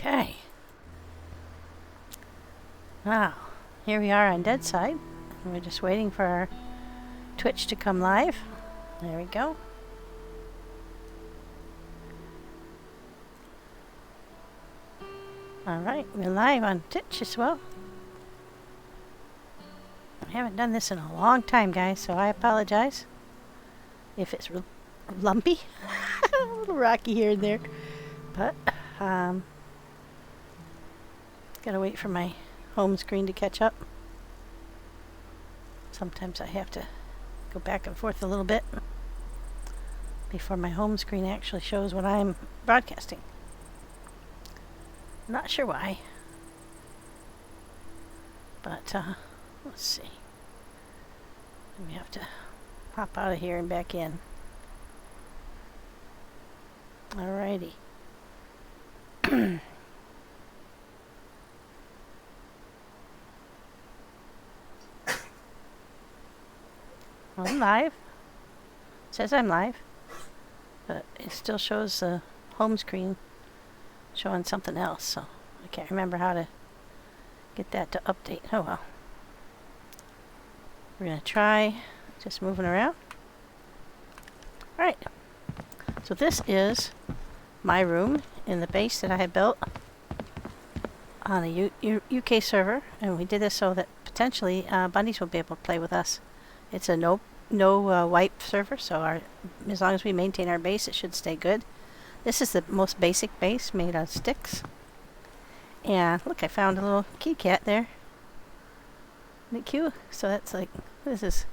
Okay. Now, here we are on Deadside. We're just waiting for our Twitch to come live. There we go. Alright, we're live on Twitch as well. I haven't done this in a long time, guys, so I apologize if it's lumpy. A little rocky here and there. But, gotta wait for my home screen to catch up. Sometimes I have to go back and forth a little bit before my home screen actually shows what I'm broadcasting. Not sure why. But, let's see. We have to hop out of here and back in. Alrighty. I'm live. It says I'm live, but it still shows the home screen showing something else, so I can't remember how to get that to update. Oh well. We're gonna try just moving around. Alright. So this is my room in the base that I had built on a UK server, and we did this so that potentially bunnies will be able to play with us. It's a no wipe server, so as long as we maintain our base, it should stay good. This is the most basic base made out of sticks. And look, I found a little kitty cat there. Isn't it cute? So that's like, this is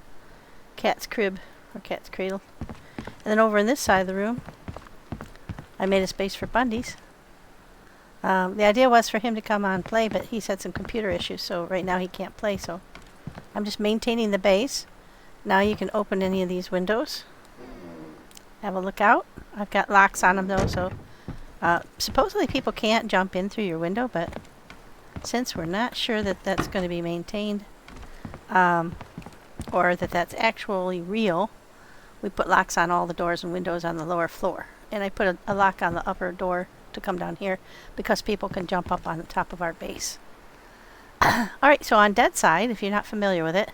cat's crib or cat's cradle. And then over in this side of the room, I made a space for bundies. The idea was for him to come on and play, but he's had some computer issues, so right now he can't play. So I'm just maintaining the base. Now you can open any of these windows. Have a look out. I've got locks on them though, so supposedly people can't jump in through your window, but since we're not sure that that's going to be maintained or that that's actually real, we put locks on all the doors and windows on the lower floor. And I put a lock on the upper door to come down here because people can jump up on the top of our base. Alright, so on Deadside, if you're not familiar with it,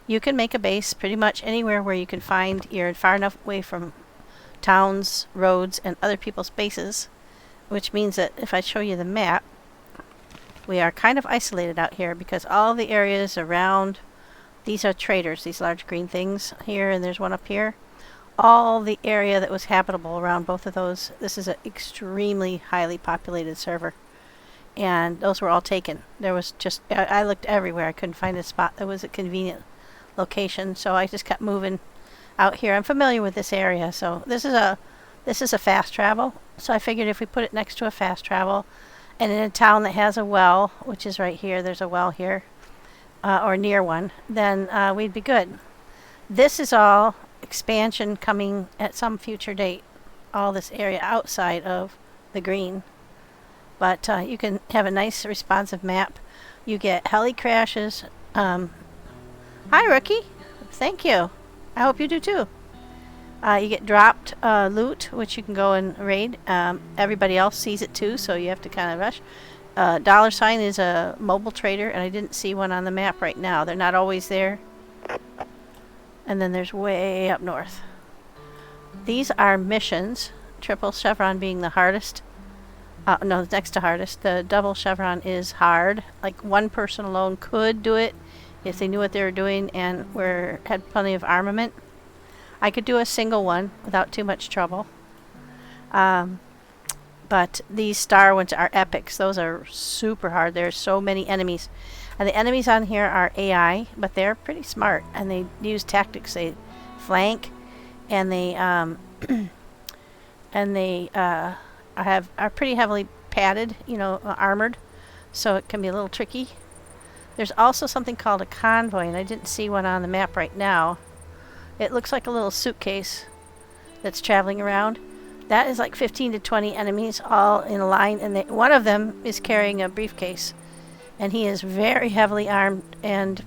you can make a base pretty much anywhere where you can find you're far enough away from towns, roads, and other people's bases, which means that if I show you the map, we are kind of isolated out here because all the areas around, these are traders, these large green things here, and there's one up here. All the area that was habitable around both of those, this is an extremely highly populated server. And those were all taken. There was just, I looked everywhere. I couldn't find a spot that was a convenient location, so I just kept moving out here. I'm familiar with this area, so this is a fast travel. So I figured if we put it next to a fast travel and in a town that has a well, which is right here, there's a well here, or near one, then we'd be good. This is all expansion coming at some future date, all this area outside of the green. But you can have a nice responsive map. You get heli crashes. Hi, Rookie. Thank you. I hope you do too. You get dropped loot, which you can go and raid. Everybody else sees it too, so you have to kind of rush. $sign is a mobile trader, and I didn't see one on the map right now. They're not always there. And then there's way up north. These are missions. Triple chevron being the hardest. No, next to hardest. The double chevron is hard. Like one person alone could do it if they knew what they were doing and had plenty of armament. I could do a single one without too much trouble. But these star ones are epics. Those are super hard. There's so many enemies. And the enemies on here are AI, but they're pretty smart. And they use tactics. They flank and they are pretty heavily padded, armored. So it can be a little tricky. There's also something called a convoy, and I didn't see one on the map right now. It looks like a little suitcase that's traveling around. That is like 15 to 20 enemies all in a line, and one of them is carrying a briefcase. And he is very heavily armed and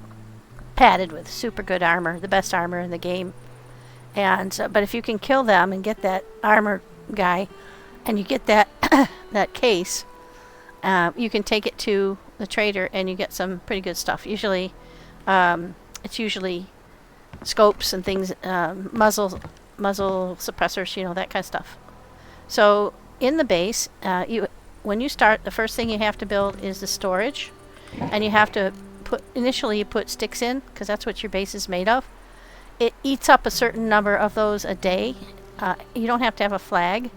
padded with super good armor, the best armor in the game. And but if you can kill them and get that armor guy, and you get that that case, you can take it to the trader and you get some pretty good stuff. Usually, it's usually scopes and things, muzzle suppressors, that kind of stuff. So in the base, when you start, the first thing you have to build is the storage, and you have to initially you put sticks in because that's what your base is made of. It eats up a certain number of those a day. You don't have to have a flag,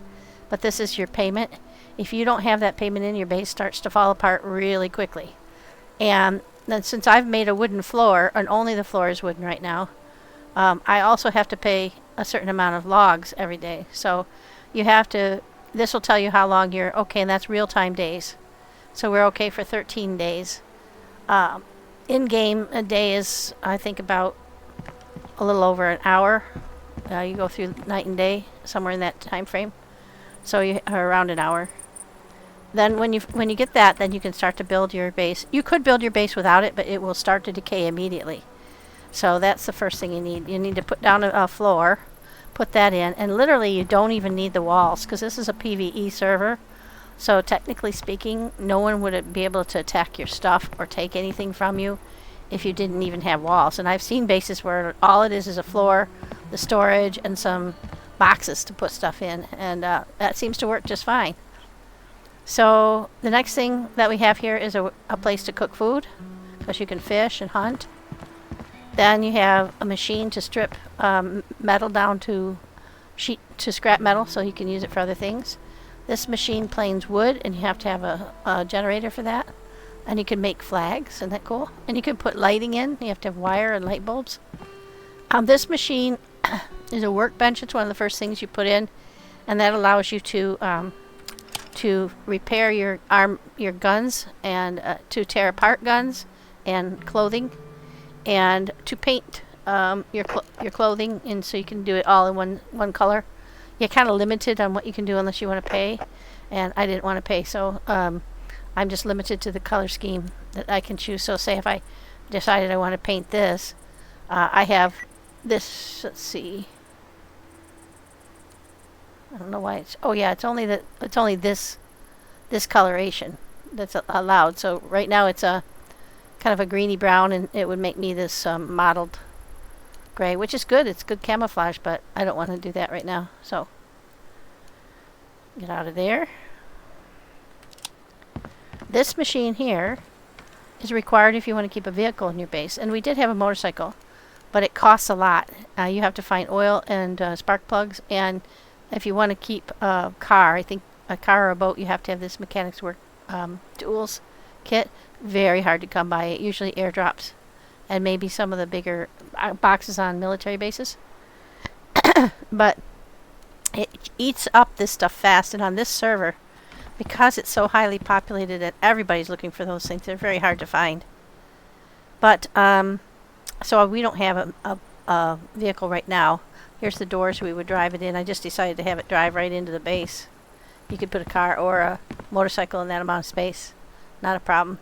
but this is your payment. If you don't have that payment in, your base starts to fall apart really quickly. And then since I've made a wooden floor, and only the floor is wooden right now, I also have to pay a certain amount of logs every day. So you have to, this will tell you how long you're okay, and that's real-time days. So we're okay for 13 days. In-game, a day is, I think, about a little over an hour. You go through night and day, somewhere in that time frame. So you are around an hour. Then when you get that, then you can start to build your base. You could build your base without it, but it will start to decay immediately. So that's the first thing you need. You need to put down a floor, put that in, and literally you don't even need the walls because this is a PvE server. So technically speaking, no one would be able to attack your stuff or take anything from you if you didn't even have walls. And I've seen bases where all it is a floor, the storage, and some boxes to put stuff in, and that seems to work just fine. So the next thing that we have here is a place to cook food, because you can fish and hunt. Then you have a machine to strip metal down to scrap metal, so you can use it for other things. This machine planes wood, and you have to have a generator for that. And you can make flags, isn't that cool? And you can put lighting in. You have to have wire and light bulbs. This machine is a workbench. It's one of the first things you put in, and that allows you to repair your guns, and to tear apart guns and clothing, and to paint your clothing, and so you can do it all in one color. You're kind of limited on what you can do unless you want to pay, and I didn't want to pay, so I'm just limited to the color scheme that I can choose. So say if I decided I want to paint this, I have this, let's see, I don't know why it's, oh yeah, it's only this coloration that's allowed. So right now it's a kind of a greeny brown, and it would make me this mottled gray, which is good. It's good camouflage, but I don't want to do that right now. So get out of there. This machine here is required if you want to keep a vehicle in your base. And we did have a motorcycle, but it costs a lot. You have to find oil and spark plugs, and if you want to keep a car, I think a car or a boat, you have to have this mechanics work tools kit. Very hard to come by. It usually airdrops, and maybe some of the bigger boxes on military bases. But it eats up this stuff fast, and on this server, because it's so highly populated that everybody's looking for those things, they're very hard to find. But so we don't have a vehicle right now. Here's the doors we would drive it in. I just decided to have it drive right into the base. You could put a car or a motorcycle in that amount of space. Not a problem.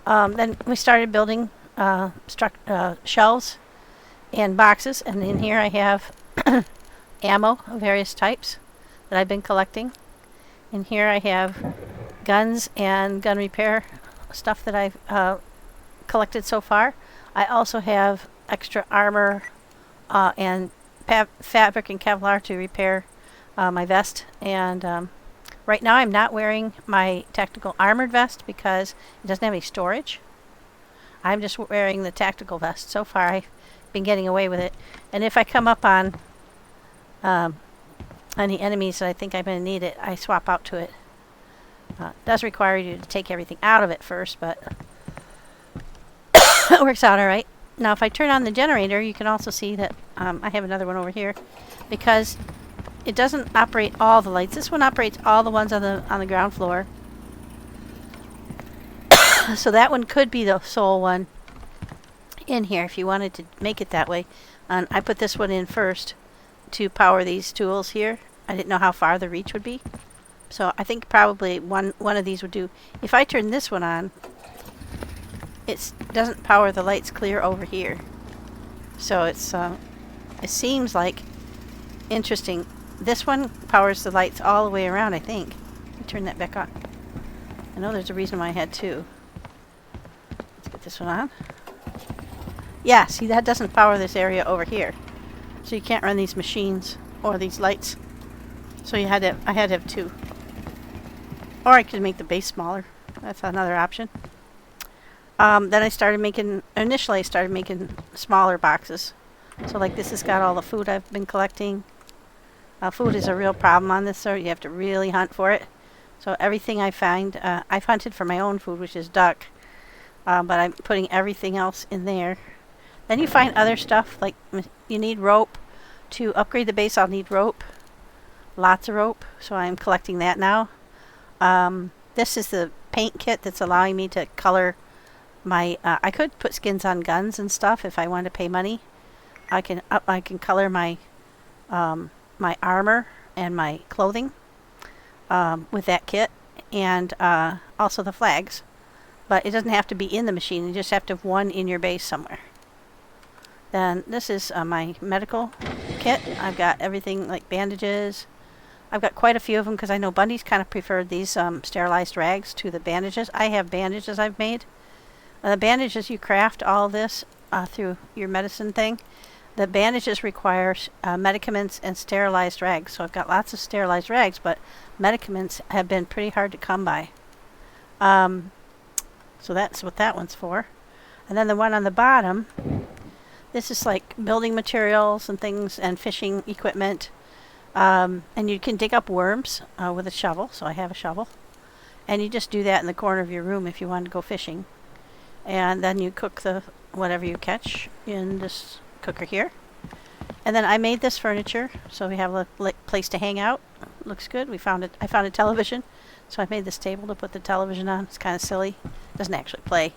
Then we started building shelves and boxes, and in here I have ammo of various types that I've been collecting. In here I have guns and gun repair stuff that I've collected so far. I also have extra armor and fabric and Kevlar to repair my vest. And right now I'm not wearing my tactical armored vest because it doesn't have any storage. I'm just wearing the tactical vest. So far I've been getting away with it. And if I come up on any enemies that I think I'm going to need it, I swap out to it. It does require you to take everything out of it first, but it works out alright. Now if I turn on the generator, you can also see that I have another one over here, because it doesn't operate all the lights. This one operates all the ones on the ground floor. So that one could be the sole one in here if you wanted to make it that way. And I put this one in first to power these tools here. I didn't know how far the reach would be, so I think probably one of these would do. If I turn this one on, it doesn't power the lights clear over here, so it's it seems like interesting. This one powers the lights all the way around, I think. Let me turn that back on. I know there's a reason why I had 2. Let's get this one on. Yeah, see, that doesn't power this area over here. So you can't run these machines or these lights. So I had to have 2. Or I could make the base smaller. That's another option. Then initially I started making smaller boxes. So like this has got all the food I've been collecting. Food is a real problem on this sort. You have to really hunt for it. So everything I find, I've hunted for my own food, which is duck. But I'm putting everything else in there. Then you find other stuff, like you need rope. To upgrade the base, I'll need rope. Lots of rope, so I'm collecting that now. This is the paint kit that's allowing me to color my... I could put skins on guns and stuff if I wanted to pay money. I can color my my armor and my clothing with that kit, and also the flags. But it doesn't have to be in the machine. You just have to have one in your base somewhere. Then this is my medical kit. I've got everything like bandages. I've got quite a few of them because I know Bundy's kind of preferred these sterilized rags to the bandages. I have bandages I've made. The bandages, you craft all this through your medicine thing. The bandages require medicaments and sterilized rags. So I've got lots of sterilized rags, but medicaments have been pretty hard to come by. So that's what that one's for. And then the one on the bottom, this is like building materials and things and fishing equipment. And you can dig up worms with a shovel. So I have a shovel. And you just do that in the corner of your room if you want to go fishing. And then you cook the whatever you catch in this cooker here. And then I made this furniture. So we have a place to hang out. Looks good. I found a television. So I made this table to put the television on. It's kind of silly. It doesn't actually play.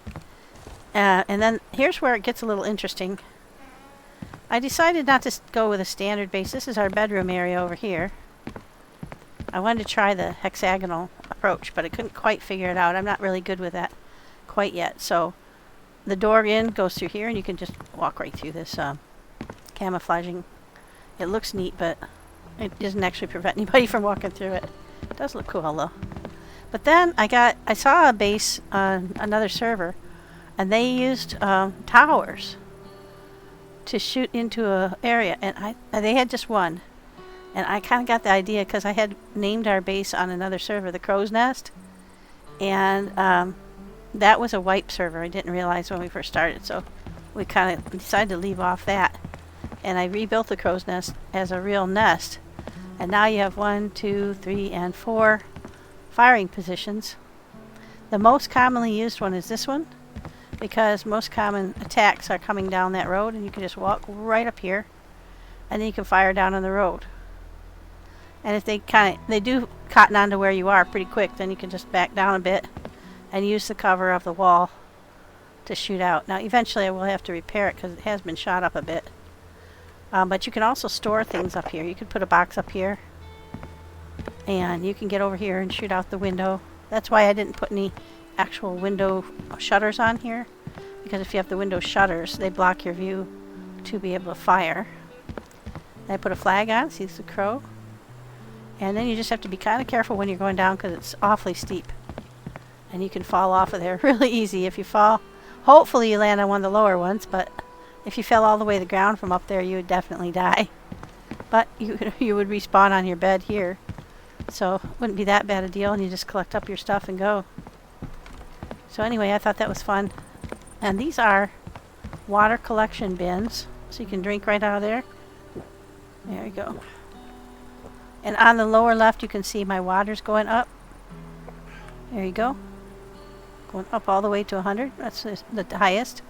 And then here's where it gets a little interesting. I decided not to go with a standard base. This is our bedroom area over here. I wanted to try the hexagonal approach, but I couldn't quite figure it out. I'm not really good with that quite yet. So the door in goes through here, and you can just walk right through this camouflaging. It looks neat, but it doesn't actually prevent anybody from walking through it. It does look cool, though. But then I saw a base on another server, and they used towers to shoot into a area, and they had just one. And I kind of got the idea because I had named our base on another server the Crow's Nest, and that was a wipe server. I didn't realize when we first started, so we kind of decided to leave off that. And I rebuilt the Crow's Nest as a real nest, and now you have 1, 2, 3, and 4 firing positions. The most commonly used one is this one, because most common attacks are coming down that road, and you can just walk right up here, and then you can fire down on the road. And if they do cotton onto where you are pretty quick, then you can just back down a bit and use the cover of the wall to shoot out. Now eventually I will have to repair it because it has been shot up a bit. But you can also store things up here. You could put a box up here, and you can get over here and shoot out the window. That's why I didn't put any actual window shutters on here, because if you have the window shutters, they block your view to be able to fire. And I put a flag on, see the crow, and then you just have to be kind of careful when you're going down because it's awfully steep, and you can fall off of there really easy. If you fall, hopefully you land on one of the lower ones, but if you fell all the way to the ground from up there, you would definitely die. But you would respawn on your bed here, so it wouldn't be that bad a deal, and you just collect up your stuff and go. So anyway, I thought that was fun. And these are water collection bins, so you can drink right out of there. There you go. And on the lower left, you can see my water's going up. There you go. Going up all the way to 100. That's the highest.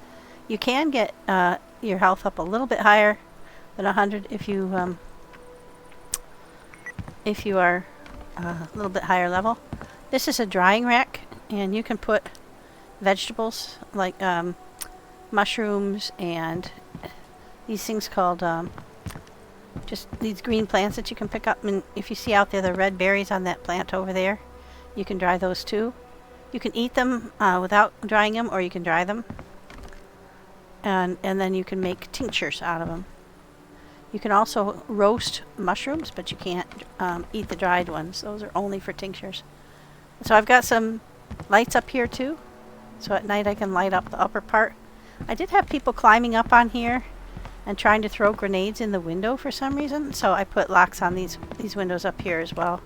You can get your health up a little bit higher than 100 if you are a little bit higher level. This is a drying rack, and you can put vegetables like mushrooms and these things called just these green plants that you can pick up. And if you see out there the red berries on that plant over there, you can dry those too. You can eat them without drying them, or you can dry them, and then you can make tinctures out of them. You can also roast mushrooms, but you can't eat the dried ones. Those are only for tinctures. So I've got some lights up here too. So at night I can light up the upper part. I did have people climbing up on here and trying to throw grenades in the window for some reason. So I put locks on these windows up here as well.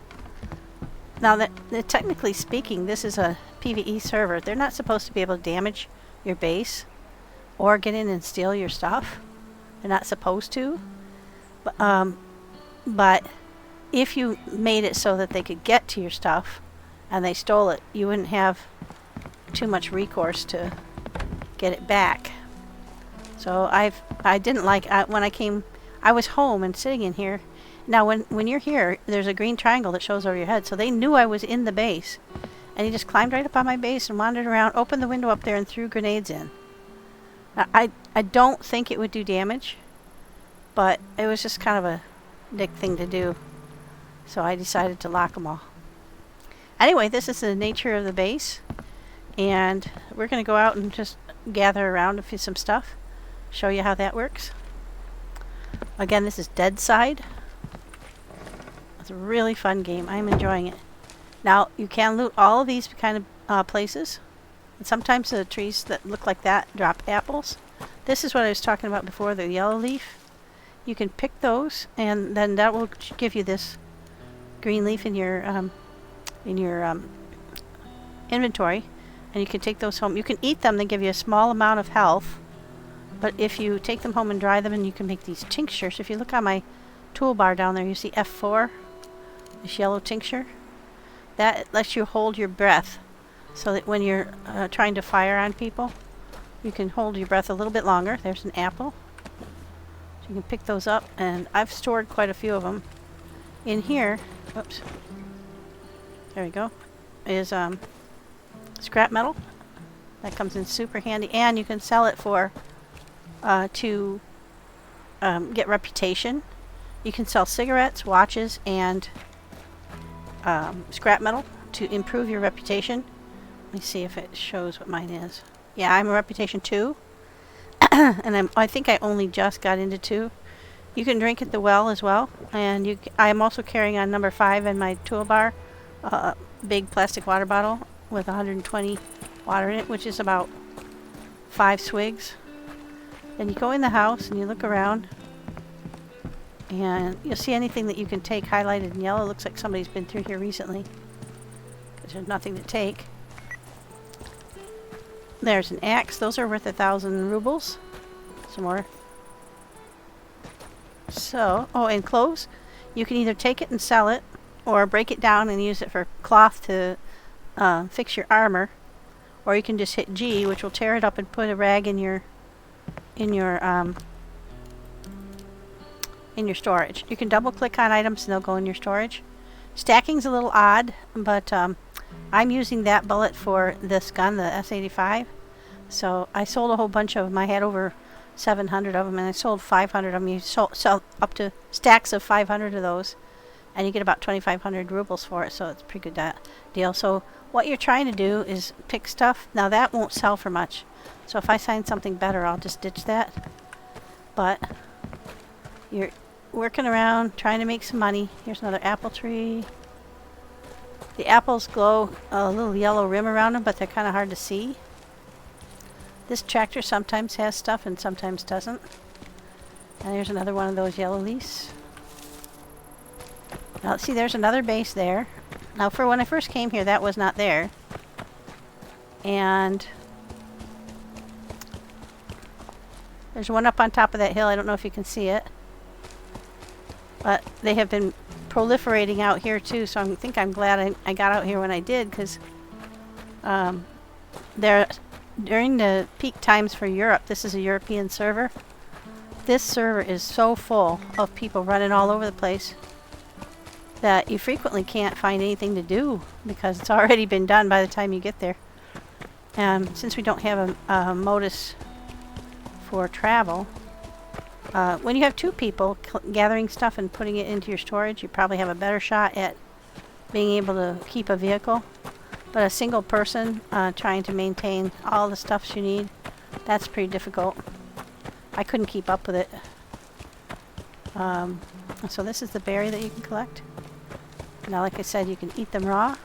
Now that technically speaking, this is a PvE server. They're not supposed to be able to damage your base or get in and steal your stuff. They're not supposed to. But if you made it so that they could get to your stuff and they stole it, you wouldn't have too much recourse to get it back. So I didn't like when I came. I was home and sitting in here. Now when you're here, there's a green triangle that shows over your head. So they knew I was in the base, and he just climbed right up on my base and wandered around, opened the window up there, and threw grenades in. Now, I don't think it would do damage, but it was just kind of a dick thing to do. So I decided to lock them all. Anyway, this is the nature of the base, and we're going to go out and just gather around some stuff, show you how that works. Again, this is Deadside. It's a really fun game. I'm enjoying it. Now, you can loot all of these kind of places, and sometimes the trees that look like that drop apples. This is what I was talking about before, the yellow leaf. You can pick those, and then that will give you this green leaf in your inventory, and you can take those home. You can eat them. They give you a small amount of health, but if you take them home and dry them, and you can make these tinctures. If you look on my toolbar down there, you see F4, this yellow tincture. That lets you hold your breath, so that when you're trying to fire on people, you can hold your breath a little bit longer. There's an apple. So you can pick those up, and I've stored quite a few of them. In here, oops, there we go, is scrap metal. That comes in super handy, and you can sell it for to get reputation. You can sell cigarettes, watches, and scrap metal to improve your reputation. Let me see if it shows what mine is. Yeah, I'm a reputation 2. And I think I only just got into 2. You can drink at the well as well. And I'm also carrying on number 5 in my toolbar. Big plastic water bottle with 120 water in it, which is about 5 swigs. Then you go in the house and you look around, and you'll see anything that you can take highlighted in yellow. Looks like somebody's been through here recently, because there's nothing to take. There's an axe. Those are worth 1,000 rubles. Some more. So, and clothes. You can either take it and sell it, or break it down and use it for cloth to fix your armor, or you can just hit G, which will tear it up and put a rag in your storage. You can double click on items and they'll go in your storage. Stacking's a little odd, but I'm using that bullet for this gun, the S85. So I sold a whole bunch of them. I had over 700 of them, and I sold 500 of them. You sell up to stacks of 500 of those, and you get about 2,500 rubles for it, so it's a pretty good deal. So what you're trying to do is pick stuff. Now that won't sell for much, so if I find something better, I'll just ditch that. But you're working around, trying to make some money. Here's another apple tree. The apples glow a little yellow rim around them, but they're kind of hard to see. This tractor sometimes has stuff and sometimes doesn't. And there's another one of those yellow leaves. Now, see, there's another base there. Now, for when I first came here, that was not there. And there's one up on top of that hill. I don't know if you can see it. But they have been proliferating out here, too. So I think I'm glad I got out here when I did, because during the peak times for Europe, this is a European server. This server is so full of people running all over the place that you frequently can't find anything to do because it's already been done by the time you get there. And since we don't have a modus for travel, when you have 2 people gathering stuff and putting it into your storage, you probably have a better shot at being able to keep a vehicle. But a single person trying to maintain all the stuff you need, that's pretty difficult. I couldn't keep up with it. So this is the berry that you can collect. Now, like I said, you can eat them raw.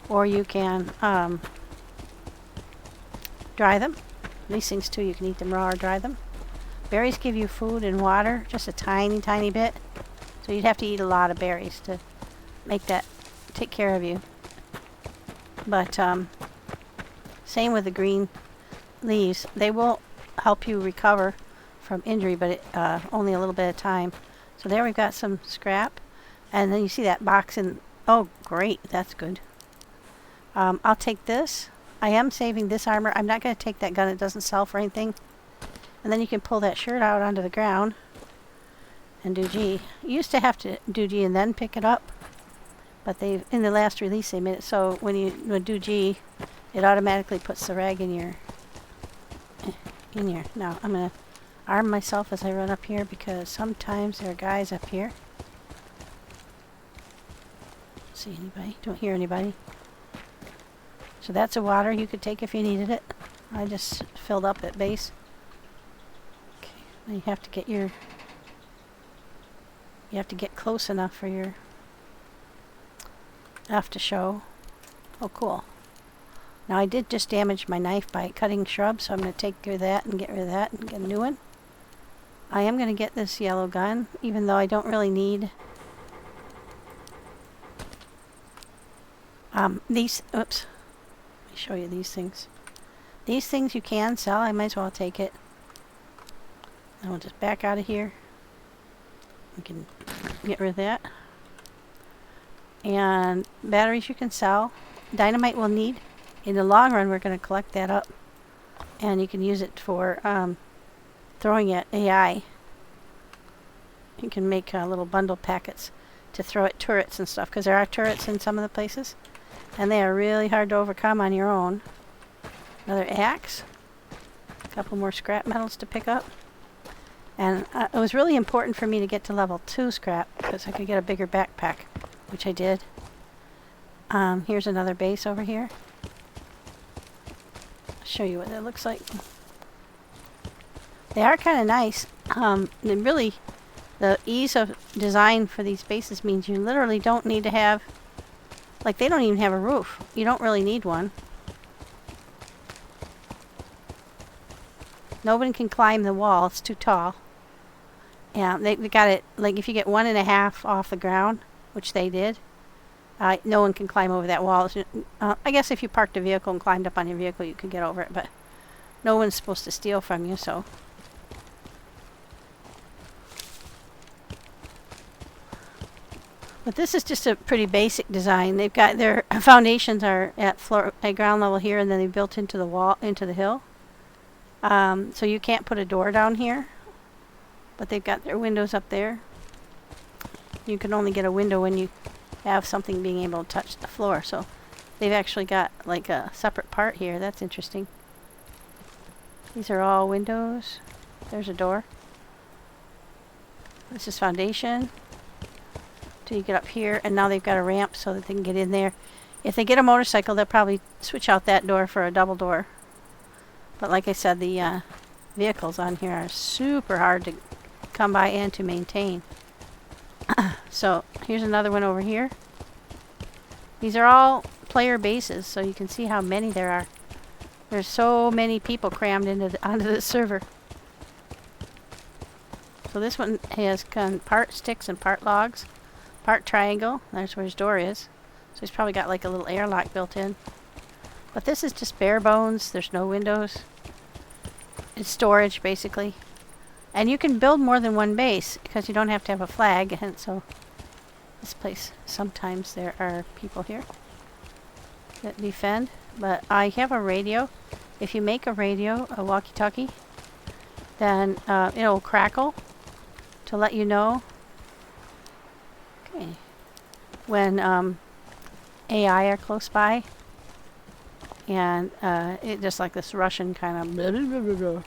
or you can dry them. These things too, you can eat them raw or dry them. Berries give you food and water, just a tiny, tiny bit. So you'd have to eat a lot of berries to make that take care of you. But same with the green leaves. They will help you recover from injury, but only a little bit of time. So there we've got some scrap. And then you see that box in... Oh, great. That's good. I'll take this. I am saving this armor. I'm not going to take that gun. It doesn't sell for anything. And then you can pull that shirt out onto the ground and do G. You used to have to do G and then pick it up. But they, in the last release, they made it so when you do G, it automatically puts the rag in your... Now, I'm going to arm myself as I run up here because sometimes there are guys up here. Don't see anybody. Don't hear anybody. So that's a water you could take if you needed it. I just filled up at base. Okay, now you have to get your... You have to get close enough for your stuff to show. Oh, cool. Now I did just damage my knife by cutting shrubs, so I'm going to take rid of that and get rid of that and get a new one. I am going to get this yellow gun, even though I don't really need... These... Oops. Let me show you these things. These things you can sell. I might as well take it. And we'll just back out of here. We can get rid of that. And batteries you can sell. Dynamite we'll need. In the long run, we're going to collect that up. And you can use it for throwing at AI. You can make little bundle packets to throw at turrets and stuff. Because there are turrets in some of the places. And they are really hard to overcome on your own. Another axe. A couple more scrap metals to pick up. And it was really important for me to get to level 2 scrap because I could get a bigger backpack, which I did. Here's another base over here. I'll show you what that looks like. They are kind of nice. Really, the ease of design for these bases means you literally don't need to have... Like, they don't even have a roof. You don't really need one. Nobody can climb the wall. It's too tall. Yeah, they got it, like, if you get 1.5 off the ground, which they did, no one can climb over that wall. I guess if you parked a vehicle and climbed up on your vehicle, you could get over it, but no one's supposed to steal from you, so... But this is just a pretty basic design. They've got their foundations are at ground level here, and then they built into the wall, into the hill. So you can't put a door down here, but they've got their windows up there. You can only get a window when you have something being able to touch the floor. So they've actually got like a separate part here. That's interesting. These are all windows. There's a door. This is foundation. Till you get up here, and now they've got a ramp so that they can get in there. If they get a motorcycle, they'll probably switch out that door for a double door. But like I said, the vehicles on here are super hard to come by and to maintain. So here's another one over here. These are all player bases, so you can see how many there are. There's so many people crammed onto the server. So this one has part sticks and part logs. Part triangle. There's where his door is. So he's probably got like a little airlock built in. But this is just bare bones. There's no windows. It's storage, basically. And you can build more than one base because you don't have to have a flag. And so this place, sometimes there are people here that defend. But I have a radio. If you make a radio, a walkie-talkie, then it'll crackle to let you know when AI are close by, and it just like this Russian kind of blah, blah, blah, blah, blah.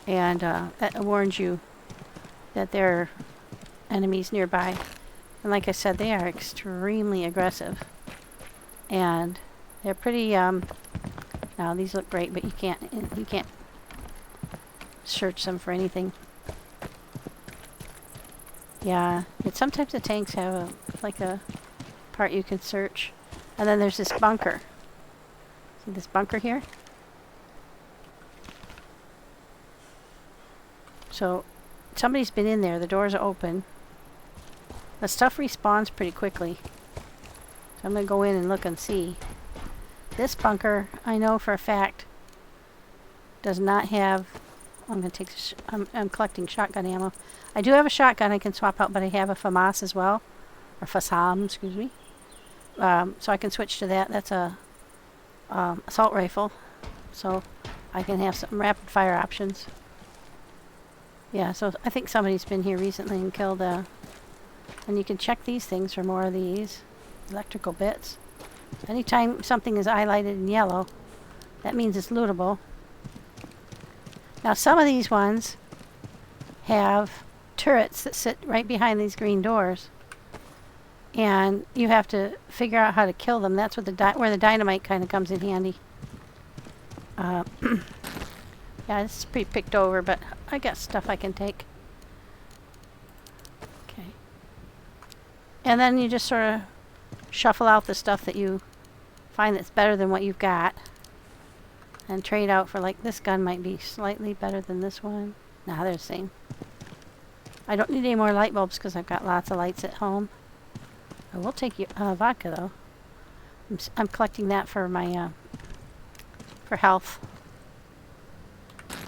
And that warns you that there are enemies nearby. And like I said, they are extremely aggressive, and they're pretty now these look great, but you can't search them for anything. Yeah, sometimes the tanks have like a part you can search. And then there's this bunker. See this bunker here? So somebody's been in there. The doors are open. The stuff respawns pretty quickly. So I'm going to go in and look and see. This bunker, I know for a fact, does not have... I'm going to take... I'm collecting shotgun ammo. I do have a shotgun I can swap out, but I have a FAMAS as well. Or FASAM, excuse me. So I can switch to that. That's a assault rifle. So I can have some rapid fire options. Yeah, so I think somebody's been here recently and killed and you can check these things for more of these electrical bits. Anytime something is highlighted in yellow, that means it's lootable. Now some of these ones have turrets that sit right behind these green doors. And you have to figure out how to kill them. That's what where the dynamite kind of comes in handy. Yeah, it's pretty picked over, but I got stuff I can take. Okay. And then you just sort of shuffle out the stuff that you find that's better than what you've got. And trade out for, like, this gun might be slightly better than this one. Nah, they're the same. I don't need any more light bulbs because I've got lots of lights at home. I will take vodka, though. I'm collecting that for my, for health.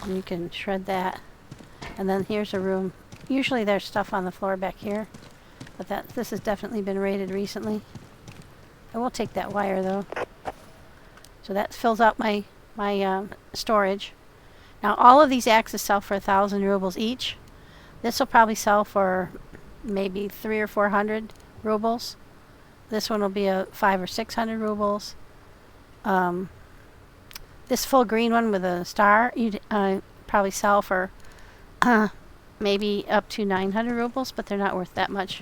And you can shred that. And then here's a room. Usually there's stuff on the floor back here. But this has definitely been raided recently. I will take that wire, though. So that fills out my storage. Now, all of these axes sell for 1,000 rubles each. This will probably sell for maybe 300 or 400 rubles. This one will be a 500 or 600 rubles. This full green one with a star, you'd probably sell for maybe up to 900 rubles, but they're not worth that much.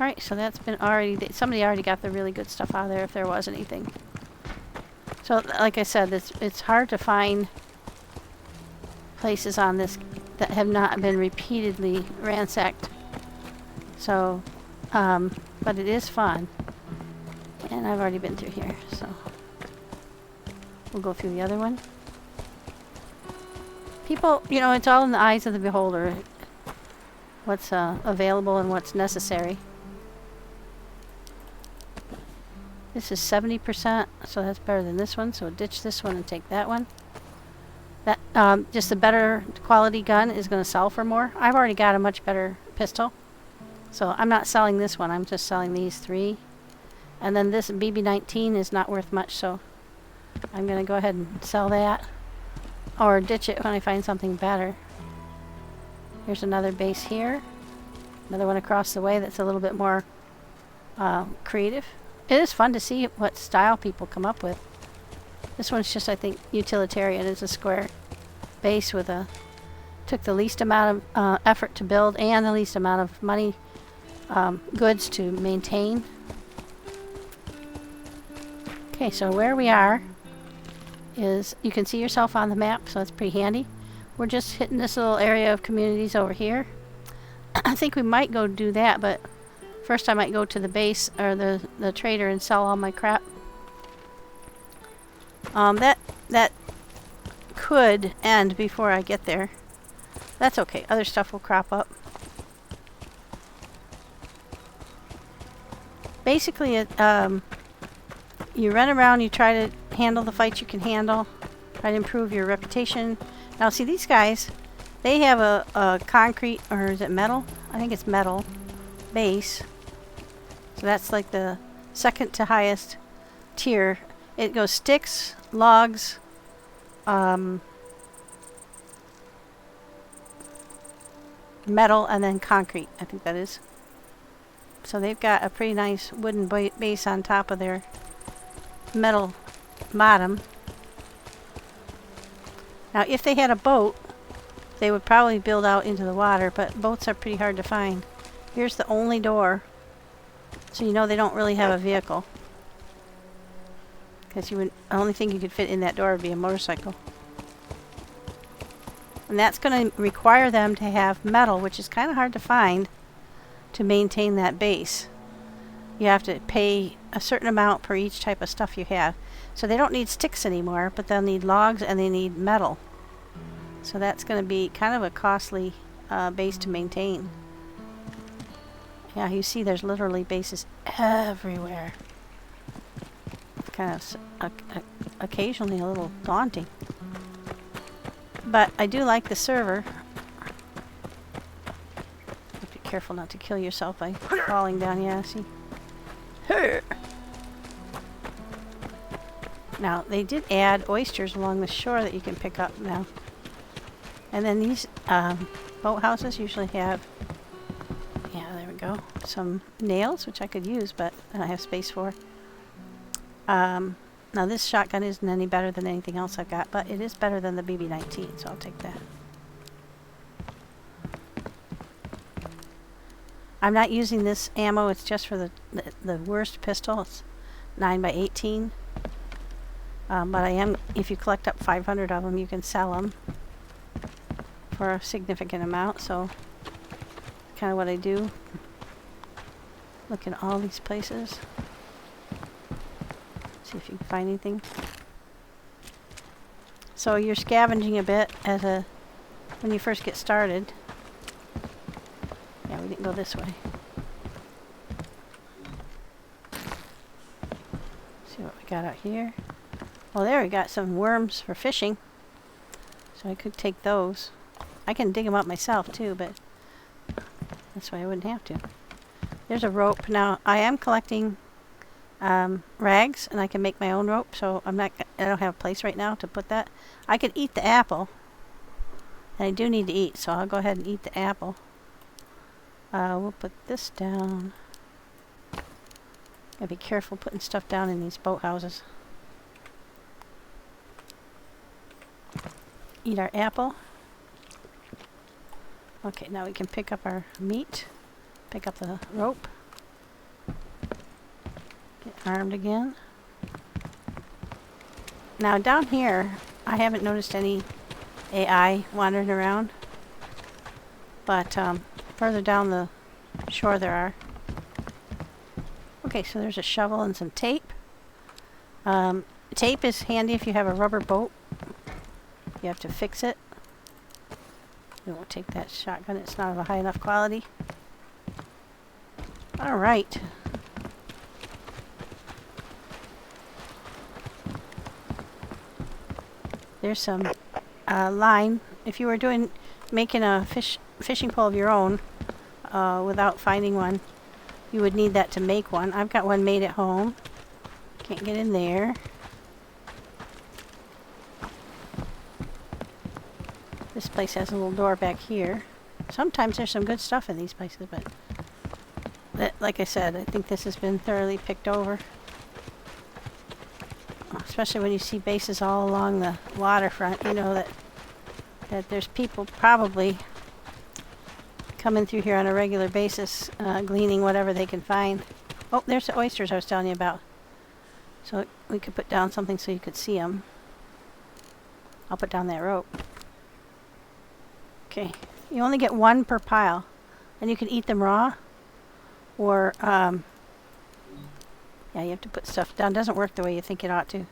Alright, so that's been already... Somebody already got the really good stuff out of there if there was anything. So, like I said, it's hard to find places on this that have not been repeatedly ransacked. So, but it is fun. And I've already been through here, so... We'll go through the other one. People, you know, it's all in the eyes of the beholder. What's available and what's necessary. This is 70%, so that's better than this one. So ditch this one and take that one. That just a better quality gun is going to sell for more. I've already got a much better pistol. So I'm not selling this one. I'm just selling these three. And then this BB-19 is not worth much, so I'm going to go ahead and sell that. Or ditch it when I find something better. Here's another base here. Another one across the way that's a little bit more creative. It is fun to see what style people come up with. This one's just, I think, utilitarian. It's a square base with a... Took the least amount of effort to build and the least amount of money, goods to maintain. Okay, so where we are is... You can see yourself on the map, so that's pretty handy. We're just hitting this little area of communities over here. I think we might go do that, but first I might go to the base or the trader and sell all my crap. That could end before I get there. That's okay. Other stuff will crop up. Basically, you run around, you try to handle the fights you can handle, try to improve your reputation. Now, see, these guys, they have a concrete, or is it metal? I think it's metal base. So that's like the second to highest tier. It goes sticks, logs, metal, and then concrete, I think that is. So they've got a pretty nice wooden base on top of their metal bottom. Now, if they had a boat, they would probably build out into the water, but boats are pretty hard to find. Here's the only door, so you know they don't really have a vehicle. Because the only thing you could fit in that door would be a motorcycle. And that's going to require them to have metal, which is kind of hard to find, to maintain that base. you have to pay a certain amount per each type of stuff you have. So they don't need sticks anymore, but they'll need logs and they need metal. So that's going to be kind of a costly base to maintain. Yeah, you see there's literally bases everywhere. It's kind of occasionally a little daunting. But I do like the server. Be careful not to kill yourself by falling down. Yeah, see? Now, they did add oysters along the shore that you can pick up now. And then these boathouses usually have, yeah, there we go, some nails, which I could use, but I don't have space for. Now, this shotgun isn't any better than anything else I've got, but it is better than the BB-19, so I'll take that. I'm not using this ammo, it's just for the worst pistol. It's 9x18. But I am, if you collect up 500 of them, you can sell them for a significant amount, so kind of what I do. Look at all these places. See if you can find anything. So you're scavenging a bit when you first get started. Yeah, we didn't go this way. See what we got out here. Well, there we got some worms for fishing. So I could take those. I can dig them up myself too, but this way I wouldn't have to. There's a rope. Now, I am collecting rags, and I can make my own rope, so I don't have a place right now to put that. I could eat the apple, and I do need to eat, so I'll go ahead and eat the apple. We'll put this down. Gotta be careful putting stuff down in these boathouses. Eat our apple. Okay, now we can pick up our meat. Pick up the rope. Get armed again. Now down here, I haven't noticed any AI wandering around. But further down the shore there are. Okay, so there's a shovel and some tape. Tape is handy if you have a rubber boat. You have to fix it. We won't take that shotgun, it's not of a high enough quality. Alright. There's some line. If you were making a fishing pole of your own without finding one, you would need that to make one. I've got one made at home. Can't get in there. This place has a little door back here. Sometimes there's some good stuff in these places, but like I said, I think this has been thoroughly picked over. Especially when you see bases all along the waterfront, you know that there's people probably coming through here on a regular basis, gleaning whatever they can find. Oh, there's the oysters I was telling you about. So we could put down something so you could see them. I'll put down that rope. Okay, you only get one per pile, and you can eat them raw, or yeah, you have to put stuff down. It doesn't work the way you think it ought to.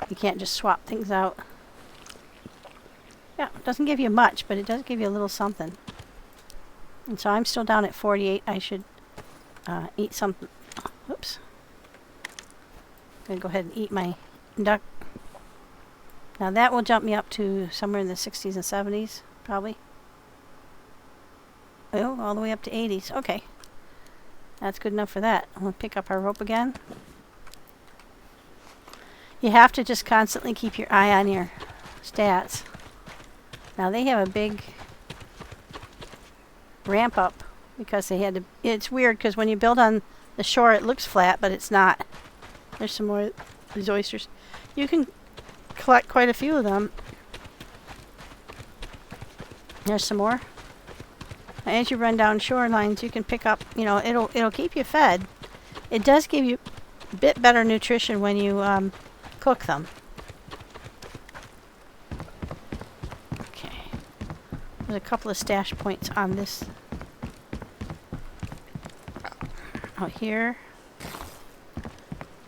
You can't just swap things out. Yeah, it doesn't give you much, but it does give you a little something. And so I'm still down at 48. I should eat something. Oops. I'm going to go ahead and eat my duck. Now that will jump me up to somewhere in the 60s and 70s, probably. Oh, all the way up to 80s. Okay. That's good enough for that. I'm going to pick up our rope again. You have to just constantly keep your eye on your stats. Now they have a big ramp up because they had to. It's weird because when you build on the shore it looks flat, but it's not. There's some more of these oysters. You can collect quite a few of them. There's some more. As you run down shorelines, you can pick up, you know, it'll keep you fed. It does give you a bit better nutrition when you cook them. Okay. There's a couple of stash points on this. out here,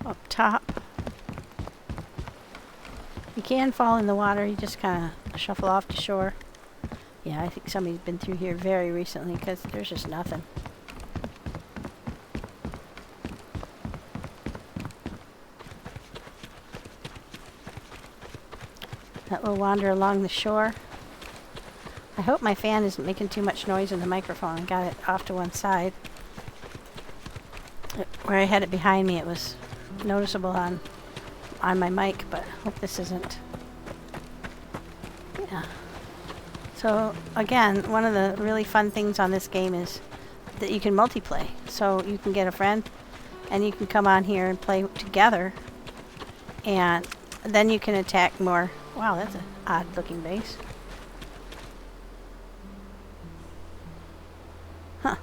up top. You can fall in the water, you just kind of shuffle off to shore. Yeah, I think somebody's been through here very recently because there's just nothing. That little wander along the shore. I hope my fan isn't making too much noise in the microphone. I got it off to one side. Where I had it behind me, it was noticeable on my mic, but I hope this isn't. Yeah. So again, one of the really fun things on this game is that you can multiplay. So you can get a friend and you can come on here and play together, and then you can attack more. Wow, that's an odd looking base. Huh.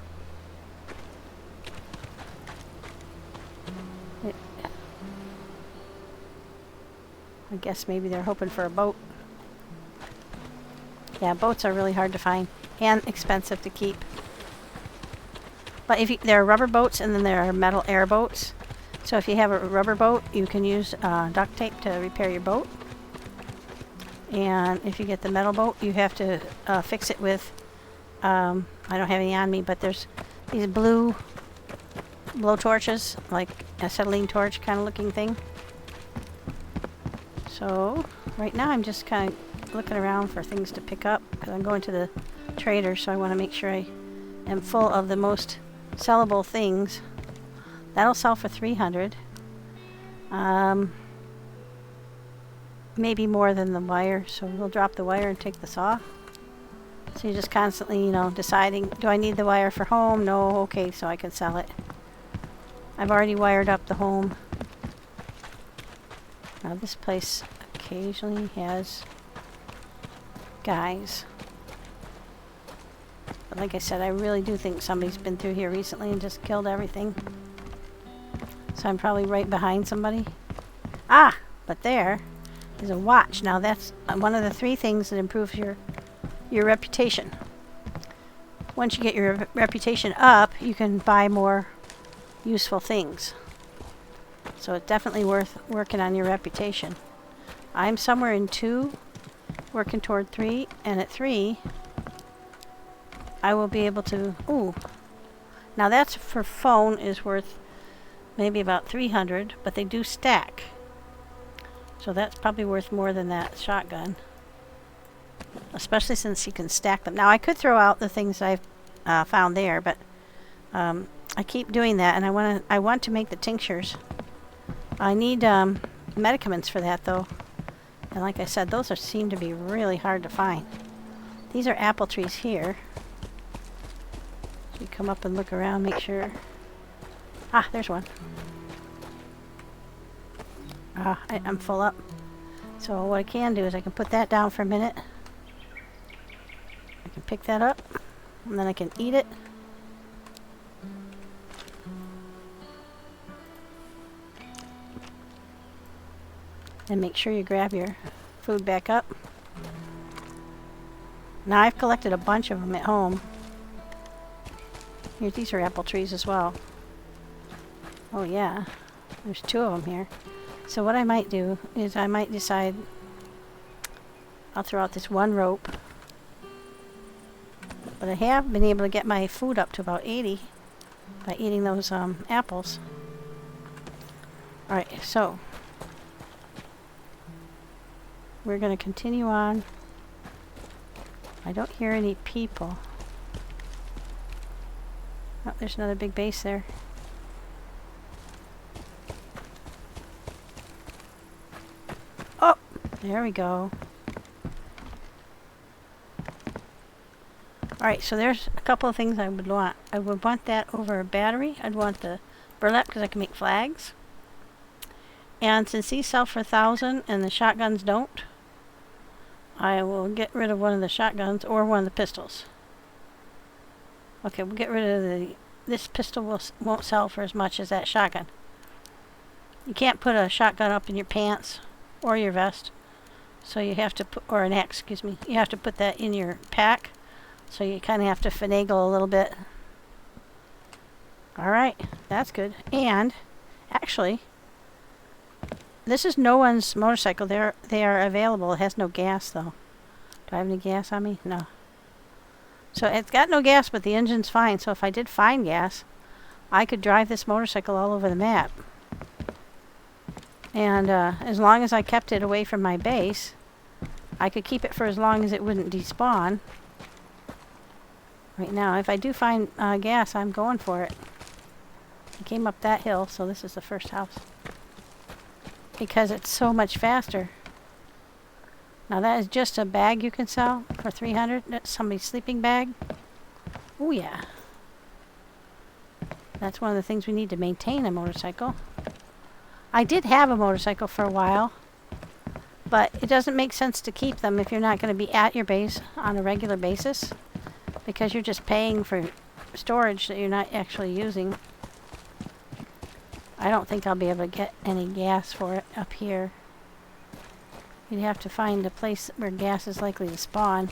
I guess maybe they're hoping for a boat. Yeah, boats are really hard to find and expensive to keep. But if there are rubber boats and then there are metal airboats. So if you have a rubber boat, you can use duct tape to repair your boat. And if you get the metal boat, you have to fix it with, I don't have any on me, but there's these blue blow torches, like a acetylene torch kind of looking thing. So right now I'm just kind of looking around for things to pick up because I'm going to the trader, so I want to make sure I am full of the most sellable things. That'll sell for 300. Maybe more than the wire, so we'll drop the wire and take the saw. So you're just constantly, you know, deciding, do I need the wire for home? No, okay, so I can sell it. I've already wired up the home. Now this place occasionally has guys. But like I said, I really do think somebody's been through here recently and just killed everything. So I'm probably right behind somebody. Ah, but there is a watch. Now that's one of the 3 things that improves your reputation. Once you get your reputation up, you can buy more useful things. So it's definitely worth working on your reputation. I'm somewhere in 2, working toward 3, and at 3, I will be able to, ooh. Now that's for phone is worth maybe about 300, but they do stack. So that's probably worth more than that shotgun. Especially since you can stack them. Now I could throw out the things I've found there, but I keep doing that, and I want to make the tinctures. I need medicaments for that though. And like I said, those seem to be really hard to find. These are apple trees here. So you come up and look around, make sure. Ah, there's one. Ah, I'm full up. So what I can do is I can put that down for a minute. I can pick that up, and then I can eat it. And make sure you grab your food back up. Now I've collected a bunch of them at home. Here, these are apple trees as well. Oh yeah, there's 2 of them here. So what I might do is I might decide I'll throw out this 1 rope. But I have been able to get my food up to about 80 by eating those apples. Alright, so we're going to continue on. I don't hear any people. Oh, there's another big base there. Oh, there we go. Alright, so there's a couple of things I would want. I would want that over a battery. I'd want the burlap because I can make flags. And since these sell for 1,000 and the shotguns don't, I will get rid of one of the shotguns or one of the pistols. Okay, we'll get rid of this pistol won't sell for as much as that shotgun. You can't put a shotgun up in your pants or your vest. So you have to put, or an axe, excuse me. You have to put that in your pack. So you kind of have to finagle a little bit. Alright, that's good. And, actually, this is no one's motorcycle. They are available. It has no gas, though. Do I have any gas on me? No. So it's got no gas, but the engine's fine. So if I did find gas, I could drive this motorcycle all over the map. And as long as I kept it away from my base, I could keep it for as long as it wouldn't despawn. Right now, if I do find gas, I'm going for it. I came up that hill, so this is the first house. Because it's so much faster. Now that is just a bag you can sell for 300. That's somebody's sleeping bag. Oh yeah. That's one of the things we need to maintain a motorcycle. I did have a motorcycle for a while, but it doesn't make sense to keep them if you're not going to be at your base on a regular basis, because you're just paying for storage that you're not actually using. I don't think I'll be able to get any gas for it up here. You'd have to find a place where gas is likely to spawn.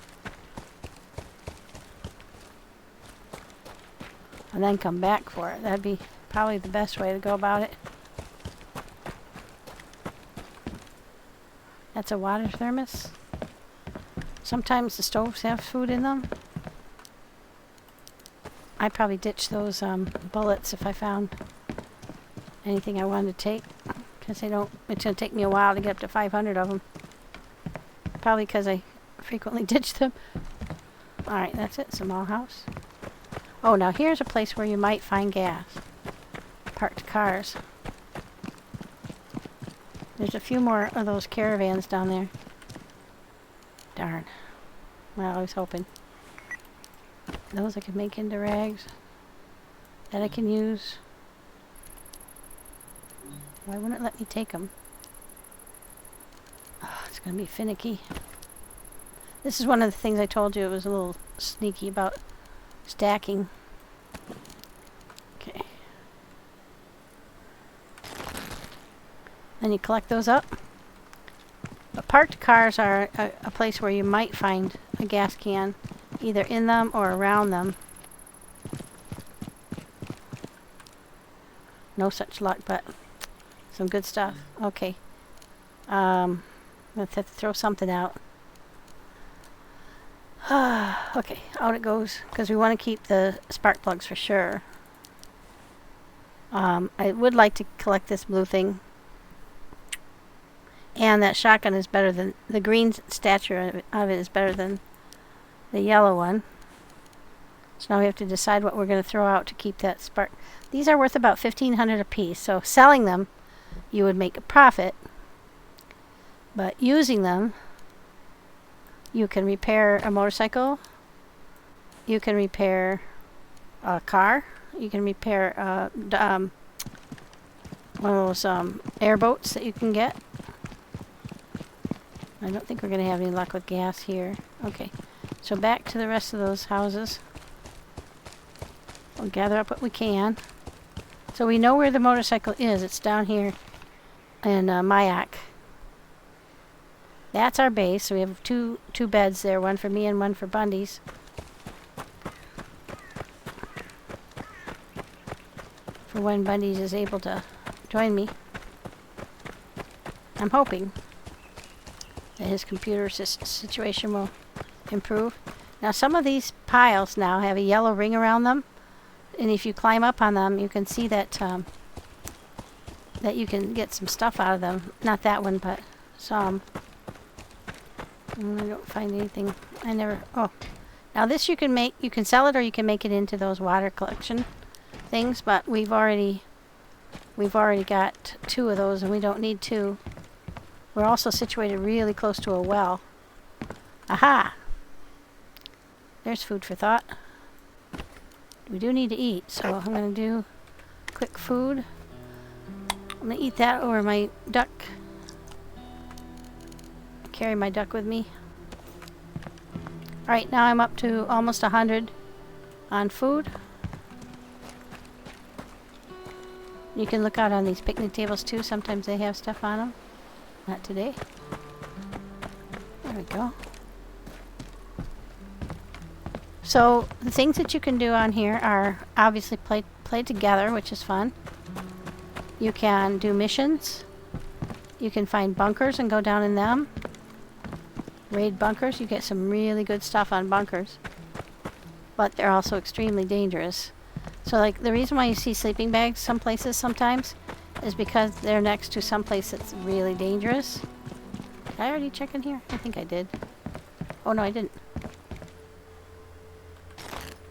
And then come back for it. That'd be probably the best way to go about it. That's a water thermos. Sometimes the stoves have food in them. I'd probably ditch those bullets if I found anything I wanted to take. Because they don't, it's going to take me a while to get up to 500 of them. Probably because I frequently ditch them. Alright, that's it. Small house. Oh, now here's a place where you might find gas. Parked cars. There's a few more of those caravans down there. Darn. Well, I was hoping. Those I can make into rags. That I can use. Why wouldn't it let me take them? Oh, it's going to be finicky. This is one of the things I told you it was a little sneaky about stacking. Okay. Then you collect those up. But parked cars are a place where you might find a gas can, either in them or around them. No such luck, but some good stuff. Okay. Let's have to throw something out. Okay, out it goes, because we want to keep the spark plugs for sure. I would like to collect this blue thing. And that shotgun is better than, the green stature of it is better than the yellow one. So now we have to decide what we're going to throw out to keep that spark. These are worth about $1,500 a piece, so selling them, you would make a profit. But using them, you can repair a motorcycle, you can repair a car, you can repair one of those airboats that you can get. I don't think we're going to have any luck with gas here. Okay, so back to the rest of those houses. We'll gather up what we can. So we know where the motorcycle is. It's down here in Mayak. That's our base. So we have two beds there, one for me and one for Bundy's. For when Bundy's is able to join me. I'm hoping that his computer situation will improve. Now some of these piles now have a yellow ring around them, and if you climb up on them you can see that that you can get some stuff out of them. Not that one, but some. I don't find anything. I never. Oh, now this you can make. You can sell it or you can make it into those water collection things. But we've already got 2 of those, and we don't need 2. We're also situated really close to a well. Aha! There's food for thought. We do need to eat, so I'm going to do quick food. I'm going to eat that over my duck. Carry my duck with me. Alright, now I'm up to almost 100 on food. You can look out on these picnic tables too. Sometimes they have stuff on them. Not today. There we go. So the things that you can do on here are obviously play together, which is fun. You can do missions. You can find bunkers and go down in them. Raid bunkers. You get some really good stuff on bunkers. But they're also extremely dangerous. So like the reason why you see sleeping bags some places sometimes is because they're next to some place that's really dangerous. Did I already check in here? I think I did. Oh no, I didn't.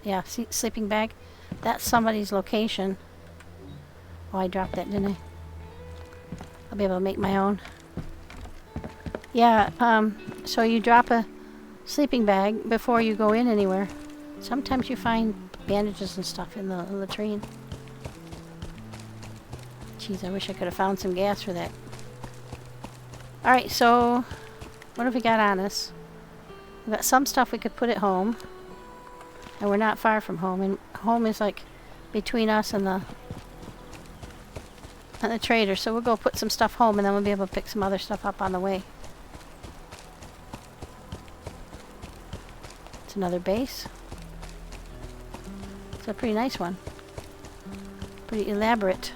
Yeah, see, sleeping bag. That's somebody's location. Oh, I dropped that, didn't I? I'll be able to make my own. Yeah, so you drop a sleeping bag before you go in anywhere. Sometimes you find bandages and stuff in the latrine. Jeez, I wish I could have found some gas for that. Alright, so what have we got on us? We've got some stuff we could put at home. And we're not far from home. And home is like between us and the trader. So we'll go put some stuff home and then we'll be able to pick some other stuff up on the way. It's another base. It's a pretty nice one. Pretty elaborate.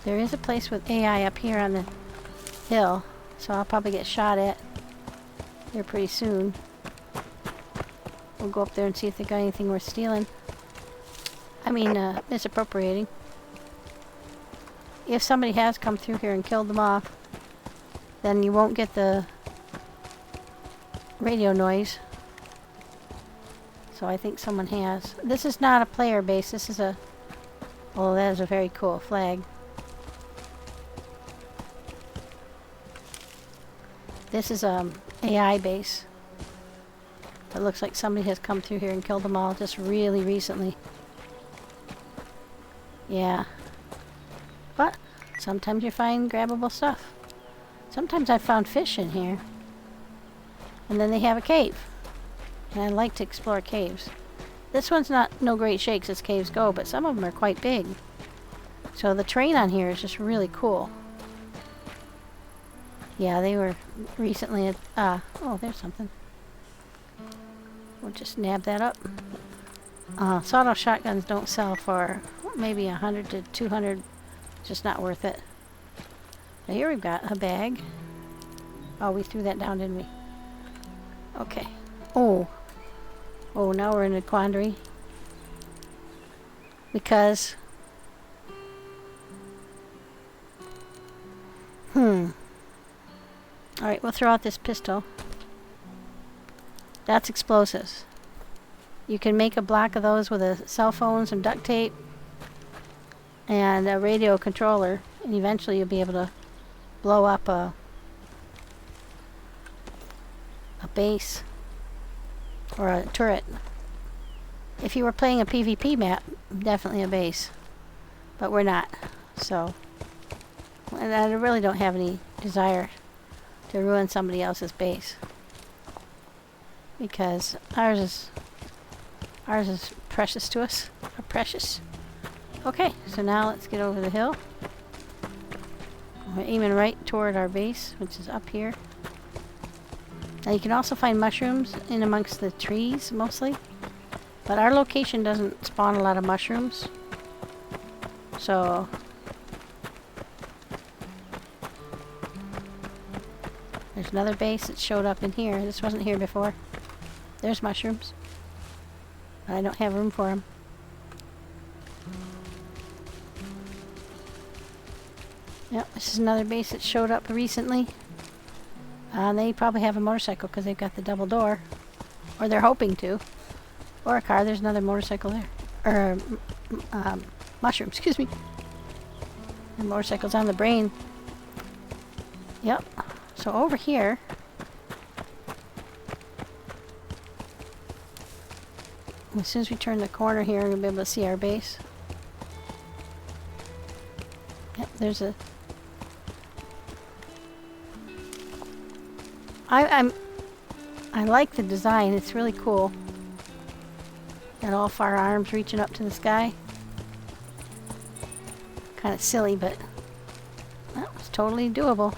There is a place with AI up here on the hill, so I'll probably get shot at here pretty soon. We'll go up there and see if they got anything worth stealing. I mean, misappropriating. If somebody has come through here and killed them off, then you won't get the radio noise. So I think someone has. This is not a player base. This is a... Oh, that is a very cool flag. This is a AI base. It looks like somebody has come through here and killed them all just really recently. Yeah. But sometimes you find grabbable stuff. Sometimes I found fish in here. And then they have a cave. And I like to explore caves. This one's not no great shakes as caves go, but some of them are quite big. So the terrain on here is just really cool. Yeah, they were recently at... oh, there's something. We'll just nab that up. Sawed-off shotguns don't sell for maybe 100 to 200. Just not worth it. Now here we've got a bag. Oh, we threw that down, didn't we? Okay. Oh. Oh, now we're in a quandary. Because... Alright, we'll throw out this pistol. That's explosives. You can make a block of those with a cell phone, some duct tape, and a radio controller, and eventually you'll be able to blow up a base or a turret. If you were playing a PvP map, definitely a base. But we're not, so... And I really don't have any desire to ruin somebody else's base. Because ours is precious to us. Or precious. Okay, so now let's get over the hill. We're aiming right toward our base, which is up here. Now you can also find mushrooms in amongst the trees, mostly. But our location doesn't spawn a lot of mushrooms. So... There's another base that showed up in here. This wasn't here before. There's mushrooms. But I don't have room for them. Yep, this is another base that showed up recently. They probably have a motorcycle because they've got the double door. Or they're hoping to. Or a car. There's another motorcycle there. Or, mushroom, excuse me. The motorcycle's on the brain. Yep. So over here, as soon as we turn the corner here, we'll be able to see our base. Yep, there's a... I like the design. It's really cool. Got all far arms reaching up to the sky. Kind of silly, but that was totally doable.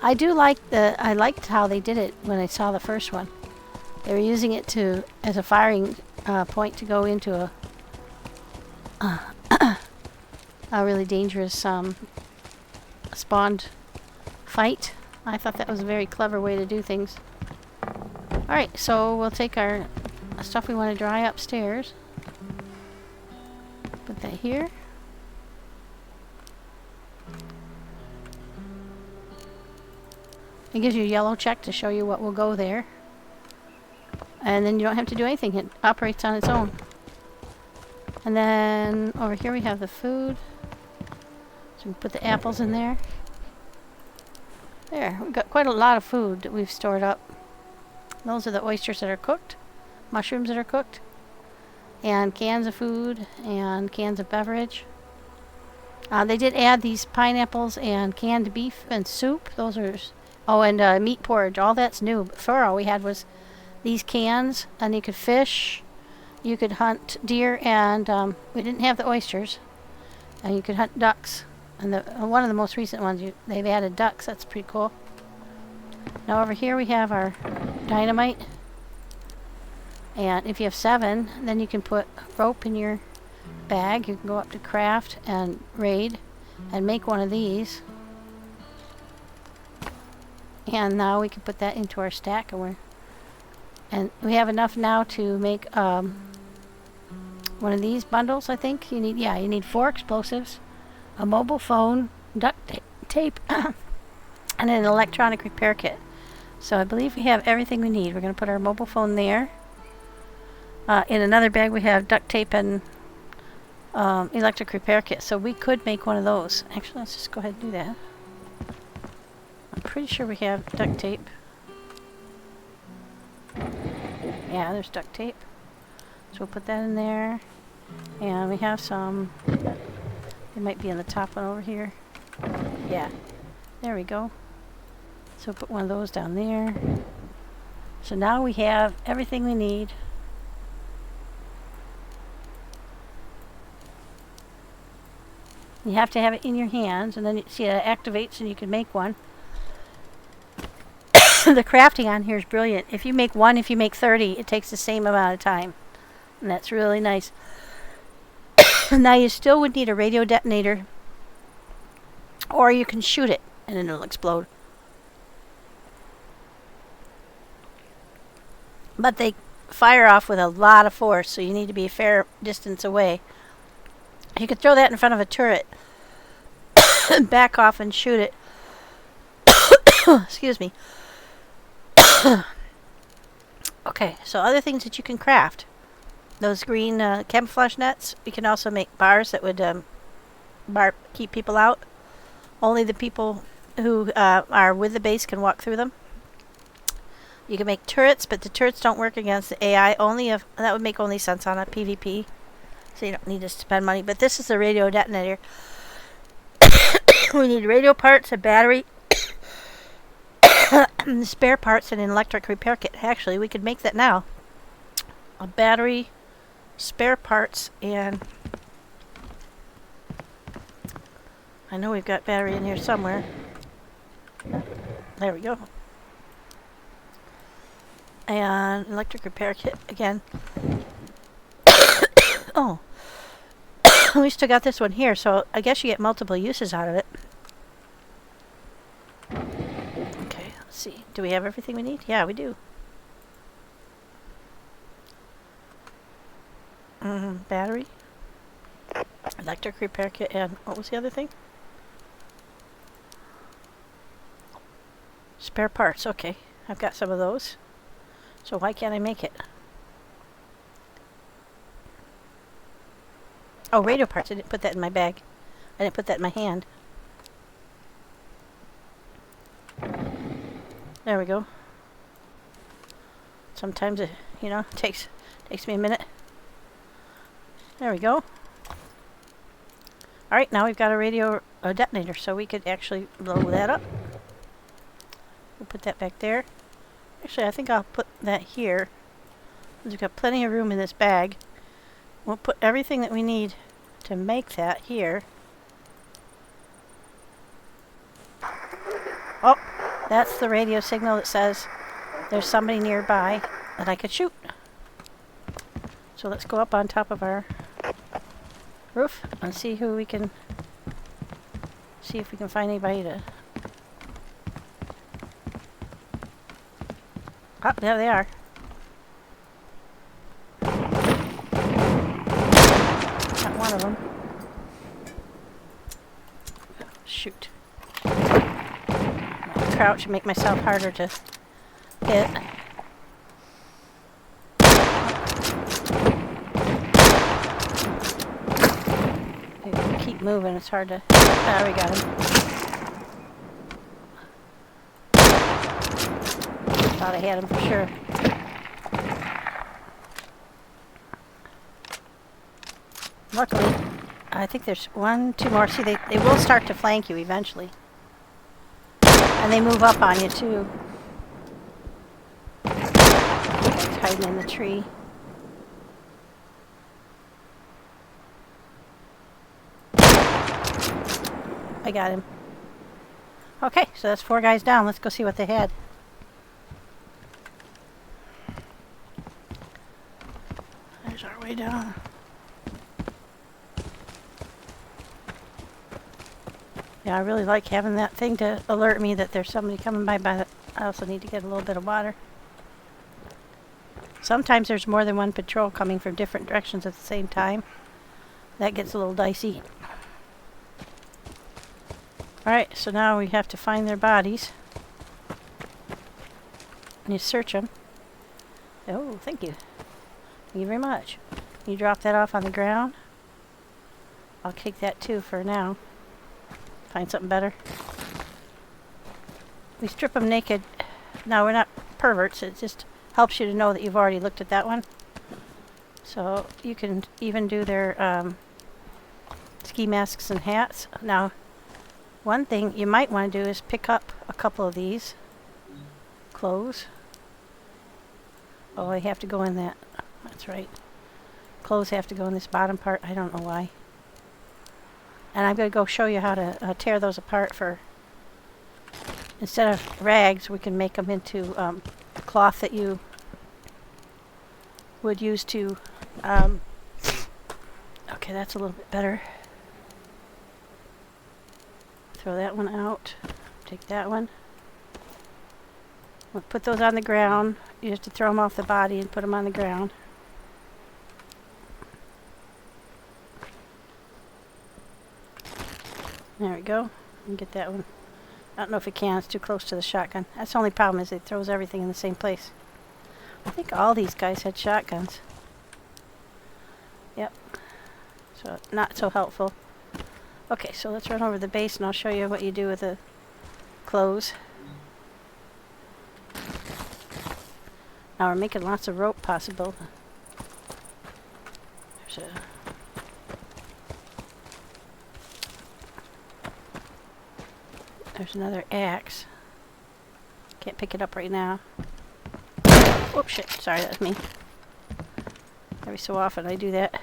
I liked how they did it when I saw the first one. They were using it as a firing point to go into a really dangerous spawned fight. I thought that was a very clever way to do things. Alright, so we'll take our stuff we want to dry upstairs. Put that here. It gives you a yellow check to show you what will go there. And then you don't have to do anything. It operates on its own. And then over here we have the food. So we put the apples in there. There, we've got quite a lot of food that we've stored up. Those are the oysters that are cooked, mushrooms that are cooked, and cans of food and cans of beverage. They did add these pineapples and canned beef and soup. Those are, oh, and meat porridge. All that's new. Before all we had was these cans, and you could fish, you could hunt deer, and we didn't have the oysters, and you could hunt ducks. And one of the most recent ones, they've added ducks. That's pretty cool. Now over here we have our dynamite. And if you have 7, then you can put rope in your bag. You can go up to craft and raid and make one of these. And now we can put that into our stack. And we have enough now to make one of these bundles, I think. You need 4 explosives, a mobile phone, duct tape, and an electronic repair kit. So I believe we have everything we need. We're going to put our mobile phone there. In another bag we have duct tape and electric repair kit. So we could make one of those. Actually, let's just go ahead and do that. I'm pretty sure we have duct tape. Yeah, there's duct tape. So we'll put that in there. And we have some... It might be on the top one over here. Yeah. There we go. So put one of those down there. So now we have everything we need. You have to have it in your hands, and then you see it activates and you can make one. The crafting on here is brilliant. If you make 1, if you make 30, it takes the same amount of time. And that's really nice. Now you still would need a radio detonator, or you can shoot it and then it'll explode. But they fire off with a lot of force, so you need to be a fair distance away. You could throw that in front of a turret, back off and shoot it. Excuse me. Okay, so other things that you can craft. Those green camouflage nets, we can also make bars that would keep people out. Only the people who are with the base can walk through them. You can make turrets, but the turrets don't work against the AI. That would make only sense on a PvP. So you don't need to spend money. But this is a radio detonator. We need radio parts, a battery, spare parts, and an electric repair kit. Actually, we could make that now. A battery, spare parts, and... I know we've got battery in here somewhere. There we go. And electric repair kit again. Oh. We still got this one here, so I guess you get multiple uses out of it. Okay, let's see. Do we have everything we need? Yeah, we do. Battery. Electric repair kit, and what was the other thing? Spare parts, okay. I've got some of those. So why can't I make it? Oh, radio parts. I didn't put that in my bag. I didn't put that in my hand. There we go. Sometimes it, takes me a minute. There we go. Alright, now we've got a radio detonator, so we could actually blow that up. We'll put that back there. Actually, I think I'll put that here. We've got plenty of room in this bag. We'll put everything that we need to make that here. Oh, that's the radio signal that says there's somebody nearby that I could shoot. So let's go up on top of our roof and see who we can... See if we can find anybody to... Oh, there they are. Got one of them. Shoot. I'll crouch and make myself harder to hit. Keep moving, it's hard to... There we got him. Thought I had him for sure. Luckily, I think there's 1, 2 more. See, they will start to flank you eventually. And they move up on you too. It's hiding in the tree. I got him. Okay, so that's 4 guys down. Let's go see what they had. There's our way down. Yeah, I really like having that thing to alert me that there's somebody coming by, but I also need to get a little bit of water. Sometimes there's more than one patrol coming from different directions at the same time. That gets a little dicey. Alright, so now we have to find their bodies. And you search them. Oh, thank you. Thank you very much. You drop that off on the ground. I'll take that too for now. Find something better. We strip them naked. Now, we're not perverts. It just helps you to know that you've already looked at that one. So you can even do their ski masks and hats. Now, one thing you might want to do is pick up a couple of these clothes. Oh, they have to go in that. That's right. Clothes have to go in this bottom part. I don't know why. And I'm going to go show you how to tear those apart for... Instead of rags, we can make them into cloth that you would use to... okay, that's a little bit better. Throw that one out. Take that one. We'll put those on the ground. You have to throw them off the body and put them on the ground. There we go. And get that one. I don't know if it can. It's too close to the shotgun. That's the only problem is it throws everything in the same place. I think all these guys had shotguns. Yep. So not so helpful. Okay, so let's run over the base and I'll show you what you do with the clothes. Now we're making lots of rope possible. There's another axe. Can't pick it up right now. Oh shit, sorry, that was me. Every so often I do that.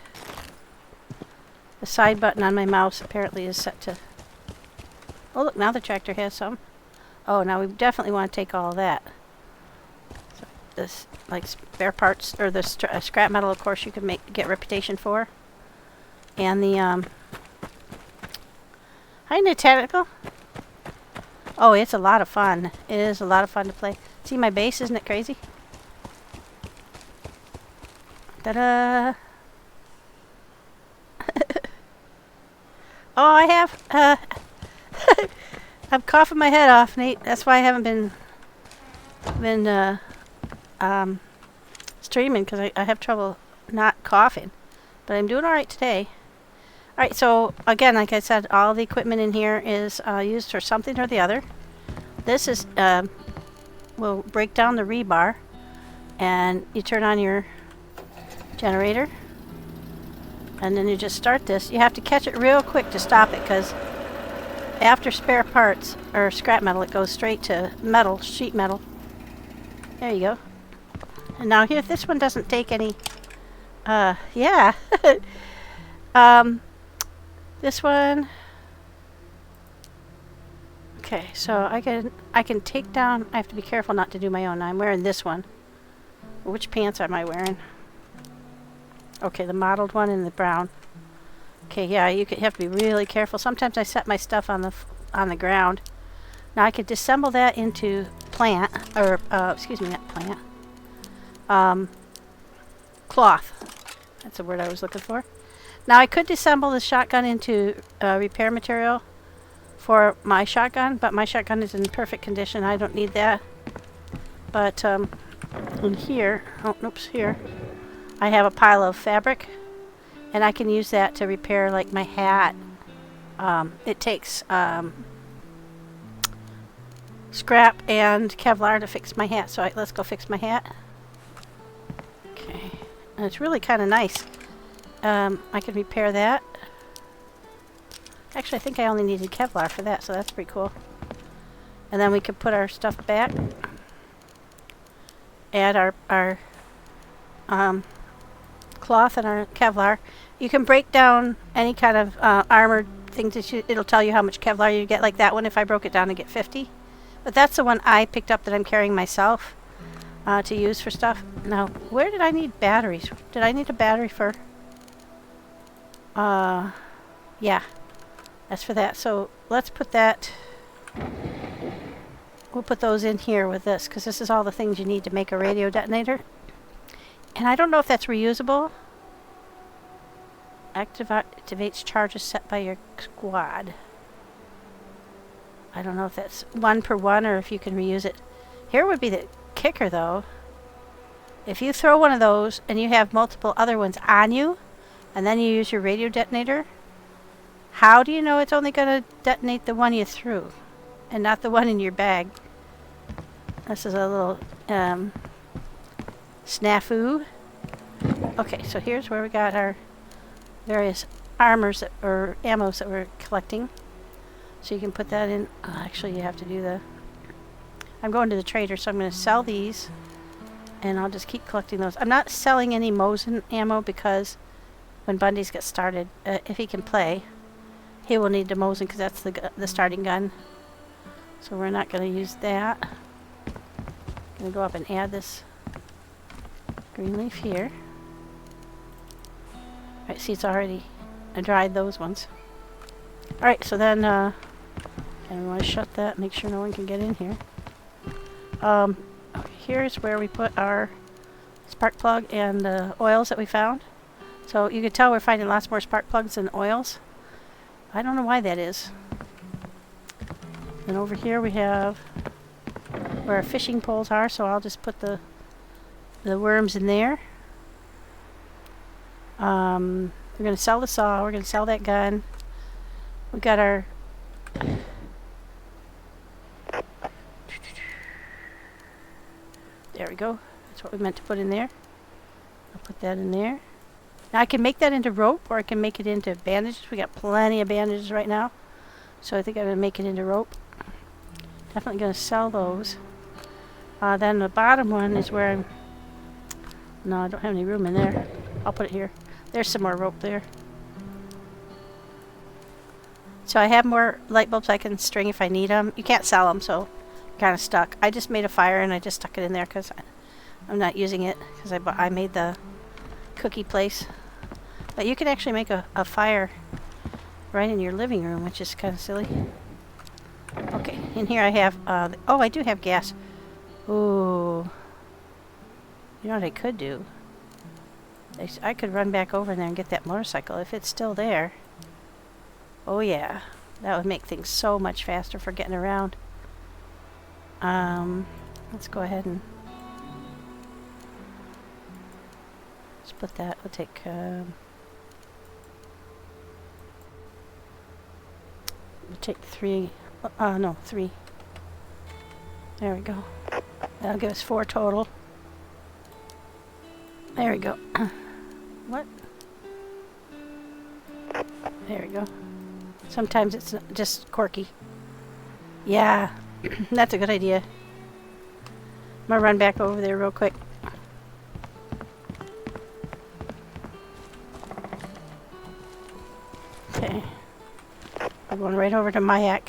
The side button on my mouse apparently is set to... Oh look, now the tractor has some. Oh, now we definitely want to take all of that. So this, like spare parts, or the scrap metal, of course, you can get reputation for. And the, Hi, Nintendo. Oh, it's a lot of fun. It is a lot of fun to play. See my base, isn't it crazy? Ta-da! Oh, I have, I'm coughing my head off, Nate. That's why I haven't been streaming, because I have trouble not coughing. But I'm doing alright today. Alright, so again, like I said, all the equipment in here is used for something or the other. This is, will break down the rebar, and you turn on your generator, and then you just start this. You have to catch it real quick to stop it, because after spare parts, or scrap metal, it goes straight to metal, sheet metal. There you go. And now here, this one doesn't take any, yeah. This one. Okay, so I can take down. I have to be careful not to do my own. I'm wearing this one. Which pants am I wearing? Okay, the mottled one and the brown. Okay, yeah, you have to be really careful. Sometimes I set my stuff on the ground. Now I could disassemble that into plant, or excuse me, not plant. Cloth. That's the word I was looking for. Now I could disassemble the shotgun into repair material for my shotgun, but my shotgun is in perfect condition. I don't need that. But in here, here, I have a pile of fabric, and I can use that to repair like my hat. It takes scrap and Kevlar to fix my hat, so let's go fix my hat. Okay, and it's really kind of nice. I can repair that. Actually, I think I only needed Kevlar for that, so that's pretty cool. And then we could put our stuff back. Add our cloth and our Kevlar. You can break down any kind of armored things that it'll tell you how much Kevlar you get. Like that one, if I broke it down, I get 50. But that's the one I picked up that I'm carrying myself to use for stuff. Now, where did I need batteries? Did I need a battery for? Yeah, that's for that. So let's put that. We'll put those in here with this, because this is all the things you need to make a radio detonator. And I don't know if that's reusable. Activates charges set by your squad. I don't know if that's 1 per 1 or if you can reuse it. Here would be the kicker, though. If you throw one of those and you have multiple other ones on you, and then you use your radio detonator, how do you know it's only going to detonate the one you threw and not the one in your bag? This is a little snafu. Okay, so here's where we got our various armors or ammos that we're collecting. So you can put that in. Actually, you have to do the. I'm going to the trader, so I'm going to sell these, and I'll just keep collecting those. I'm not selling any Mosin ammo because when Bundy's gets started, if he can play, he will need the Mosin because that's the starting gun. So we're not going to use that. I'm going to go up and add this green leaf here. Alright, see, it's already. I dried those ones. Alright, so then, and we want to shut that, make sure no one can get in here. Here's where we put our spark plug and the oils that we found. So you can tell we're finding lots more spark plugs than oils. I don't know why that is. And over here we have where our fishing poles are, so I'll just put the worms in there. We're going to sell the saw, we're going to sell that gun. We got our there we go. That's what we meant to put in there. I'll put that in there. Now I can make that into rope, or I can make it into bandages. We got plenty of bandages right now, so I think I'm going to make it into rope. Definitely going to sell those. Then the bottom one is where I'm. No, I don't have any room in there. I'll put it here. There's some more rope there. So I have more light bulbs I can string if I need them. You can't sell them, so I'm kind of stuck. I just made a fire and I just stuck it in there because I'm not using it because I made the cookie place. But you can actually make a fire right in your living room, which is kind of silly. Okay, in here I have, oh, I do have gas. Ooh. You know what I could do? I could run back over there and get that motorcycle if it's still there. Oh yeah, that would make things so much faster for getting around. Let's go ahead and split that. We'll take three. No, 3. There we go. That'll give us 4 total. There we go. What? There we go. Sometimes it's just quirky. Yeah, that's a good idea. I'm gonna run back over there real quick. Okay. I'm going right over to Mayak.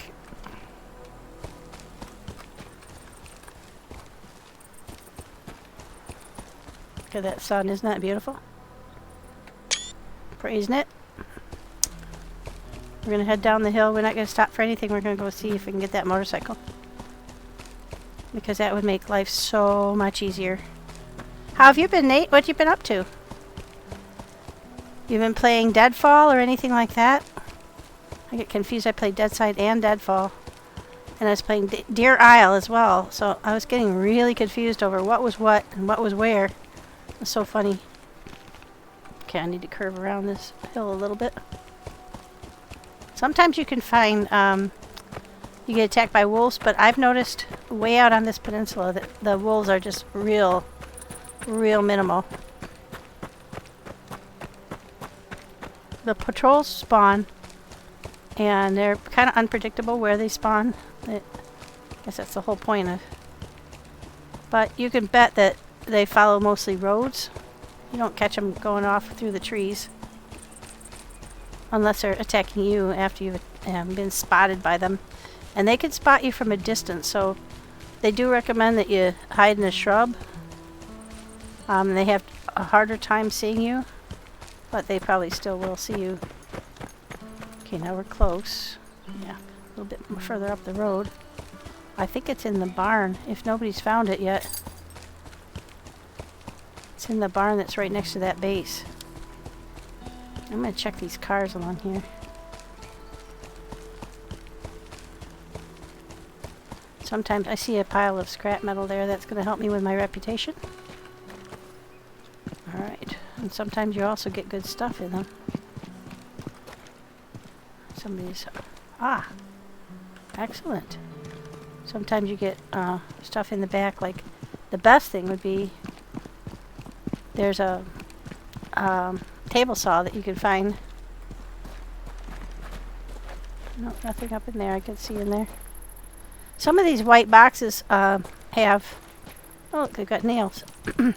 Look at that sun, isn't that beautiful? Praising it. We're going to head down the hill. We're not going to stop for anything. We're going to go see if we can get that motorcycle. Because that would make life so much easier. How have you been, Nate? What have you been up to? You've been playing Deadfall or anything like that? I get confused. I played Deadside and Deadfall. And I was playing Deer Isle as well. So I was getting really confused over what was what and what was where. It's so funny. Okay, I need to curve around this hill a little bit. Sometimes you can find, you get attacked by wolves, but I've noticed way out on this peninsula that the wolves are just real minimal. The patrols spawn, and they're kind of unpredictable where they spawn. I guess that's the whole point of. But you can bet that they follow mostly roads. You don't catch them going off through the trees. Unless they're attacking you after you've been spotted by them. And they can spot you from a distance, so they do recommend that you hide in a shrub. They have a harder time seeing you, but they probably still will see you. Okay, now we're close. Yeah, a little bit further up the road. I think it's in the barn, if nobody's found it yet. It's in the barn that's right next to that base. I'm going to check these cars along here. Sometimes I see a pile of scrap metal there that's going to help me with my reputation. Alright, and sometimes you also get good stuff in them. Somebody's... Ah! Excellent. Sometimes you get stuff in the back, like the best thing would be there's a table saw that you can find. No, nothing up in there I can see in there. Some of these white boxes have... Oh, look, they've got nails. I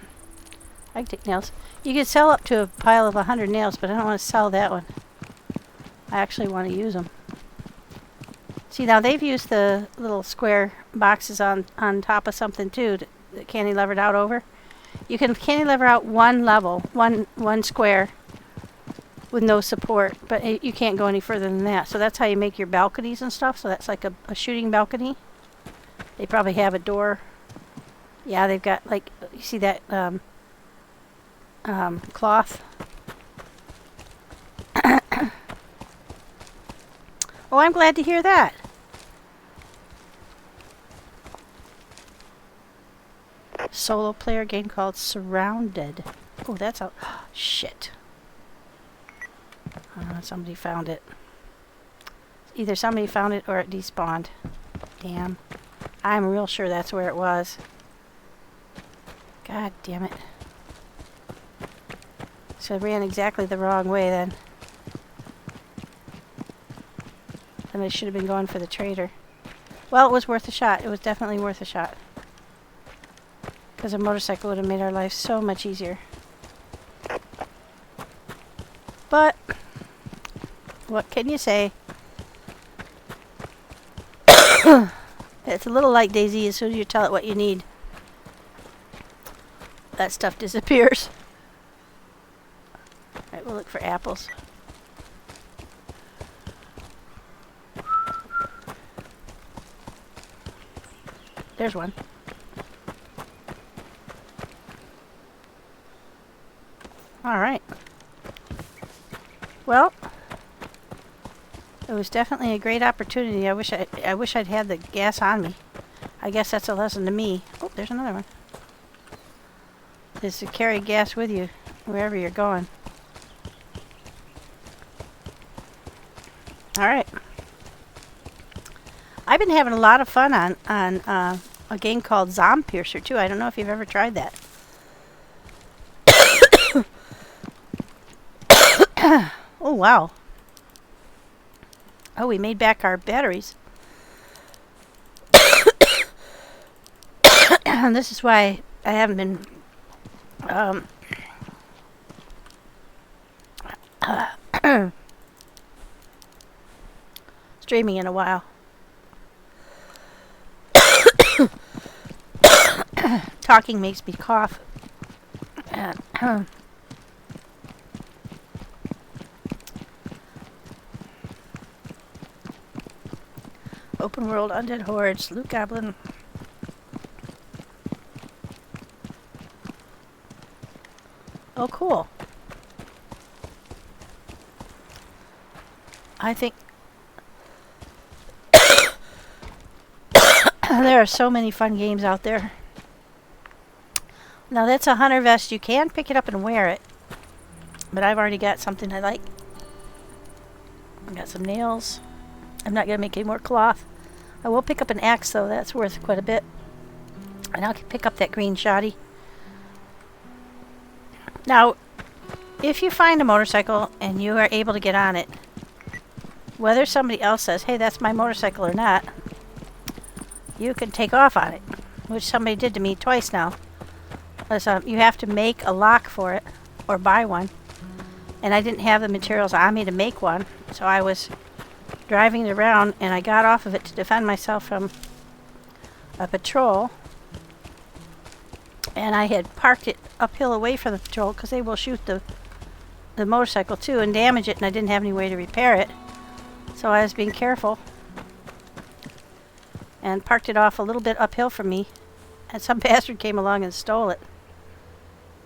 can take nails. You can sell up to a pile of 100 nails, but I don't want to sell that one. I actually want to use them. See, now they've used the little square boxes on top of something too that cantilevered out over. You can cantilever out one level, one square with no support, but you can't go any further than that. So that's how you make your balconies and stuff. So that's like a shooting balcony. They probably have a door. Yeah, they've got, like, you see that cloth? Oh, I'm glad to hear that. Solo player game called Surrounded. Oh, that's out. Shit. Somebody found it. Either somebody found it or it despawned. Damn. I'm real sure that's where it was. God damn it. So I ran exactly the wrong way then. And I should have been going for the trader. Well, it was worth a shot. It was definitely worth a shot. Because a motorcycle would have made our life so much easier. But, what can you say? It's a little like DayZ. As soon as you tell it what you need, that stuff disappears. Alright, we'll look for apples. There's one. Alright. Well, it was definitely a great opportunity. I wish I'd had the gas on me. I guess that's a lesson to me. Oh, there's another one. Is to carry gas with you wherever you're going. Alright. I've been having a lot of fun on a game called Zompiercer too. I don't know if you've ever tried that. Oh, wow. Oh, we made back our batteries. This is why I haven't been streaming in a while. Talking makes me cough. And Open world, undead hordes, loot goblin. Oh, cool. I think there are so many fun games out there. Now that's a hunter vest. You can pick it up and wear it. But I've already got something I like. I got some nails. I'm not going to make any more cloth. I will pick up an axe though. That's worth quite a bit. And I'll pick up that green shoddy. Now, if you find a motorcycle and you are able to get on it, whether somebody else says, hey, that's my motorcycle or not, you can take off on it, which somebody did to me twice now. You have to make a lock for it or buy one, and I didn't have the materials on me to make one, so I was driving it around and I got off of it to defend myself from a patrol, and I had parked it uphill away from the patrol because they will shoot the motorcycle too and damage it, and I didn't have any way to repair it, so I was being careful and parked it off a little bit uphill from me, and some bastard came along and stole it.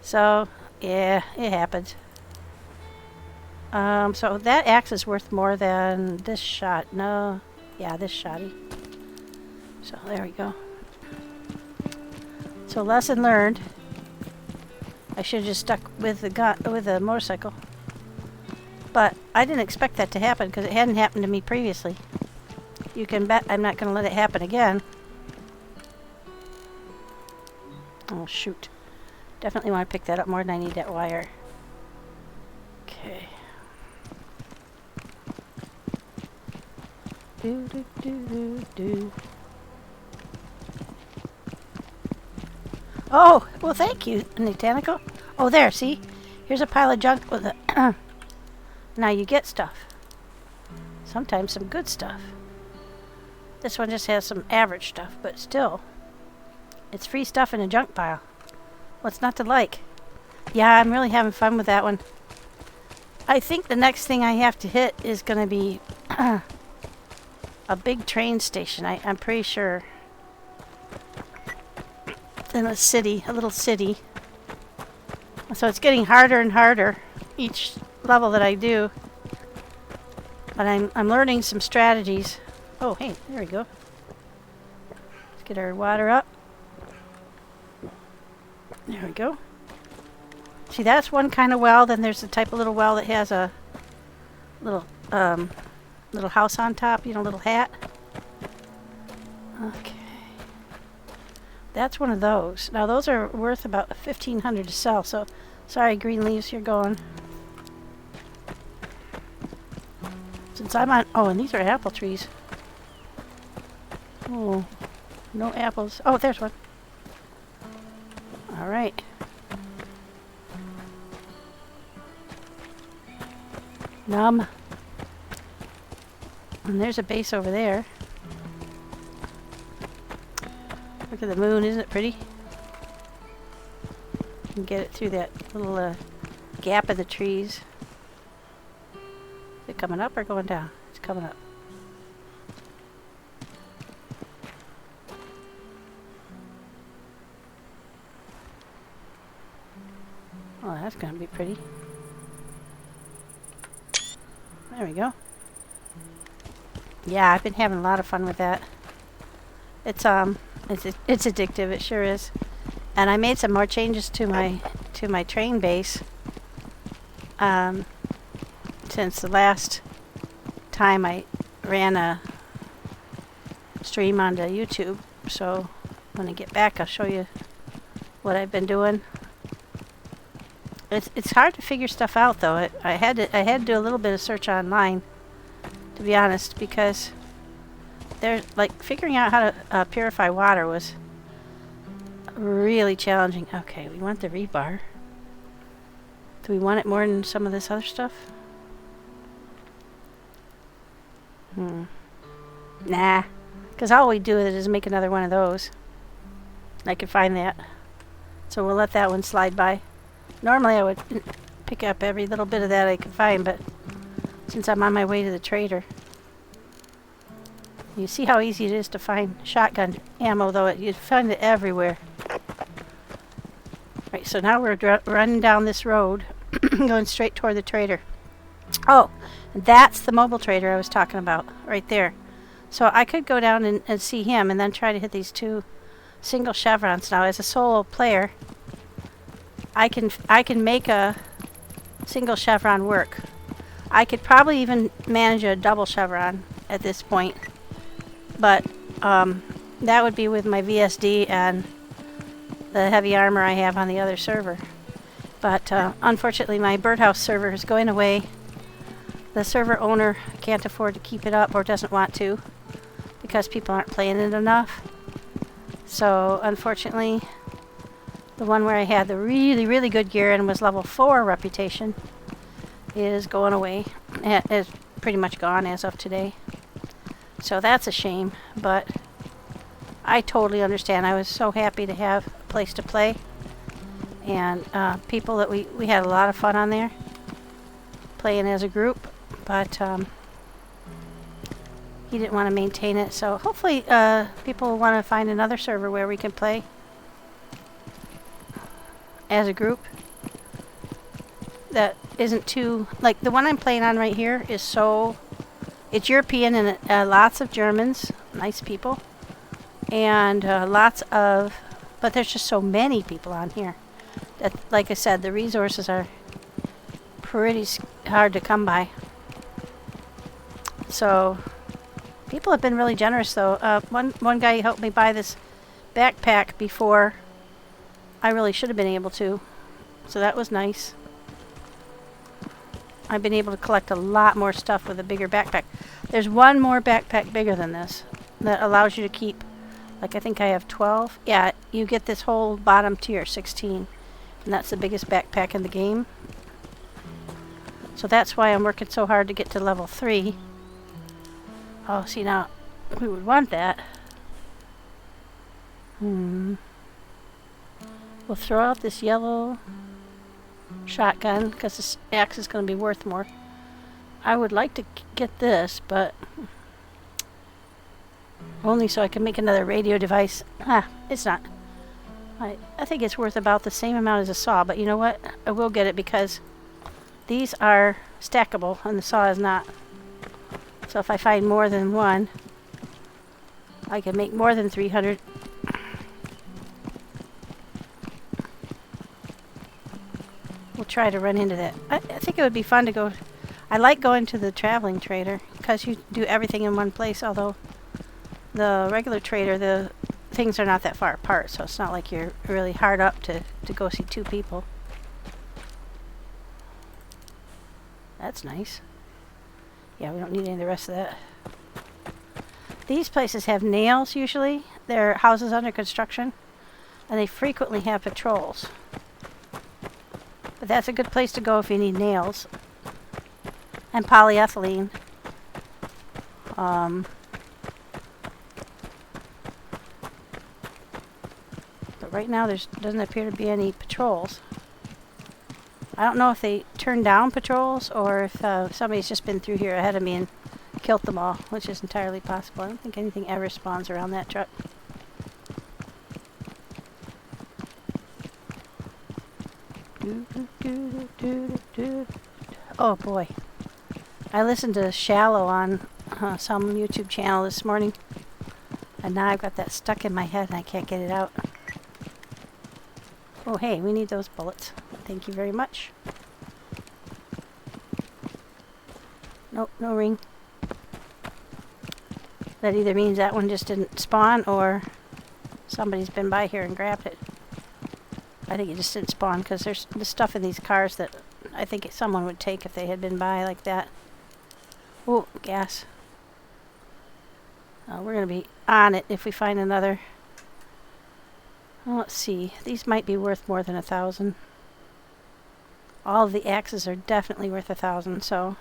So yeah, it happens. So that axe is worth more than this shot. No, yeah, this shotty. So there we go. So lesson learned. I should have just stuck with the motorcycle. But I didn't expect that to happen because it hadn't happened to me previously. You can bet I'm not going to let it happen again. Oh shoot. Definitely want to pick that up more than I need that wire. Okay. Do do do do do. Oh, well thank you, Natanical. Oh there, see? Here's a pile of junk with a now you get stuff. Sometimes some good stuff. This one just has some average stuff, but still. It's free stuff in a junk pile. What's not to like? Yeah, I'm really having fun with that one. I think the next thing I have to hit is going to be a big train station. I'm pretty sure. In a city, a little city. So it's getting harder and harder each level that I do. But I'm learning some strategies. Oh, hey, there we go. Let's get our water up. There we go. See, that's one kind of well. Then there's the type of little well that has a little little house on top, you know, little hat. Okay. That's one of those. Now those are worth about $1,500 to sell. So, sorry, green leaves, you're going. Since I'm on, oh, and these are apple trees. Oh, no apples. Oh, there's one. All right. Numb. And there's a base over there. Look at the moon, isn't it pretty? You can get it through that little gap in the trees. Is it coming up or going down? It's coming up. Oh, that's going to be pretty. There we go. Yeah, I've been having a lot of fun with that. It's addictive, it sure is. And I made some more changes to my train base since the last time I ran a stream onto YouTube. So when I get back, I'll show you what I've been doing. It's hard to figure stuff out though. I had to do a little bit of search online, to be honest, because there's like figuring out how to purify water was really challenging. Okay, we want the rebar. Do we want it more than some of this other stuff? Nah, because all we do with it is make another one of those. I could find that, so we'll let that one slide by. Normally I would pick up every little bit of that I could find, but since I'm on my way to the trader, You see how easy it is to find shotgun ammo, though. You find it everywhere. Right, so now we're running down this road, going straight toward the trader. Oh, that's the mobile trader I was talking about, right there. So I could go down and see him and then try to hit these 2 single chevrons. Now, as a solo player, I can make a single chevron work. I could probably even manage a double chevron at this point, but that would be with my VSD and the heavy armor I have on the other server. But unfortunately, my birdhouse server is going away. The server owner can't afford to keep it up, or doesn't want to, because people aren't playing it enough. So unfortunately, the one where I had the really, really good gear and was level 4 reputation is going away. It is pretty much gone as of today. So that's a shame, but I totally understand. I was so happy to have a place to play, and people that we had a lot of fun on there playing as a group, but he didn't want to maintain it. So hopefully people will want to find another server where we can play as a group that isn't too, like the one I'm playing on right here is so, it's European and lots of Germans, nice people, and lots of, but there's just so many people on here that, like I said, the resources are pretty hard to come by. So people have been really generous, though. One guy helped me buy this backpack before I really should have been able to, so that was nice. I've been able to collect a lot more stuff with a bigger backpack. There's one more backpack bigger than this that allows you to keep, like I think I have 12. Yeah, you get this whole bottom tier, 16. And that's the biggest backpack in the game. So that's why I'm working so hard to get to level 3. Oh, see, now we would want that. We'll throw out this yellow shotgun because this axe is going to be worth more. I would like to get this, but only so I can make another radio device. It's not. I think it's worth about the same amount as a saw, but you know what? I will get it because these are stackable and the saw is not. So if I find more than one, I can make more than 300. We'll try to run into that. I think it would be fun to go. I like going to the traveling trader because you do everything in one place, although the regular trader, the things are not that far apart, so it's not like you're really hard up to go see 2 people. That's nice. Yeah, we don't need any of the rest of that. These places have nails usually. They're houses under construction, and they frequently have patrols. But that's a good place to go if you need nails. And polyethylene. But right now there doesn't appear to be any patrols. I don't know if they turned down patrols or if somebody's just been through here ahead of me and killed them all, which is entirely possible. I don't think anything ever spawns around that truck. Oh boy. I listened to Shallow on some YouTube channel this morning, and now I've got that stuck in my head and I can't get it out. Oh hey, we need those bullets. Thank you very much. Nope, no ring. That either means that one just didn't spawn or somebody's been by here and grabbed it. I think it just didn't spawn because there's the stuff in these cars that I think someone would take if they had been by like that. Oh, gas. We're going to be on it if we find another. Well, let's see. These might be worth more than 1,000. All of the axes are definitely worth 1,000, so.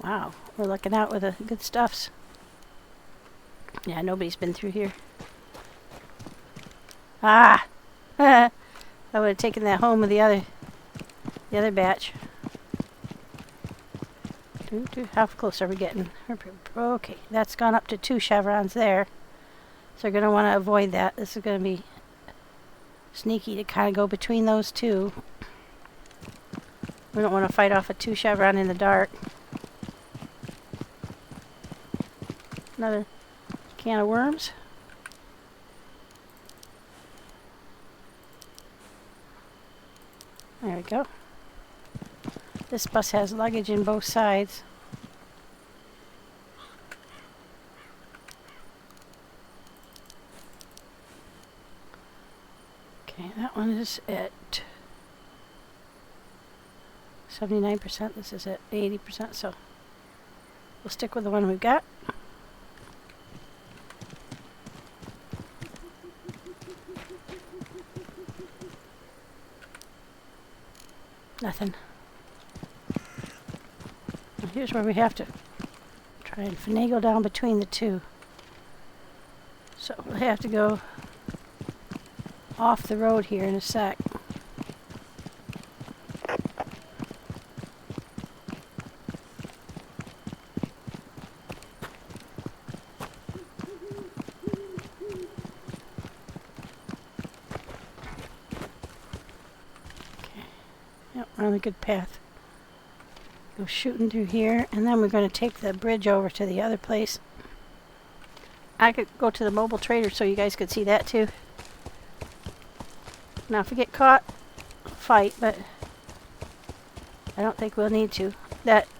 Wow, we're looking out with the good stuffs. Yeah, nobody's been through here. Ah! I would have taken that home with the other batch. How close are we getting? Okay, that's gone up to 2 chevrons there. So you're going to want to avoid that. This is going to be sneaky to kind of go between those two. We don't want to fight off a 2 chevron in the dark. Another can of worms. There we go. This bus has luggage in both sides. Okay, that one is at 79%. This is at 80%, so we'll stick with the one we've got. Nothing. Well, here's where we have to try and finagle down between the two. So we'll have to go off the road here in a sec. On a good path. Go shooting through here, and then we're going to take the bridge over to the other place. I could go to the mobile trader so you guys could see that too. Now if we get caught, fight, but I don't think we'll need to.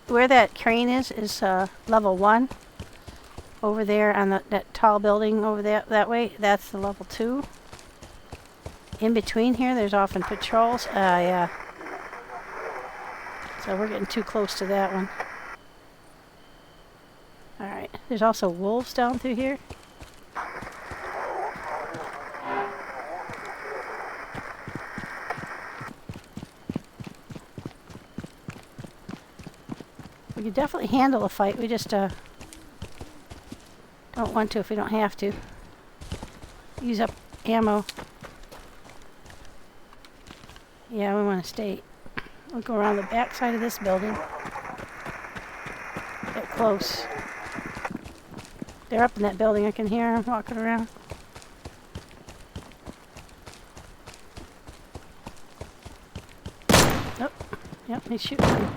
Where that crane is level 1. Over there on that tall building over that way, that's the level 2. In between here, there's often patrols. Yeah. So we're getting too close to that one. Alright, there's also wolves down through here. We could definitely handle a fight, we just don't want to if we don't have to. Use up ammo. Yeah, we want to stay. We'll go around the back side of this building. Get close. They're up in that building. I can hear them walking around. Oh, yep, he's shooting me.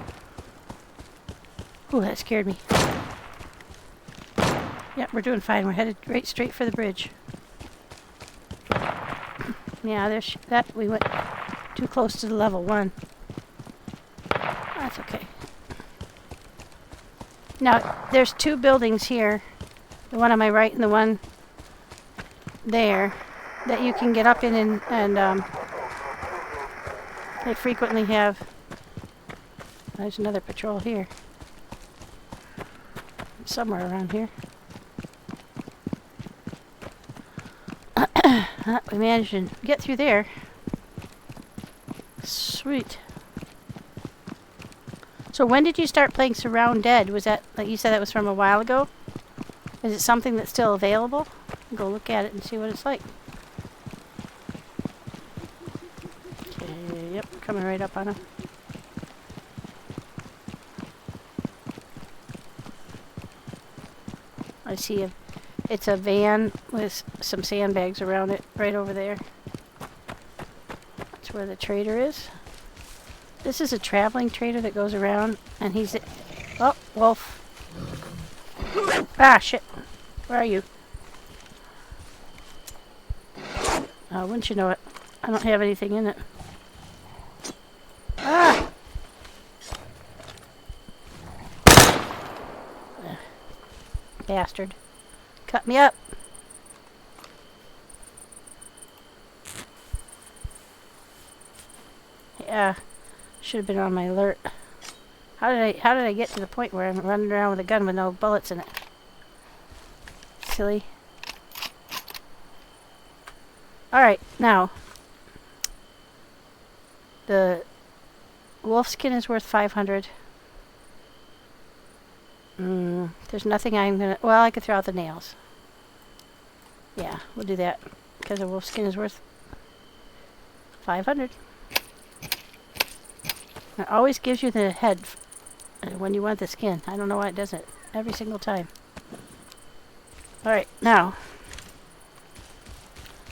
Ooh, that scared me. Yep, we're doing fine. We're headed right straight for the bridge. Yeah, we went too close to the level 1. That's okay. Now, there's 2 buildings here. The one on my right and the one there that you can get up in and they frequently have... There's another patrol here. Somewhere around here. We managed to get through there. Sweet. So when did you start playing Surround Dead? Was that, like you said, that was from a while ago? Is it something that's still available? Go look at it and see what it's like. Okay, yep, coming right up on him. I see it's a van with some sandbags around it, right over there. That's where the trader is. This is a traveling trader that goes around, and he's... Oh, wolf. Ah, shit. Where are you? Oh, wouldn't you know it. I don't have anything in it. Ah! Bastard. Cut me up. Yeah. Should have been on my alert. How did I get to the point where I'm running around with a gun with no bullets in it? Silly. Alright, now. The wolf skin is worth 500. There's nothing I'm gonna... Well, I could throw out the nails. Yeah, we'll do that. Because the wolf skin is worth 500. It always gives you the head when you want the skin. I don't know why it does it every single time. Alright, now.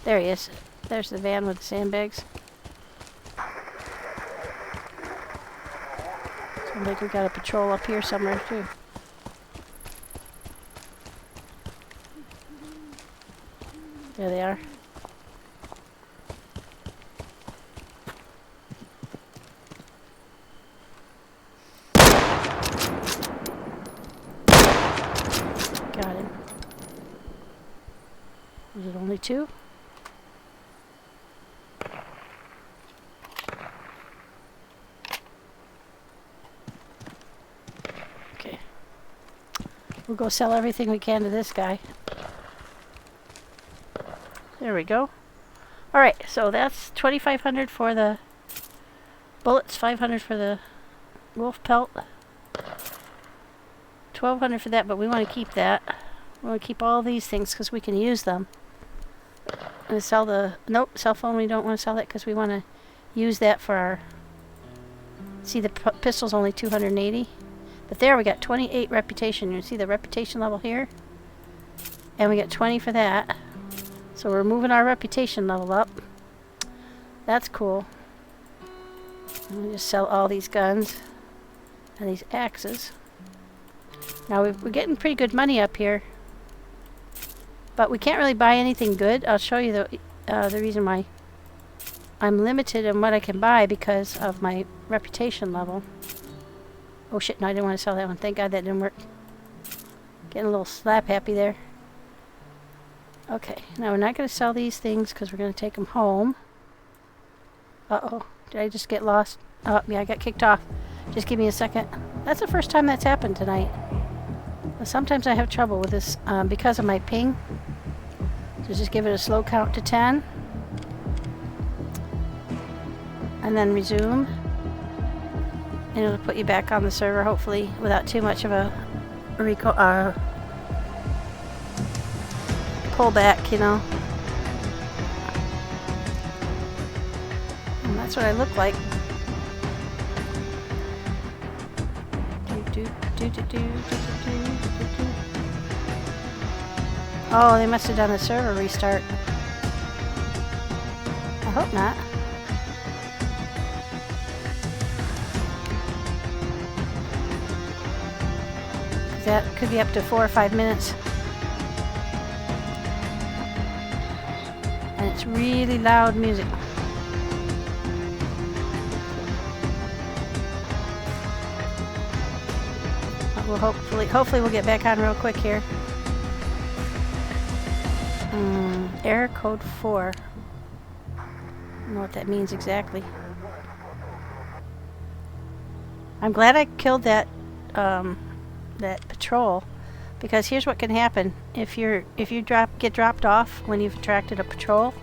There he is. There's the van with the sandbags. Sounds like we got a patrol up here somewhere too. There they are. Got him. Was it only two? Okay. We'll go sell everything we can to this guy. There we go. Alright, so that's 2,500 for the bullets, 500 for the wolf pelt, 1,200 for that, but we want to keep that. We want to keep all these things because we can use them. And sell the... Nope, cell phone, we don't want to sell that because we want to use that for our... See, the pistol's only 280. But there we got 28 reputation. You see the reputation level here? And we got 20 for that. So we're moving our reputation level up. That's cool. And we just sell all these guns and these axes. Now we're getting pretty good money up here, but we can't really buy anything good. I'll show you the reason why I'm limited in what I can buy because of my reputation level. Oh shit! No, I didn't want to sell that one. Thank God that didn't work. Getting a little slap happy there. Okay, now we're not going to sell these things because we're going to take them home. Uh-oh, did I just get lost? Oh, yeah, I got kicked off. Just give me a second. That's the first time that's happened tonight. Sometimes I have trouble with this because of my ping. So just give it a slow count to 10. And then resume. And it'll put you back on the server, hopefully, without too much of a pull back, you know. And that's what I look like. Oh, they must have done a server restart. I hope not. That could be up to 4 or 5 minutes. And it's really loud music. But we'll hopefully we'll get back on real quick here. Error code 4. I don't know what that means exactly. I'm glad I killed that that patrol, because here's what can happen if you get dropped off when you've attracted a patrol.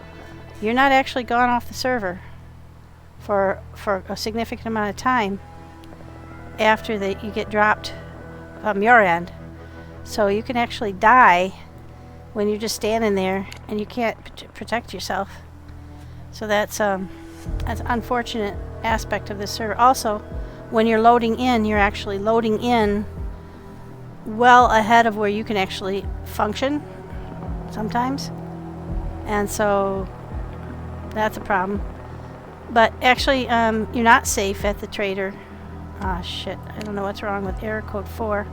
You're not actually gone off the server for a significant amount of time after you get dropped from your end. So you can actually die when you're just standing there and you can't protect yourself. So that's an unfortunate aspect of this server. Also, when you're loading in, you're actually loading in well ahead of where you can actually function sometimes. And so that's a problem. But actually, you're not safe at the trader. Ah, shit. I don't know what's wrong with error code 4.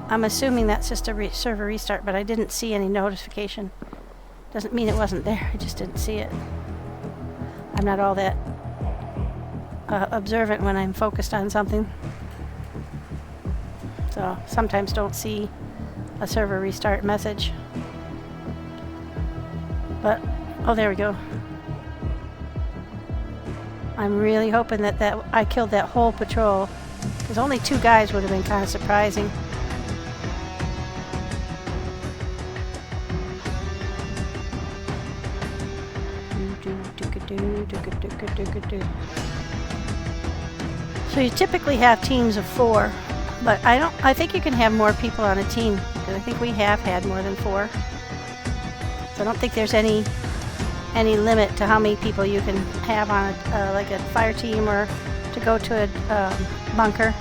I'm assuming that's just a server restart, but I didn't see any notification. Doesn't mean it wasn't there. I just didn't see it. I'm not all that observant when I'm focused on something. So sometimes don't see a server restart message. But, oh, there we go. I'm really hoping that I killed that whole patrol, because only 2 guys would have been kind of surprising. So you typically have teams of 4, but I think you can have more people on a team, because I think we have had more than 4. So I don't think there's any limit to how many people you can have on like a fire team or to go to a bunker.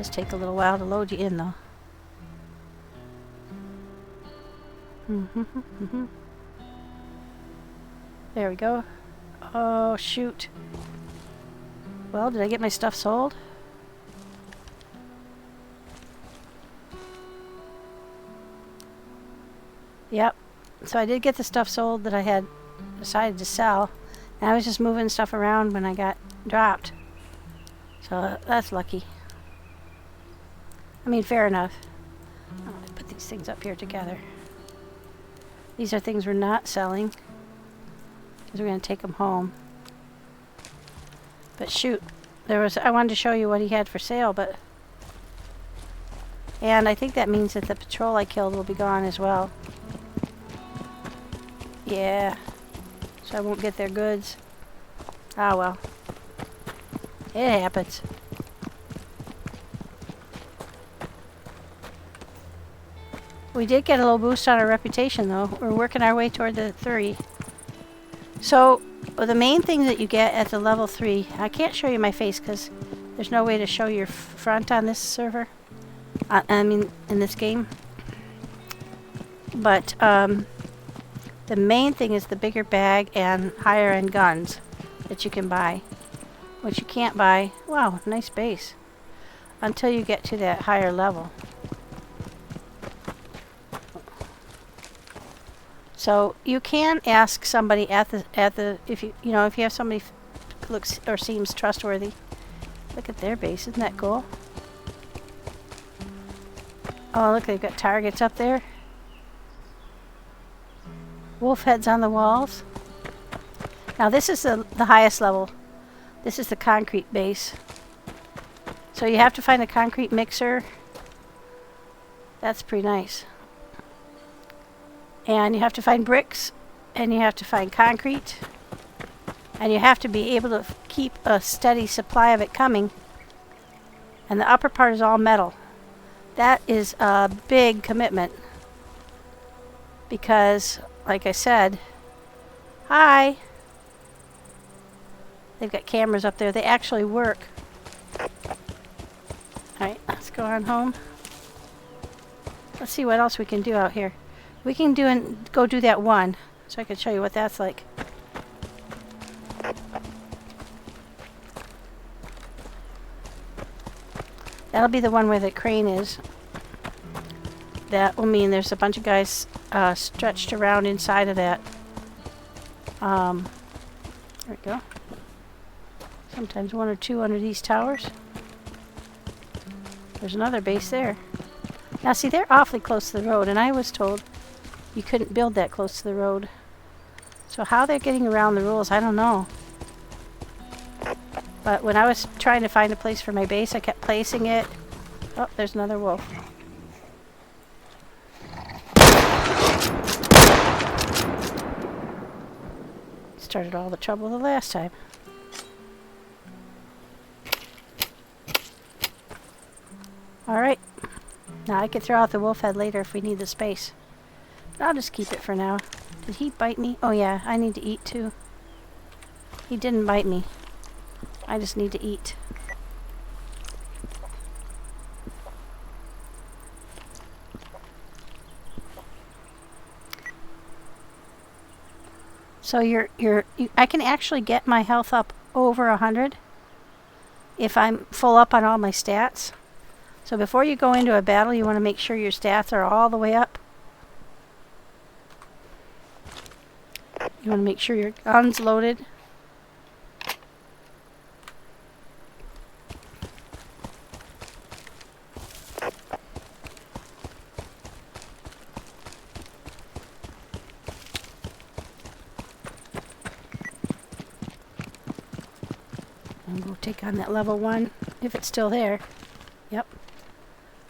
does take a little while to load you in, though. There we go. Oh, shoot. Well, did I get my stuff sold? Yep. So I did get the stuff sold that I had decided to sell. And I was just moving stuff around when I got dropped. So that's lucky. I mean, fair enough. I'm going to put these things up here together. These are things we're not selling, because we're going to take them home. But shoot, I wanted to show you what he had for sale, but... And I think that means that the patrol I killed will be gone as well. Yeah. So I won't get their goods. Ah, well. It happens. We did get a little boost on our reputation, though. We're working our way toward the 3. So, the main thing that you get at the level 3... I can't show you my face because there's no way to show your front on this server. I mean, in this game. But, the main thing is the bigger bag and higher-end guns that you can buy. Which you can't buy... Wow, nice base. Until you get to that higher level. So you can ask somebody at the if you have somebody looks or seems trustworthy. Look at their base, isn't that cool? Oh, look, they've got targets up there. Wolf heads on the walls. Now this is the highest level. This is the concrete base. So you have to find a concrete mixer. That's pretty nice. And you have to find bricks, and you have to find concrete, and you have to be able to keep a steady supply of it coming. And the upper part is all metal. That is a big commitment because, like I said, hi! They've got cameras up there. They actually work. Alright, let's go on home. Let's see what else we can do out here. We can go do that one, so I can show you what that's like. That'll be the one where the crane is. That will mean there's a bunch of guys stretched around inside of that. There we go. Sometimes one or two under these towers. There's another base there. Now see, they're awfully close to the road, and I was told you couldn't build that close to the road. So how they're getting around the rules, I don't know. But when I was trying to find a place for my base, I kept placing it. Oh, there's another wolf. Started all the trouble the last time. Alright. Now I could throw out the wolf head later if we need the space. But I'll just keep it for now. Did he bite me? Oh yeah, I need to eat too. He didn't bite me. I just need to eat. So I can actually get my health up over 100 if I'm full up on all my stats. So before you go into a battle, you want to make sure your stats are all the way up. You want to make sure your gun's loaded. And we'll take on that level 1, if it's still there. Yep.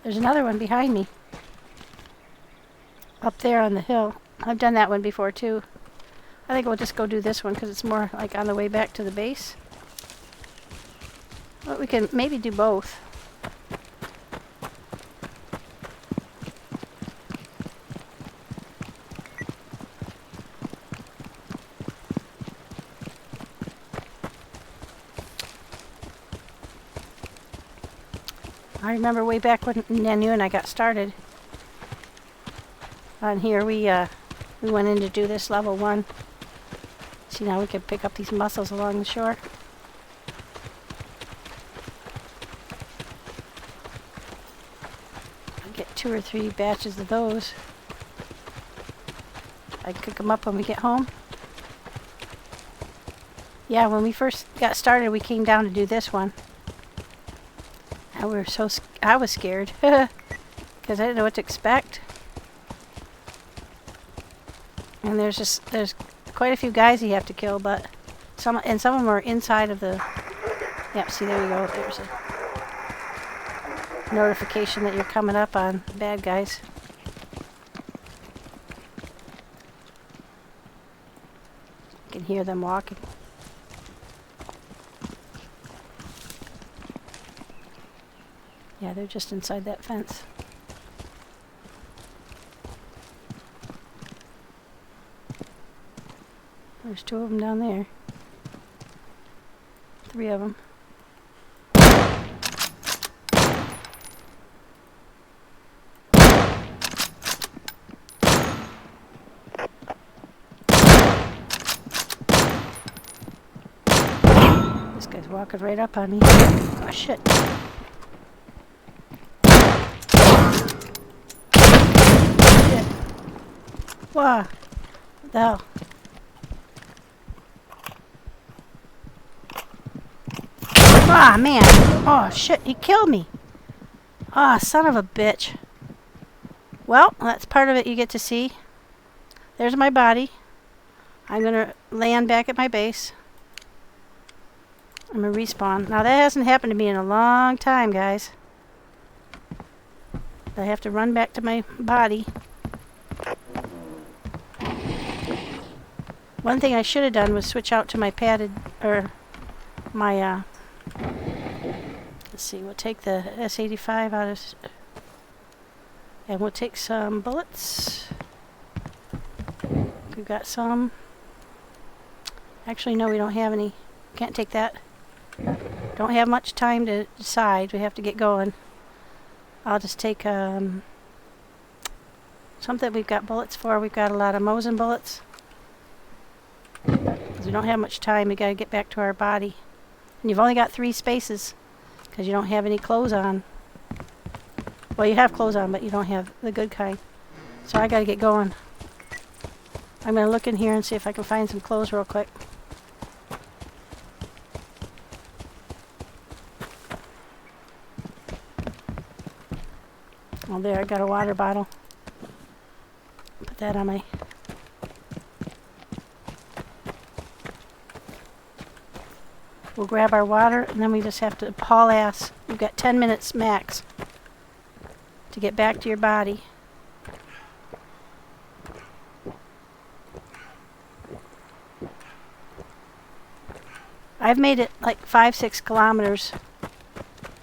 There's another one behind me. Up there on the hill. I've done that one before too. I think we'll just go do this one because it's more like on the way back to the base. But we can maybe do both. I remember way back when Nanu and I got started on here, we went in to do this level 1. See, now we can pick up these mussels along the shore. I'll get 2 or 3 batches of those. I cook them up when we get home. Yeah, when we first got started, we came down to do this one. And we were I was scared because I didn't know what to expect. And there's quite a few guys you have to kill, but some of them are inside of the. Yep, see, there you go. There's a notification that you're coming up on bad guys. You can hear them walking. Yeah, they're just inside that fence. There's 2 of them down there. 3 of them. This guy's walking right up on me. Oh, shit. Shit. Wow. What the hell? Ah, man. Oh, shit. He killed me. Ah, son of a bitch. Well, that's part of it you get to see. There's my body. I'm going to land back at my base. I'm going to respawn. Now, that hasn't happened to me in a long time, guys. I have to run back to my body. One thing I should have done was switch out to my padded, or my, let's see, we'll take the S85 out of, and we'll take some bullets. We've got some. Actually, no, we don't have any. Can't take that. Don't have much time to decide. We have to get going. I'll just take something we've got bullets for. We've got a lot of Mosin bullets. Because we don't have much time. We got to get back to our body. And you've only got 3 spaces because you don't have any clothes on. Well, you have clothes on, but you don't have the good kind. So I got to get going. I'm going to look in here and see if I can find some clothes real quick. Oh, there, I got a water bottle. Put that on my... We'll grab our water, and then we just have to haul ass. We've got 10 minutes max to get back to your body. I've made it like 5-6 kilometers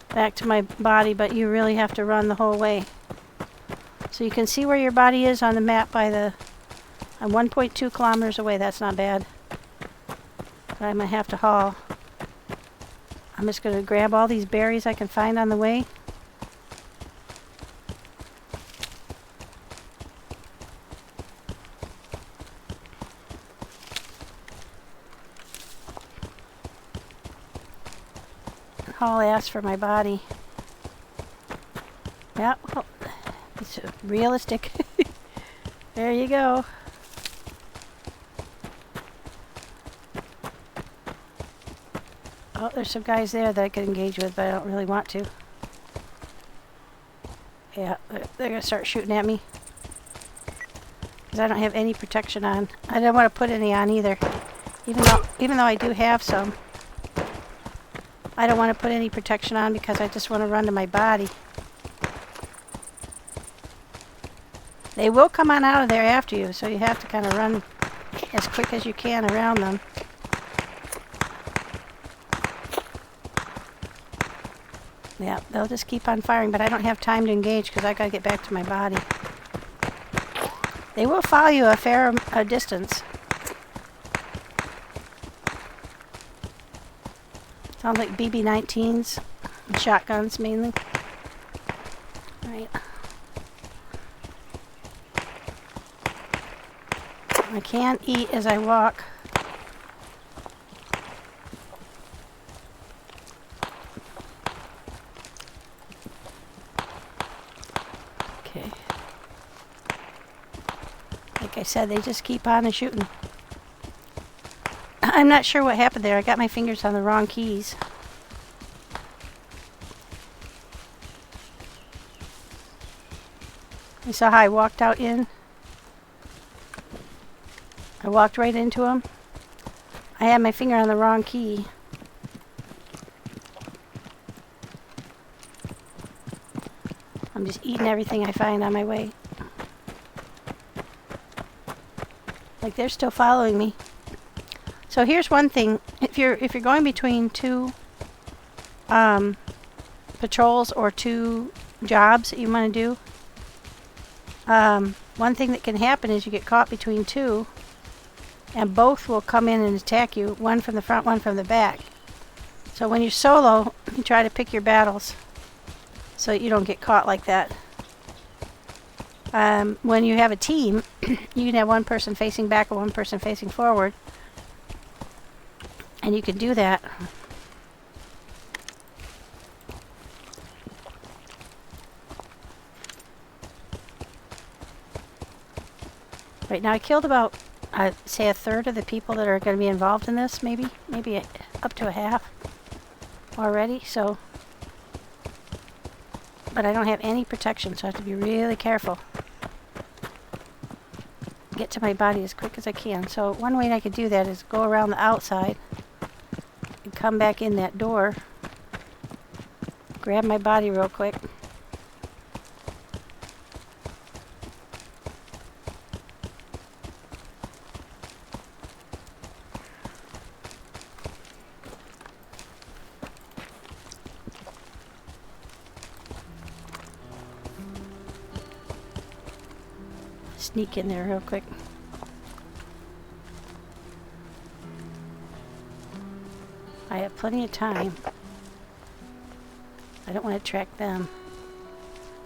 back to my body, but you really have to run the whole way. So you can see where your body is on the map by the... I'm 1.2 kilometers away. That's not bad. But I might have to haul. I'm just going to grab all these berries I can find on the way. Haul ass for my body. Yeah, well, it's realistic. There you go. Oh, there's some guys there that I could engage with, but I don't really want to. Yeah, they're going to start shooting at me. Because I don't have any protection on. I don't want to put any on either. Even though I do have some. I don't want to put any protection on because I just want to run to my body. They will come on out of there after you, so you have to kind of run as quick as you can around them. Yeah, they'll just keep on firing, but I don't have time to engage because I got to get back to my body. They will follow you a fair distance. Sounds like BB-19s and shotguns mainly. Right. I can't eat as I walk. Okay. Like I said, they just keep on and shooting. I'm not sure what happened there. I got my fingers on the wrong keys. You saw how I walked out in? I walked right into him. I had my finger on the wrong key. I'm just eating everything I find on my way. Like they're still following me. So here's one thing: if you're going between two patrols or two jobs that you want to do, one thing that can happen is you get caught between two, and both will come in and attack you, one from the front, one from the back. So when you're solo, you try to pick your battles so that you don't get caught like that. When you have a team, you can have one person facing back and one person facing forward. And you can do that. Right now I killed about, I'd say, a third of the people that are going to be involved in this, maybe up to a half already. So, but I don't have any protection, so I have to be really careful. Get to my body as quick as I can. So one way I could do that is go around the outside and come back in that door, grab my body real quick. Sneak in there real quick. I have plenty of time. I don't want to track them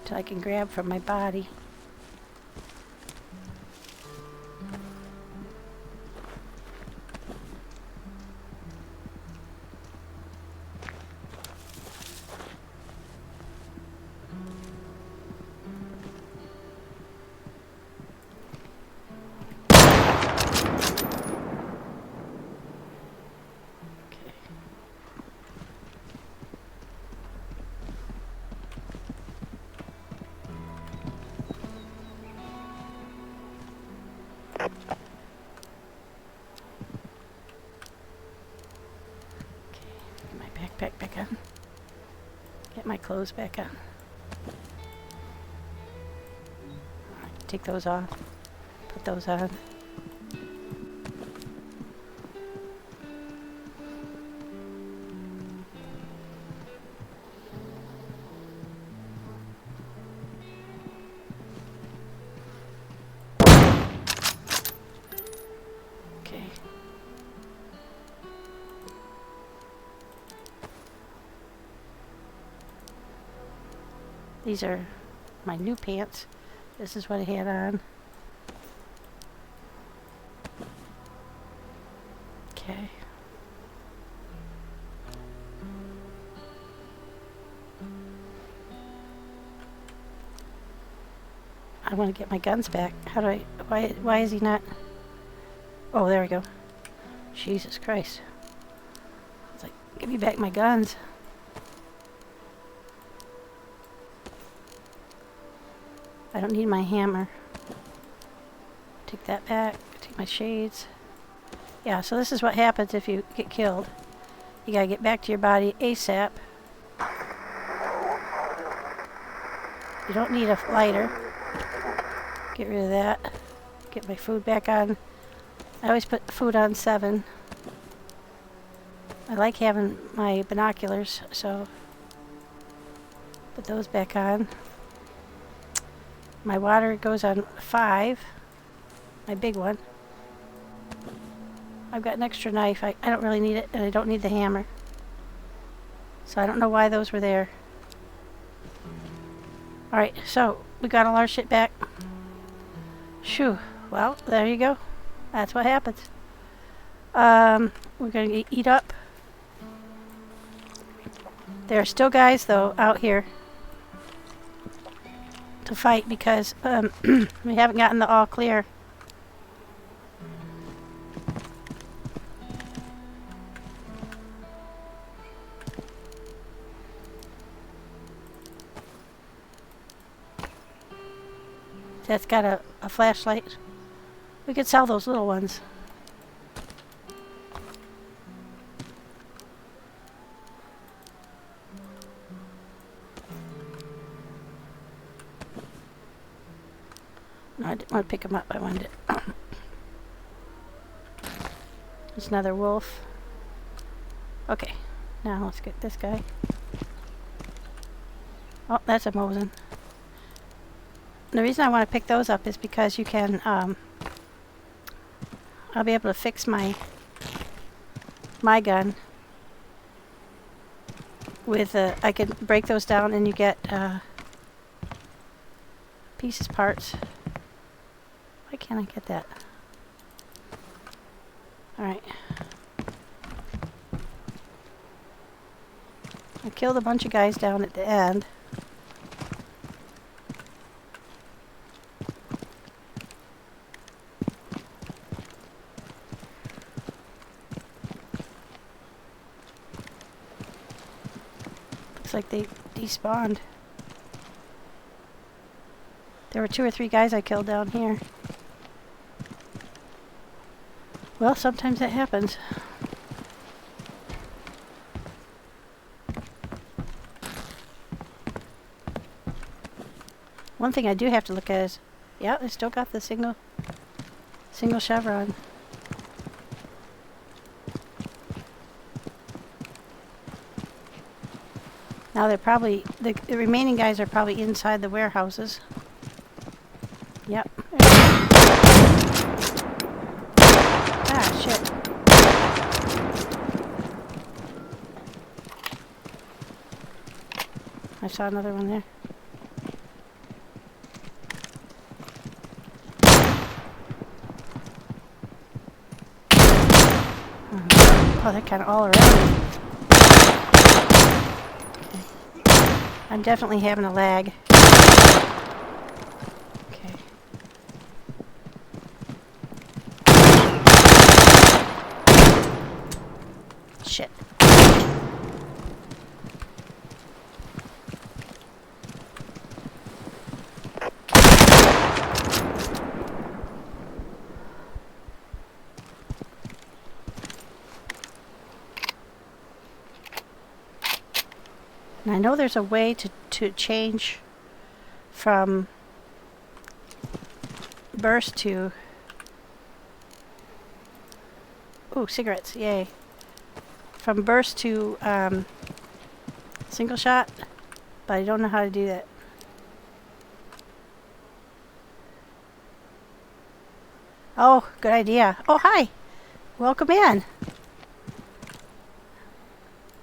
until I can grab from my body. Back on. Get my clothes back on. Take those off. Put those on. Okay. These are my new pants. This is what I had on. Okay. I want to get my guns back. How do I... Why is he not... Oh, there we go. Jesus Christ. It's like, give me back my guns. I don't need my hammer. Take that back. Take my shades. Yeah, so this is what happens if you get killed. You gotta get back to your body ASAP. You don't need a lighter. Get rid of that. Get my food back on. I always put food on 7. I like having my binoculars, so put those back on. My water goes on 5, my big one. I've got an extra knife. I don't really need it, and I don't need the hammer. So I don't know why those were there. Alright, so we got all our shit back. Shoo. Well, there you go. That's what happens. We're gonna eat up. There are still guys, though, out here to fight because we haven't gotten the all clear. That's got a flashlight. We could sell those little ones. No, I didn't want to pick them up. I wanted it. There's another wolf. Okay, now let's get this guy. Oh, that's a Mosin. The reason I want to pick those up is because you can, I'll be able to fix my gun with, I could break those down and you get, pieces, parts. Why can't I get that? Alright. I killed a bunch of guys down at the end. Looks like they despawned. There were 2 or 3 guys I killed down here. Well, sometimes that happens. One thing I do have to look at is, yeah, they still got the single chevron. Now they're probably, the remaining guys are probably inside the warehouses. Yep. Ah, shit. I saw another one there. Oh, they're kind of all around me. I'm definitely having a lag. Okay. Shit. And I know there's a way to change from burst to... Ooh, cigarettes, yay. From burst to single shot, but I don't know how to do that. Oh, good idea. Oh, hi. Welcome in.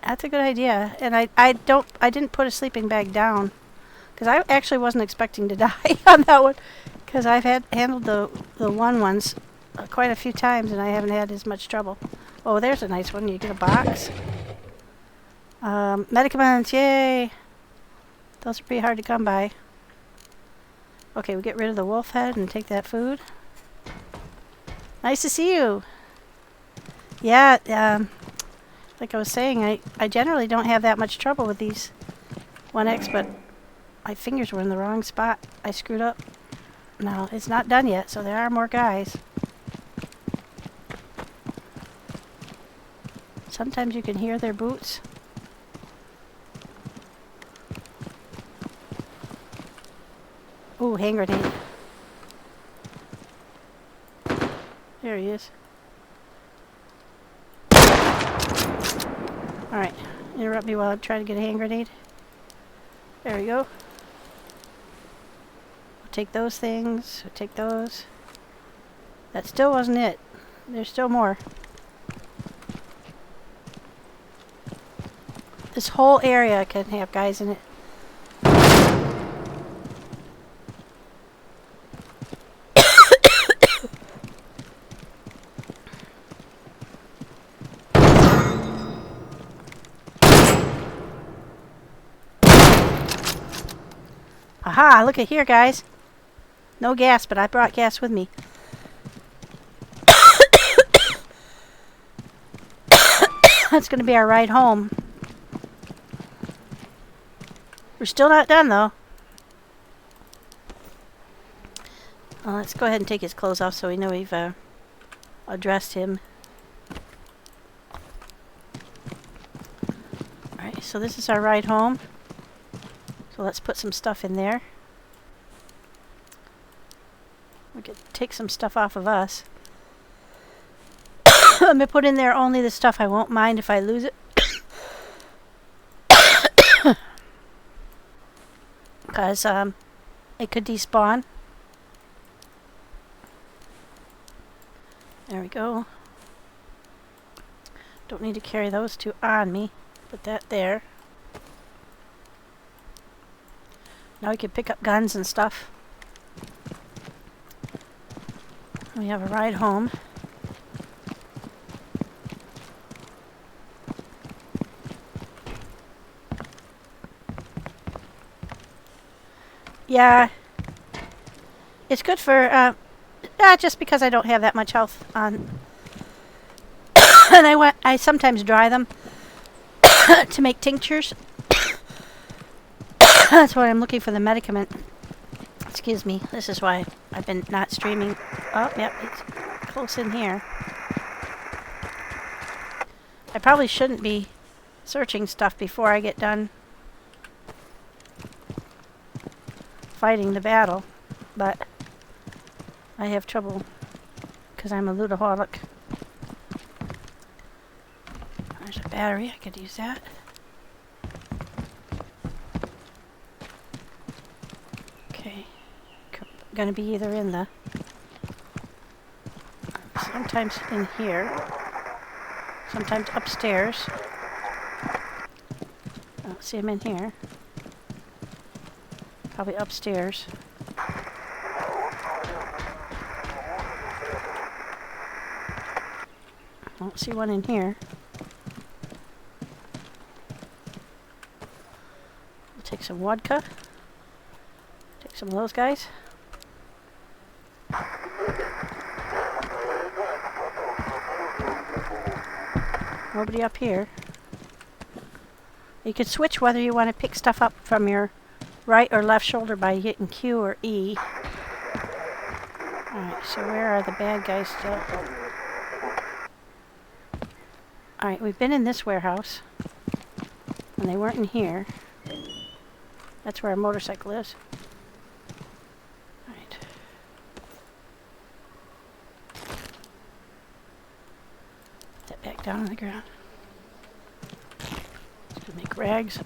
That's a good idea. And I didn't put a sleeping bag down because I actually wasn't expecting to die on that one because I've handled the ones quite a few times and I haven't had as much trouble. Oh, there's a nice one. You get a box. Medicaments, yay! Those are pretty hard to come by. Okay, we get rid of the wolf head and take that food. Nice to see you. Yeah, like I was saying, I generally don't have that much trouble with these 1X, but my fingers were in the wrong spot. I screwed up. No, it's not done yet, so there are more guys. Sometimes you can hear their boots. Ooh, hand grenade. There he is. Alright, interrupt me while I try to get a hand grenade. There we go. We'll take those things, we'll take those. That still wasn't it. There's still more. This whole area can have guys in it. Aha, look at here, guys. No gas, but I brought gas with me. That's going to be our ride home. We're still not done, though. Well, let's go ahead and take his clothes off so we know we've addressed him. Alright, so this is our ride home. So let's put some stuff in there. We could take some stuff off of us. I'm going to put in there only the stuff I won't mind if I lose it. Because it could despawn. There we go. Don't need to carry those two on me. Put that there. Now we can pick up guns and stuff. We have a ride home. Yeah, it's good for, just because I don't have that much health on. And I sometimes dry them to make tinctures. That's why I'm looking for the medicament. Excuse me, this is why I've been not streaming. Oh, yep, it's close in here. I probably shouldn't be searching stuff before I get done fighting the battle, but I have trouble because I'm a ludaholic. There's a battery, I could use that. Okay, gonna be either in the, sometimes in here, sometimes upstairs. I don't see him in here. Probably upstairs. I don't see one in here. We'll take some vodka. Take some of those guys. Nobody up here. You can switch whether you want to pick stuff up from your right or left shoulder by hitting Q or E. Alright, so where are the bad guys still? Alright, we've been in this warehouse. And they weren't in here. That's where our motorcycle is. Alright. Put that back down on the ground. Just gonna make rags.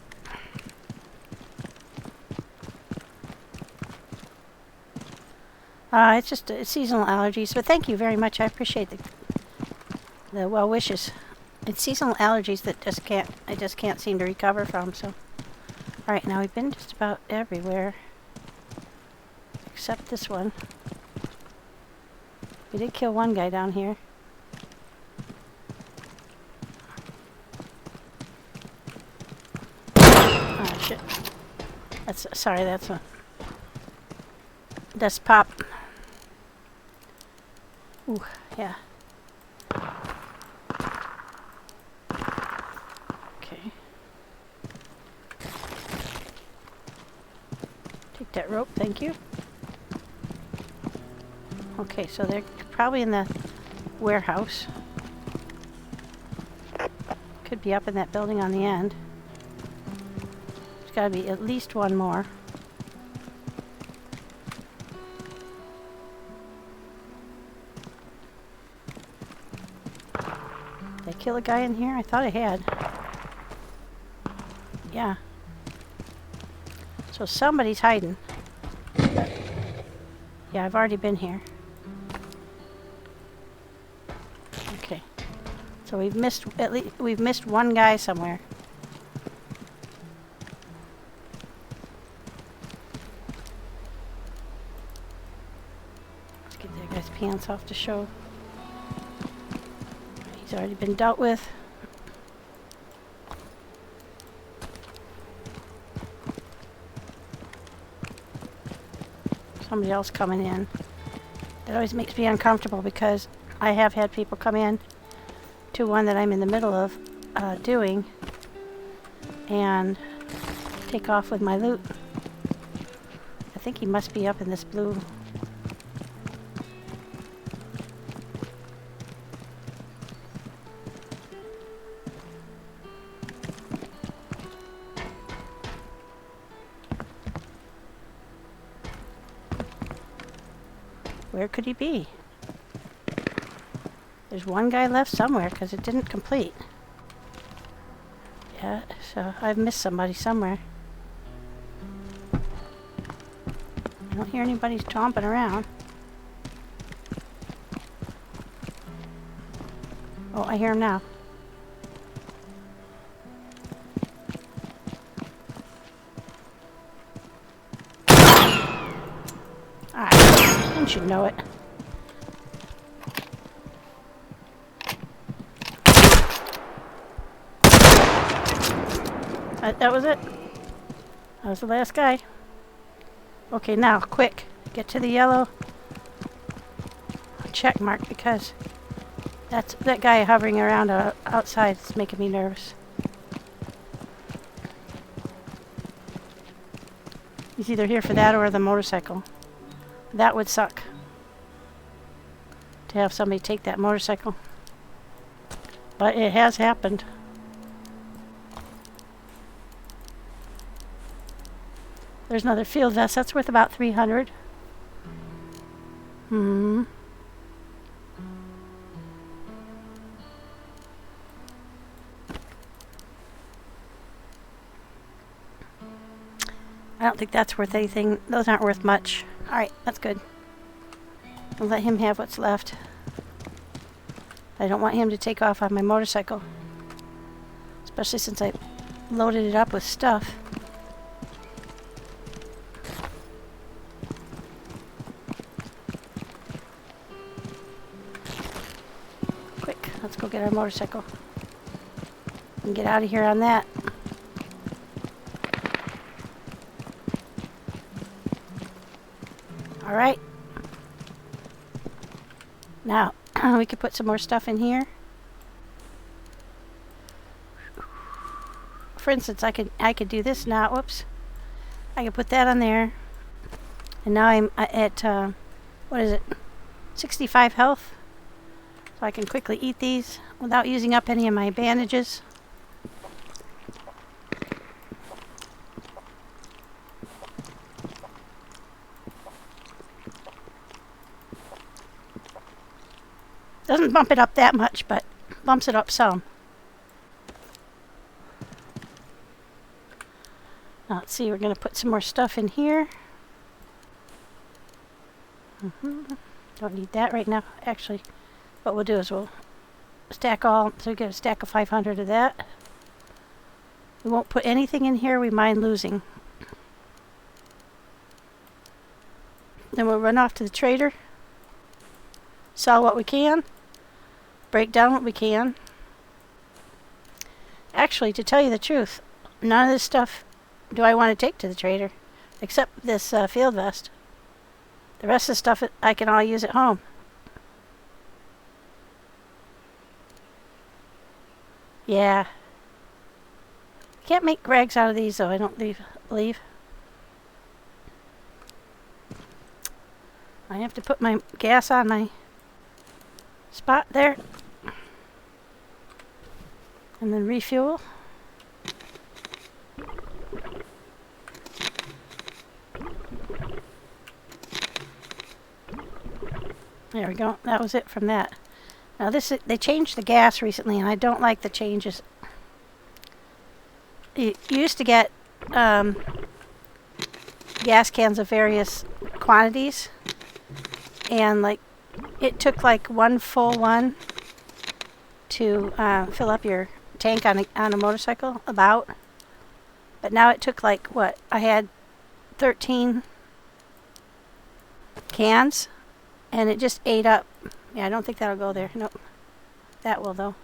It's just seasonal allergies, but thank you very much. I appreciate the well wishes. It's seasonal allergies that I just can't seem to recover from. So, all right, now we've been just about everywhere except this one. We did kill one guy down here. Oh shit! That's pop. Ooh, yeah. Okay. Take that rope, thank you. Okay, so they're probably in the warehouse. Could be up in that building on the end. There's got to be at least one more. Did I kill a guy in here? I thought I had. Yeah. So somebody's hiding. Yeah, I've already been here. Okay. So we've missed one guy somewhere. Let's get that guy's pants off to show. He's already been dealt with. somebody else coming in. That always makes me uncomfortable because I have had people come in to one that I'm in the middle of doing and take off with my loot. I think he must be up in this blue. Where could he be? There's one guy left somewhere because it didn't complete. Yeah, so I've missed somebody somewhere. I don't hear anybody stomping around. Oh, I hear him now. Alright, you should know it. That was it. That was the last guy. Okay, now, quick. Get to the yellow check mark because that guy hovering around outside is making me nervous. He's either here for that or the motorcycle. That would suck. To have somebody take that motorcycle. But it has happened. There's another field vest. That's worth about 300. I don't think that's worth anything. Those aren't worth much. Alright, that's good. I'll let him have what's left. I don't want him to take off on my motorcycle. Especially since I loaded it up with stuff. Quick, let's go get our motorcycle. And get out of here on that. Alright. Now, we could put some more stuff in here. For instance, I could do this now. Whoops. I could put that on there. And now I'm at, what is it? 65 health. So I can quickly eat these without using up any of my bandages. Doesn't bump it up that much, but bumps it up some. Now let's see, we're going to put some more stuff in here. Don't need that right now. Actually, what we'll do is we'll stack all, so we get a stack of 500 of that. We won't put anything in here we mind losing. Then we'll run off to the trader, sell what we can, break down what we can. Actually, to tell you the truth, none of this stuff do I want to take to the trader, except this field vest. The rest of the stuff I can all use at home. Yeah. Can't make rags out of these though, I don't believe. I have to put my gas on my spot there. And then refuel. There we go. That was it from that. Now they changed the gas recently and I don't like the changes. You used to get gas cans of various quantities, and like it took like one full one to fill up your tank on a motorcycle, about. But now it took like what? I had 13 cans and it just ate up. Yeah, I don't think that'll go there. Nope. That will though.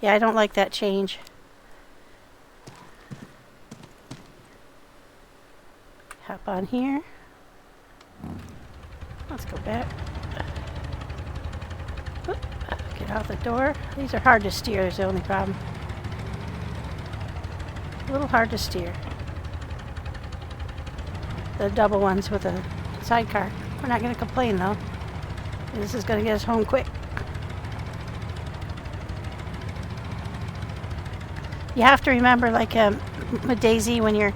Yeah, I don't like that change. Hop on here. Let's go back. Oop, get out the door. These are hard to steer, is the only problem. A little hard to steer. The double ones with a sidecar. We're not going to complain though. This is going to get us home quick. You have to remember, like with Daisy, when you're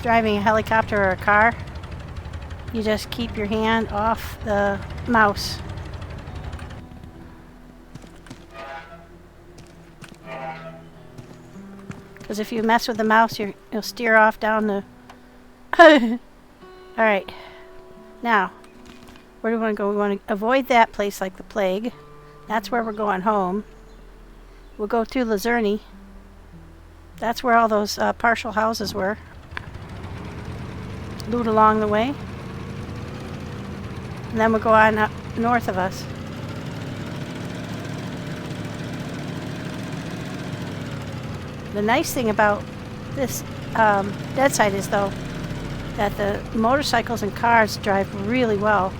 driving a helicopter or a car, you just keep your hand off the mouse. Because if you mess with the mouse, you'll steer off down the... Alright. Now, where do we want to go? We want to avoid that place like the plague. That's where we're going home. We'll go through Luzerny. That's where all those partial houses were. Loot along the way. And then we'll go on up north of us. The nice thing about this Deadside is, though, that the motorcycles and cars drive really well.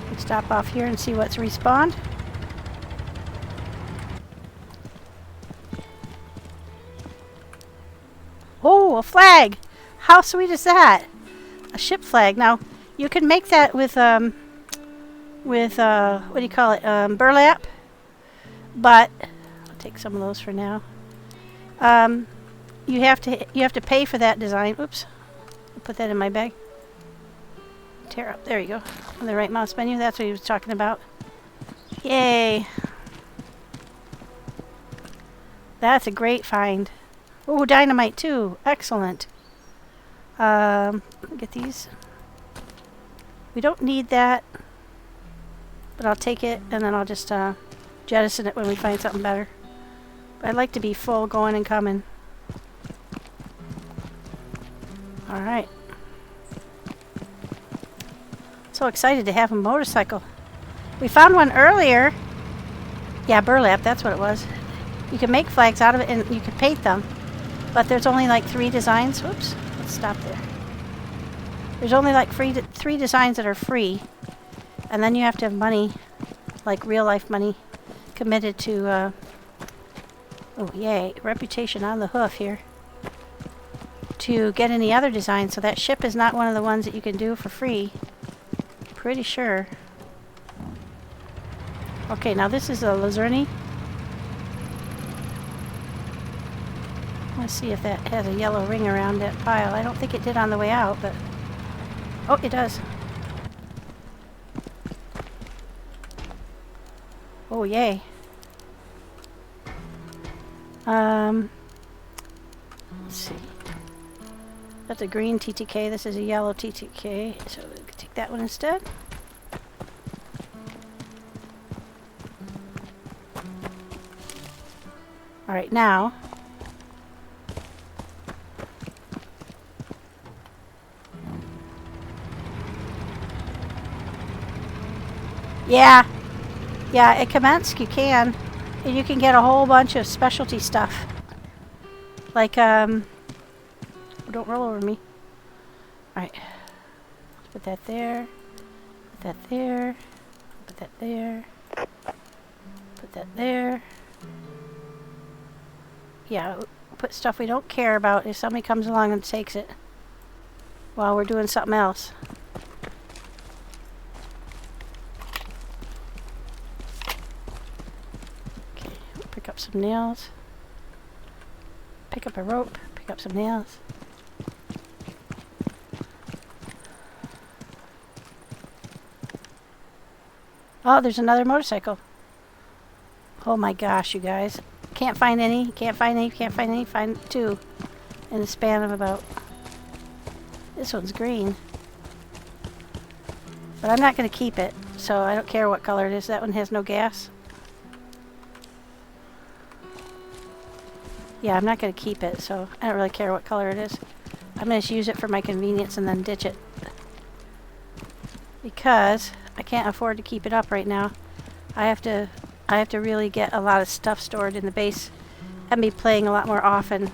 We'll stop off here and see what's respawned. Oh, a flag! How sweet is that? A ship flag. Now, you can make that with what do you call it? Burlap. But I'll take some of those for now. You have to pay for that design. Oops. I'll put that in my bag. Tear up. There you go. On the right mouse menu. That's what he was talking about. Yay. That's a great find. Oh, dynamite too. Excellent. Get these. We don't need that, but I'll take it and then I'll just jettison it when we find something better. But I'd like to be full going and coming. Alright. So excited to have a motorcycle. We found one earlier. Yeah, burlap, that's what it was. You can make flags out of it and you can paint them. But there's only like 3 designs. Whoops, let's stop there. There's only like 3 designs that are free. And then you have to have money, like real life money, committed to, oh yay, reputation on the hoof here, to get any other design. So that ship is not one of the ones that you can do for free. Pretty sure. Okay, now this is a Luzerny. Let's see if that has a yellow ring around that pile. I don't think it did on the way out, but... Oh, it does. Oh, yay. Let's see. That's a green TTK. This is a yellow TTK. So we can take that one instead. Alright, now... Yeah, at Kamensk you can. And you can get a whole bunch of specialty stuff. Like, oh, don't roll over me. Alright. Put that there. Put that there. Put that there. Put that there. Yeah, put stuff we don't care about if somebody comes along and takes it while we're doing something else. Pick up some nails. Pick up a rope. Pick up some nails. Oh, there's another motorcycle. Oh my gosh, you guys. Can't find any. Can't find any. Can't find any. Find 2 in the span of about... This one's green. But I'm not going to keep it, so I don't care what color it is. That one has no gas. Yeah, I'm not going to keep it, so I don't really care what color it is. I'm going to just use it for my convenience and then ditch it. Because I can't afford to keep it up right now. I have to I have to really get a lot of stuff stored in the base and be playing a lot more often.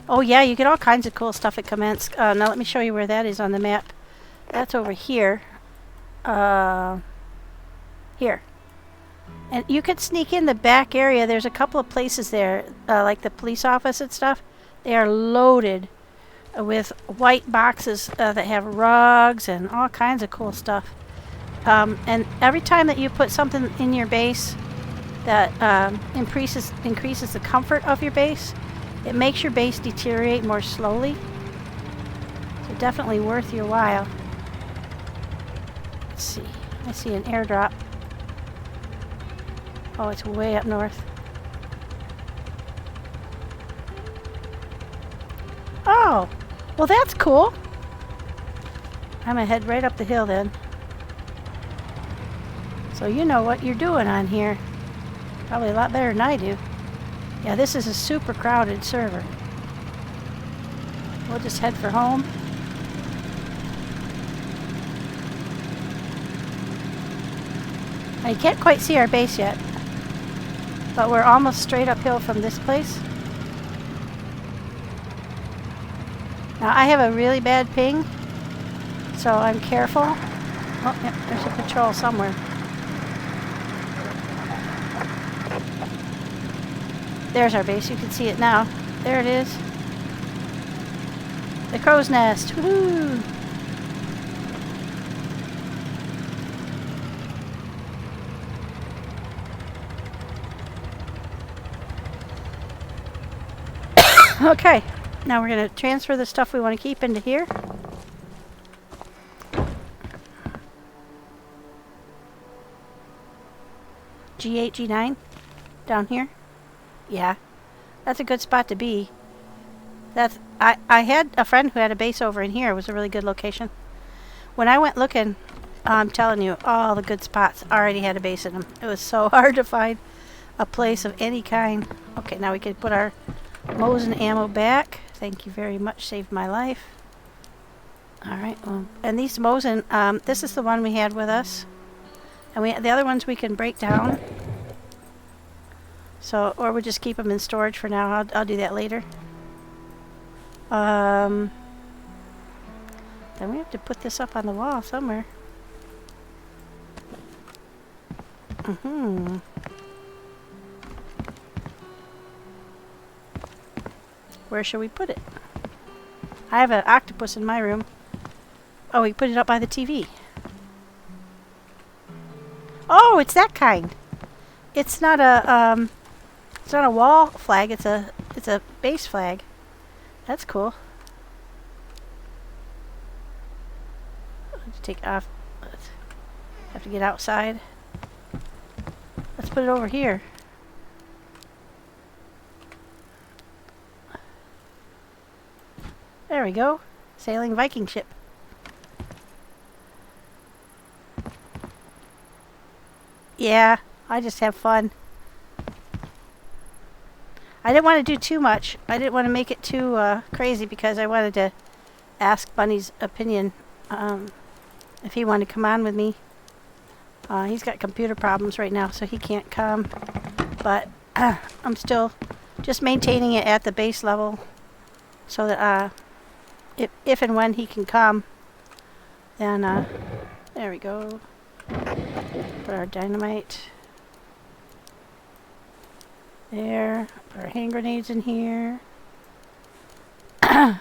Oh yeah, you get all kinds of cool stuff at Kamensk. Now let me show you where that is on the map. That's over here. Here. And you could sneak in the back area. There's a couple of places there, like the police office and stuff. They are loaded with white boxes that have rugs and all kinds of cool stuff. And every time that you put something in your base that increases the comfort of your base, it makes your base deteriorate more slowly. So definitely worth your while. Let's see. I see an airdrop. Oh, it's way up north. Oh, well that's cool. I'm gonna head right up the hill then. So you know what you're doing on here. Probably a lot better than I do. Yeah, this is a super crowded server. We'll just head for home. I can't quite see our base yet, but we're almost straight uphill from this place. Now I have a really bad ping, so I'm careful. Oh, yeah, there's a patrol somewhere. There's our base. You can see it now. There it is. The crow's nest. Woohoo! Okay, now we're going to transfer the stuff we want to keep into here. G8, G9, down here. Yeah, that's a good spot to be. I had a friend who had a base over in here. It was a really good location. When I went looking, I'm telling you, all the good spots already had a base in them. It was so hard to find a place of any kind. Okay, now we can put our Mosin ammo back. Thank you very much, saved my life. Alright, well, and these Mosin, this is the one we had with us. And the other ones we can break down. So, or we'll just keep them in storage for now. I'll do that later. Then we have to put this up on the wall somewhere. Where shall we put it? I have an octopus in my room. Oh, we put it up by the TV. Oh, it's that kind. It's not a wall flag. It's a base flag. That's cool. Let's take off. Let's have to get outside. Let's put it over here. There we go. Sailing Viking ship. Yeah, I just have fun. I didn't want to do too much. I didn't want to make it too crazy because I wanted to ask Bunny's opinion if he wanted to come on with me. He's got computer problems right now, so he can't come. But I'm still just maintaining it at the base level so that if and when he can come, then there we go. Put our dynamite there. Put our hand grenades in here. Put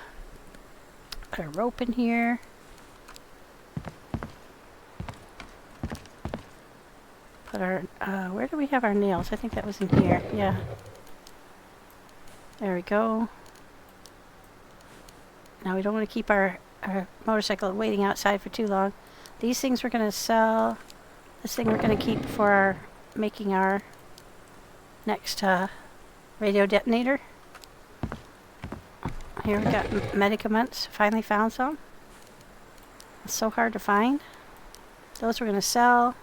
a rope in here. Put our where do we have our nails? I think that was in here. Yeah. There we go. Now we don't want to keep our motorcycle waiting outside for too long. These things we're going to sell. This thing we're going to keep for our making our next radio detonator. Here we got medicaments. Finally found some. It's so hard to find. Those we're going to sell.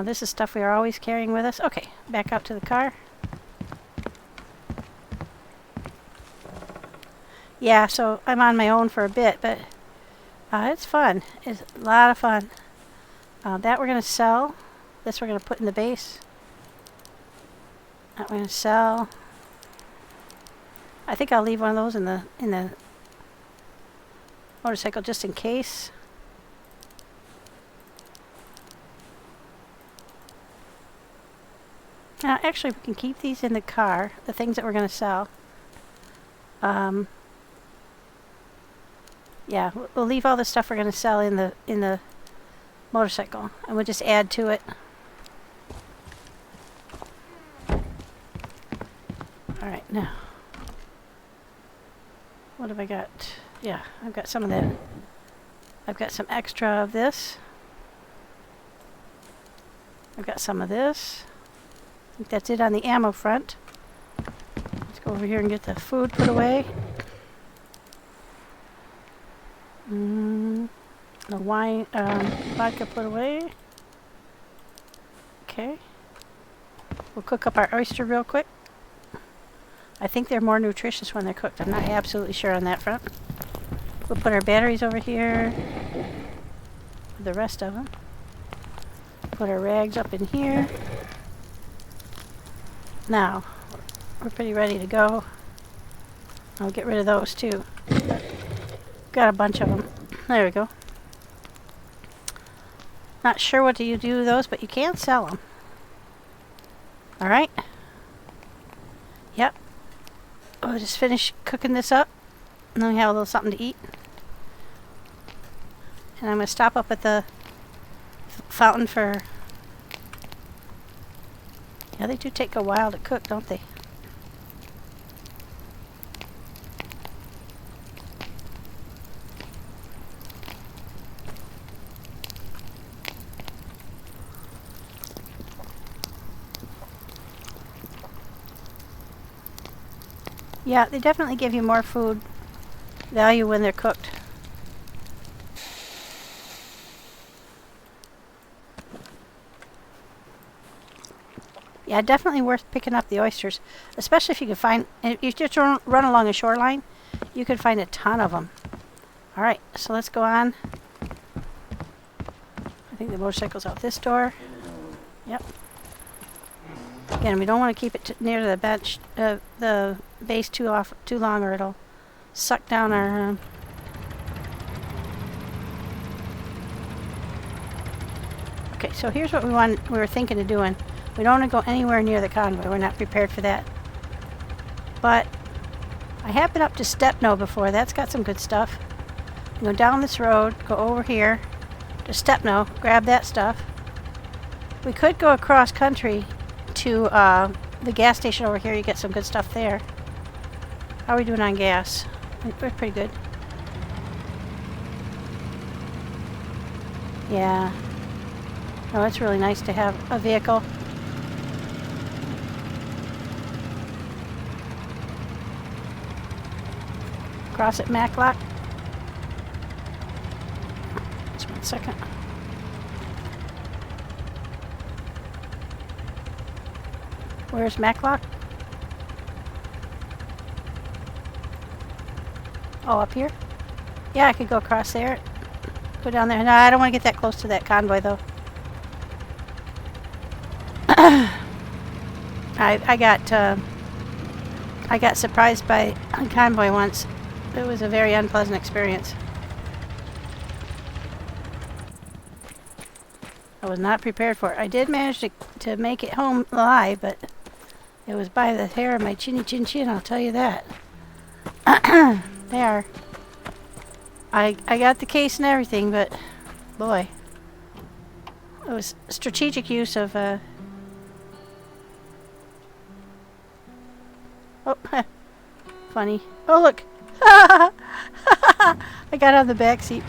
This is stuff we are always carrying with us. Okay, back out to the car. Yeah, so I'm on my own for a bit, but It's fun. It's a lot of fun. That we're going to sell. This we're going to put in the base. That we're going to sell. I think I'll leave one of those in the motorcycle just in case. Actually, we can keep these in the car, the things that we're going to sell. Yeah, we'll leave all the stuff we're going to sell in the motorcycle, and we'll just add to it. All right, now, what have I got? Yeah, I've got some of that. I've got some extra of this. I've got some of this. I think that's it on the ammo front. Let's go over here and get the food put away. The wine, vodka put away. Okay. We'll cook up our oyster real quick. I think they're more nutritious when they're cooked. I'm not absolutely sure on that front. We'll put our batteries over here. The rest of them. Put our rags up in here. Now, we're pretty ready to go. I'll get rid of those too. Got a bunch of them. There we go. Not sure what you do with those, but you can sell them. Alright. Yep. We'll just finish cooking this up. And then we have a little something to eat. And I'm going to stop up at the fountain for... Yeah, they do take a while to cook, don't they? Yeah, they definitely give you more food value when they're cooked. Yeah, definitely worth picking up the oysters, especially if you can find, if you just run along a shoreline, you can find a ton of them. All right, so let's go on. I think the motorcycle's out this door. Yep. Again, we don't want to keep it near the bench, the base too long, or it'll suck down our. Okay, so here's what we were thinking of doing. We don't want to go anywhere near the convoy. We're not prepared for that. But I have been up to Stepno before. That's got some good stuff. Go down this road, go over here to Stepno, grab that stuff. We could go across country to the gas station over here. You get some good stuff there. How are we doing on gas? We're pretty good. Yeah. Oh, it's really nice to have a vehicle. Cross at Maclock. Just 1 second. Where's Maclock? Oh, up here? Yeah, I could go across there. Go down there. No, I don't want to get that close to that convoy, though. I got surprised by a convoy once. It was a very unpleasant experience. I was not prepared for it. I did manage to make it home alive, but it was by the hair of my chinny chin chin, I'll tell you that. There. I got the case and everything, but boy, it was strategic use of oh, funny. Oh, look. I got on the back seat.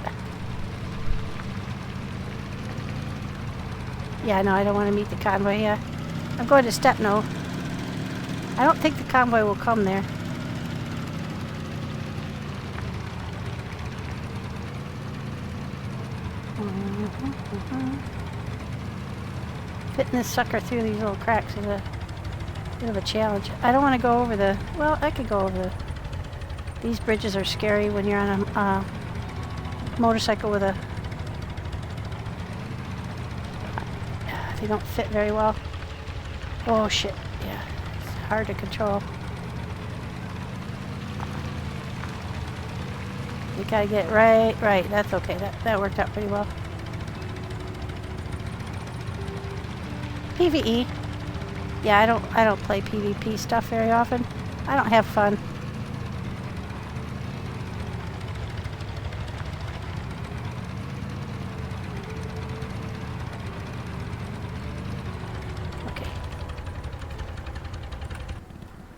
Yeah, no, I don't want to meet the convoy. Yeah, I'm going to Stepno. I don't think the convoy will come there. Fitting this sucker through these little cracks is a bit of a challenge. I don't want to go over the... Well, I could go over the... These bridges are scary when you're on motorcycle with a... They don't fit very well. Oh shit, yeah. It's hard to control. You gotta get it right. That's okay. That worked out pretty well. PvE. Yeah, I don't play PvP stuff very often. I don't have fun. Okay.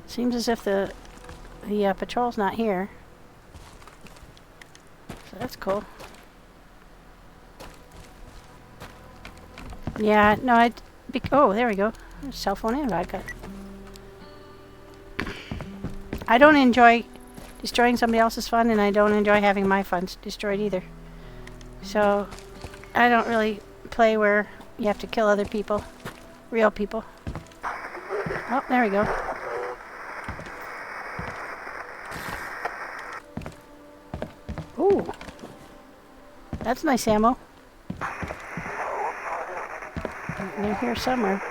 Seems as if the patrol's not here. So that's cool. Yeah, no, oh, there we go. There's cell phone and vodka. I don't enjoy destroying somebody else's fun, and I don't enjoy having my fun destroyed either. So, I don't really play where you have to kill other people. Real people. Oh, there we go. Ooh. That's nice ammo. They're here somewhere.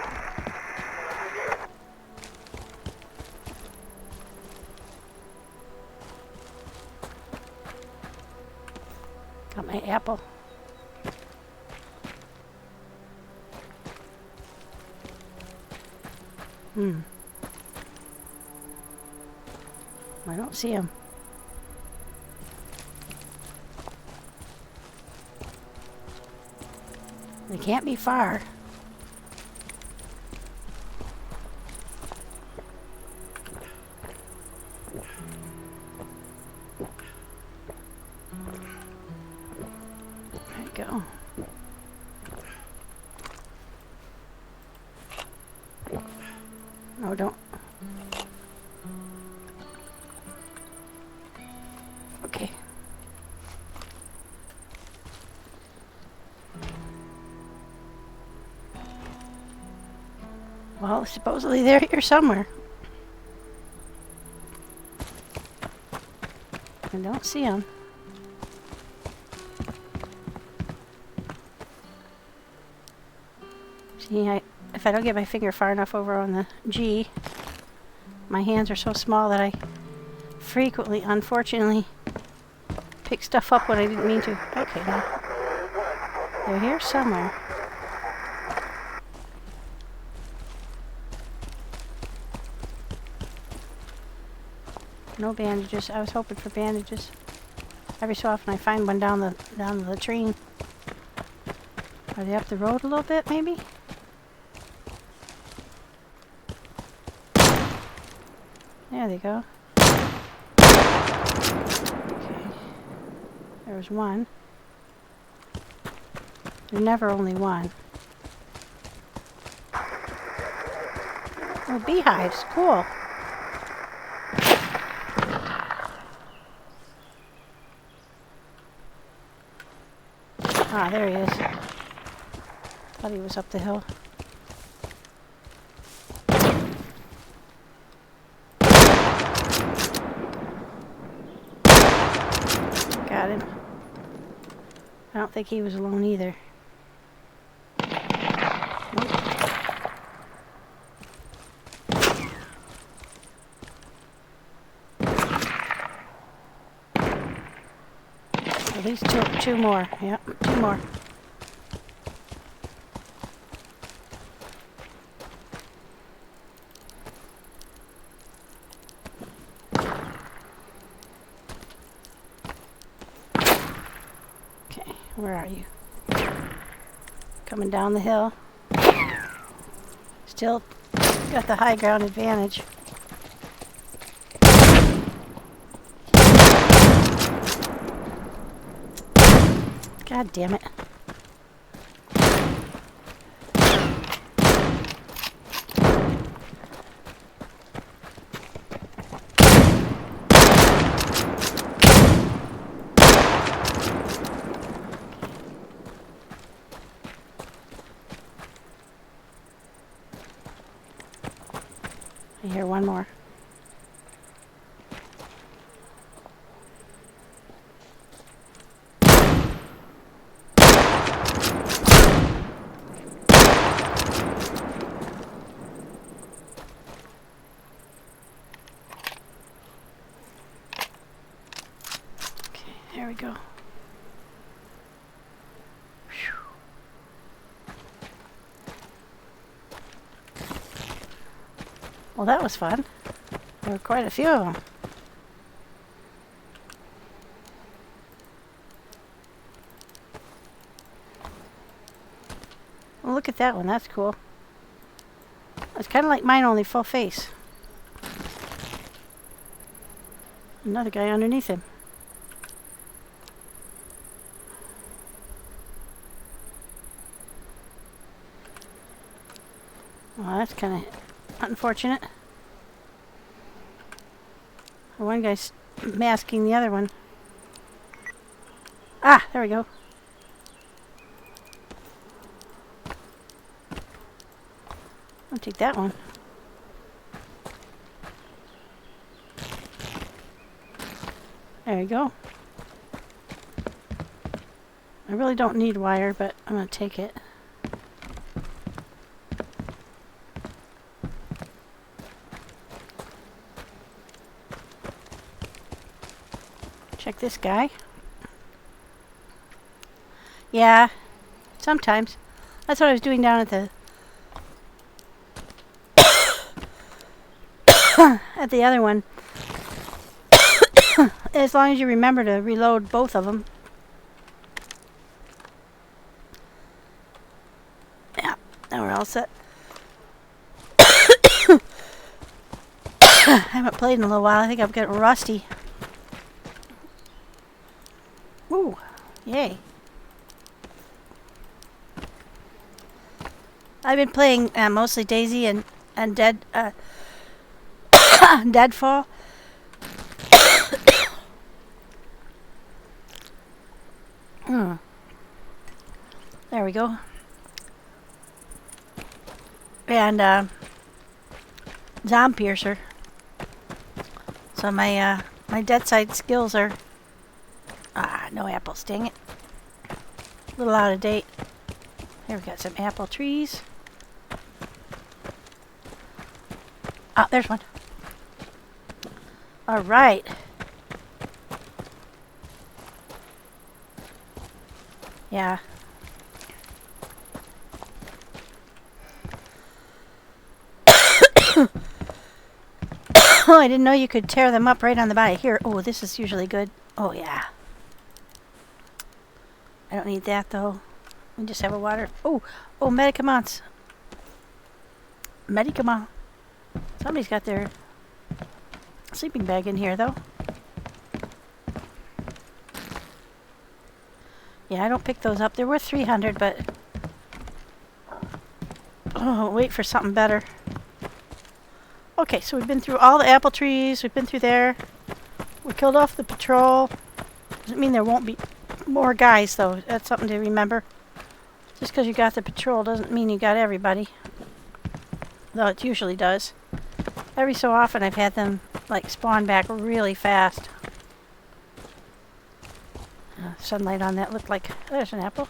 Got my apple. I don't see him. They can't be far. There you go. No, don't. Okay. Well, supposedly they're here somewhere. I don't see them. See, if I don't get my finger far enough over on the G, my hands are so small that I frequently, unfortunately, pick stuff up when I didn't mean to. Okay, now. They're here somewhere. No bandages. I was hoping for bandages. Every so often I find one down the latrine. Are they up the road a little bit, maybe? There they go. Okay. There's one. There's never only one. Oh, beehives. Cool. Ah, there he is. Thought he was up the hill. Got him. I don't think he was alone either. Nope. At least two more. Yep, two more. Okay, where are you? Coming down the hill. Still got the high ground advantage. God damn it. I hear one more. Here we go. Well, that was fun. There were quite a few of them. Well, look at that one. That's cool. It's kind of like mine, only full face. Another guy underneath him. Well, that's kind of unfortunate. One guy's masking the other one. Ah, there we go. I'll take that one. There you go. I really don't need wire, but I'm going to take it. Check this guy. Yeah, sometimes. That's what I was doing down at the at the other one. As long as you remember to reload both of them. Yeah, now we're all set. I haven't played in a little while. I think I'm getting rusty. Ooh, yay. I've been playing mostly Daisy and Deadfall. There we go. And Zombpiercer. So my Deadside skills are no apples, dang it. A little out of date. Here we got some apple trees. Ah, there's one. All right. Yeah. Oh, I didn't know you could tear them up right on the body. Here. Oh, this is usually good. Oh, yeah. I don't need that, though. We just have a water. Oh, medicaments. Medicament. Somebody's got their sleeping bag in here, though. Yeah, I don't pick those up. They're worth 300, but... Oh, wait for something better. Okay, so we've been through all the apple trees. We've been through there. We killed off the patrol. Doesn't mean there won't be more guys, though. That's something to remember. Just because you got the patrol doesn't mean you got everybody. Though it usually does. Every so often I've had them, like, spawn back really fast. Sunlight on that looked like... There's an apple.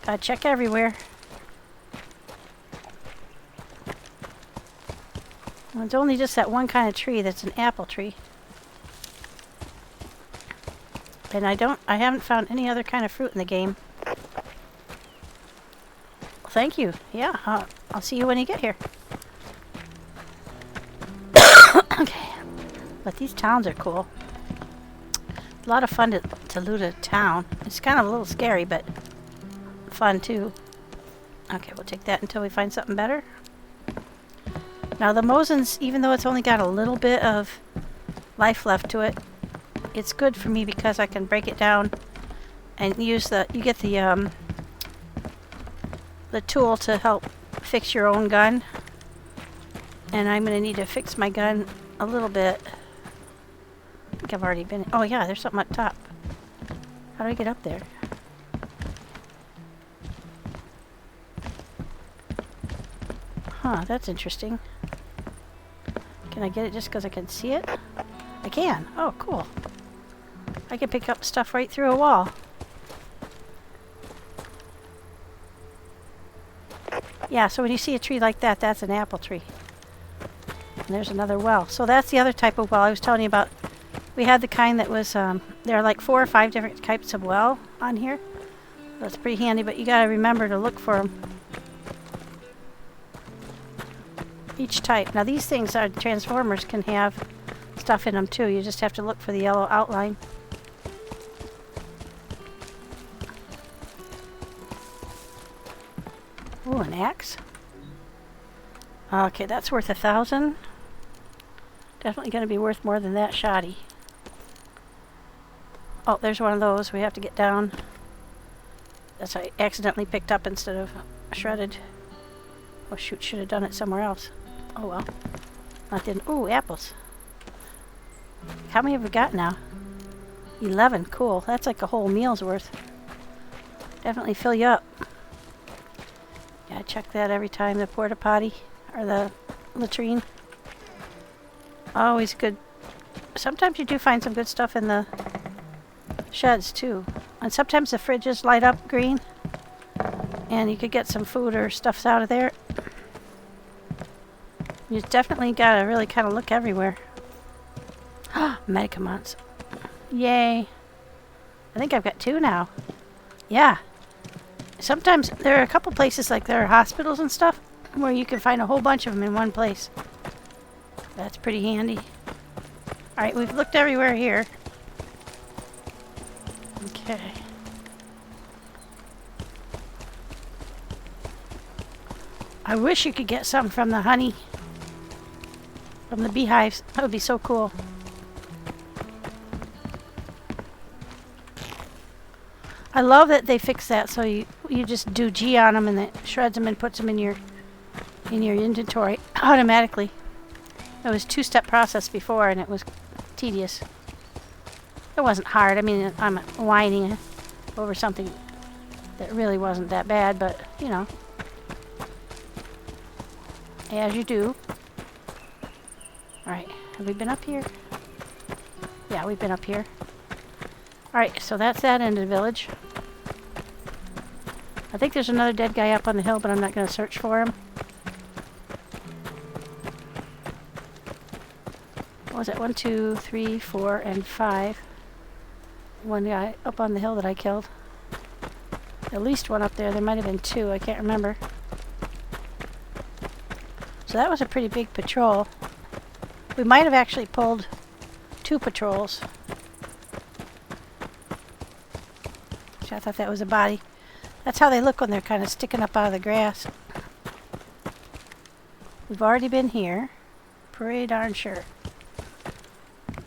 Gotta check everywhere. Well, it's only just that one kind of tree that's an apple tree. And I haven't found any other kind of fruit in the game. Thank you. Yeah, I'll see you when you get here. Okay. But these towns are cool. A lot of fun to loot a town. It's kind of a little scary, but fun too. Okay, we'll take that until we find something better. Now the Mosins, even though it's only got a little bit of life left to it, it's good for me because I can break it down and use you get the tool to help fix your own gun. And I'm going to need to fix my gun a little bit. I think I've already been... Oh yeah, there's something up top. How do I get up there? Huh, that's interesting. Can I get it just because I can see it? I can. Oh, cool. I can pick up stuff right through a wall. Yeah, so when you see a tree like that, that's an apple tree. And there's another well. So that's the other type of well I was telling you about. We had the kind that was, there are like 4 or 5 different types of well on here. That's pretty handy, but you gotta remember to look for them. Each type. Now these things are transformers can have stuff in them too. You just have to look for the yellow outline. Ooh, an axe. Okay, that's worth 1,000. Definitely going to be worth more than that shoddy. Oh, there's one of those. We have to get down. That's I accidentally picked up instead of shredded. Oh shoot, should have done it somewhere else. Oh well. Not then. Ooh, apples. How many have we got now? 11. Cool. That's like a whole meal's worth. Definitely fill you up. Yeah, check that every time. The porta potty or the latrine. Always good. Sometimes you do find some good stuff in the sheds too. And sometimes the fridges light up green. And you could get some food or stuffs out of there. You definitely gotta really kind of look everywhere. Medicaments. Yay. I think I've got 2 now. Yeah. Sometimes there are a couple places like there are hospitals and stuff where you can find a whole bunch of them in one place. That's pretty handy. Alright, we've looked everywhere here. Okay. I wish you could get some from the honey. From the beehives. That would be so cool. I love that they fix that so you just do G on them and it shreds them and puts them in your inventory automatically. It was a 2-step process before and it was tedious. It wasn't hard. I mean, I'm whining over something that really wasn't that bad, but you know, as you do. Alright, have we been up here? Yeah, we've been up here. Alright, so that's that end of the village. I think there's another dead guy up on the hill, but I'm not going to search for him. What was it? 1, 2, 3, 4, and 5. One guy up on the hill that I killed. At least one up there. There might have been 2. I can't remember. So that was a pretty big patrol. We might have actually pulled 2 patrols. I thought that was a body. That's how they look when they're kind of sticking up out of the grass. We've already been here. Pretty darn sure.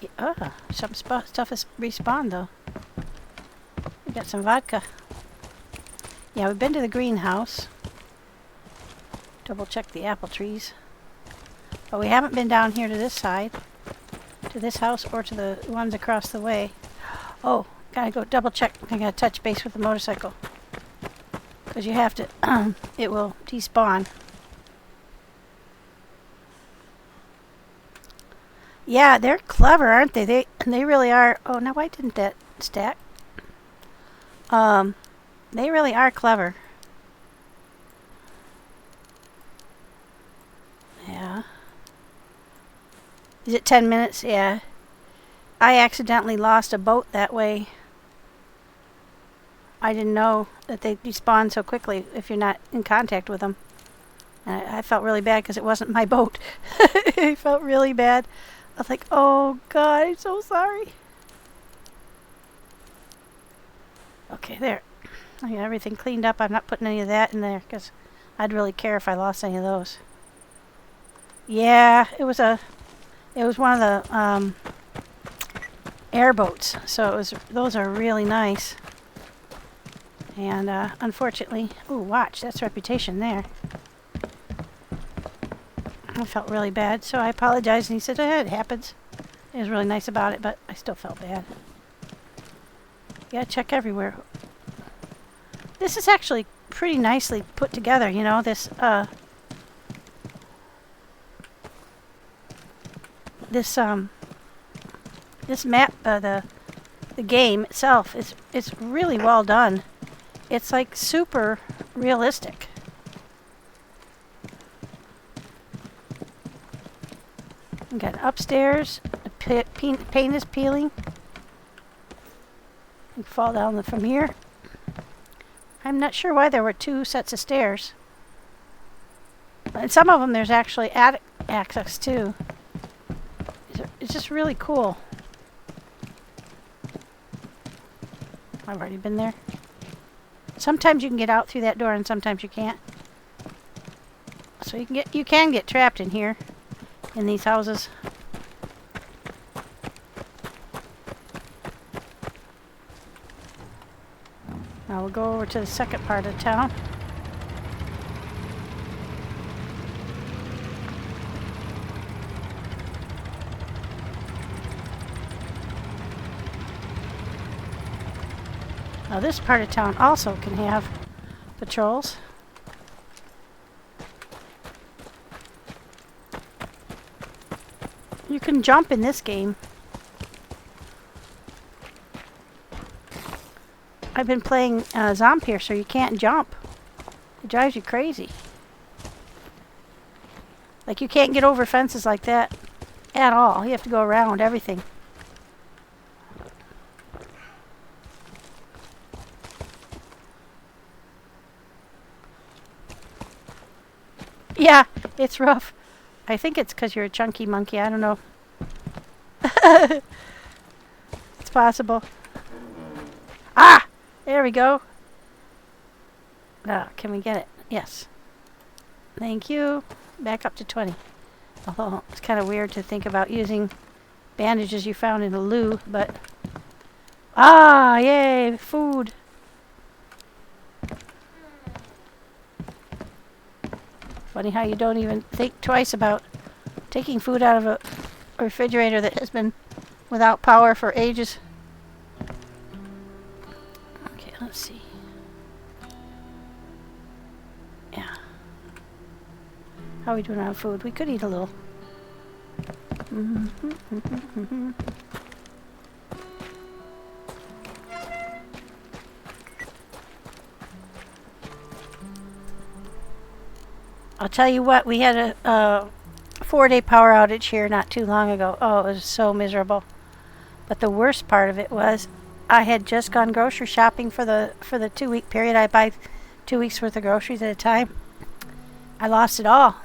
Yeah, some stuff is respawned though. We got some vodka. Yeah, we've been to the greenhouse. Double check the apple trees. But we haven't been down here to this side. To this house or to the ones across the way. Oh, gotta go double check. I gotta touch base with the motorcycle. Because you have to, it will despawn. Yeah, they're clever, aren't they? They really are. Oh, now why didn't that stack? They really are clever. Yeah. Is it 10 minutes? Yeah. I accidentally lost a boat that way. I didn't know that they despawn so quickly if you're not in contact with them. And I felt really bad because it wasn't my boat. I felt really bad. I was like, oh God, I'm so sorry. Okay, there. I got everything cleaned up. I'm not putting any of that in there because I'd really care if I lost any of those. Yeah, it was one of the airboats. So those are really nice. And unfortunately, ooh, watch, that's reputation there. I felt really bad, so I apologized, and he said, it happens. He was really nice about it, but I still felt bad. You gotta check everywhere. This is actually pretty nicely put together, you know, this map, the game itself is really well done. It's like super realistic. We got upstairs. The paint is peeling. You fall down from here. I'm not sure why there were 2 sets of stairs. And some of them there's actually attic access too. It's just really cool. I've already been there. Sometimes you can get out through that door and sometimes you can't. So you can get trapped in here, in these houses. Now we'll go over to the second part of town. Now this part of town also can have patrols. You can jump in this game. I've been playing Zombiercer. You can't jump. It drives you crazy. Like you can't get over fences like that at all. You have to go around everything. Yeah, it's rough. I think it's because you're a chunky monkey. I don't know. It's possible. Ah! There we go. Can we get it? Yes. Thank you. Back up to 20. Although it's kind of weird to think about using bandages you found in a loo, but... Ah! Yay! Food! Funny how you don't even think twice about taking food out of a refrigerator that has been without power for ages. Okay, let's see. Yeah. How are we doing on food? We could eat a little. I'll tell you what, we had a 4-day power outage here not too long ago. Oh, it was so miserable. But the worst part of it was I had just gone grocery shopping for the 2-week period. I buy 2 weeks worth of groceries at a time. I lost it all.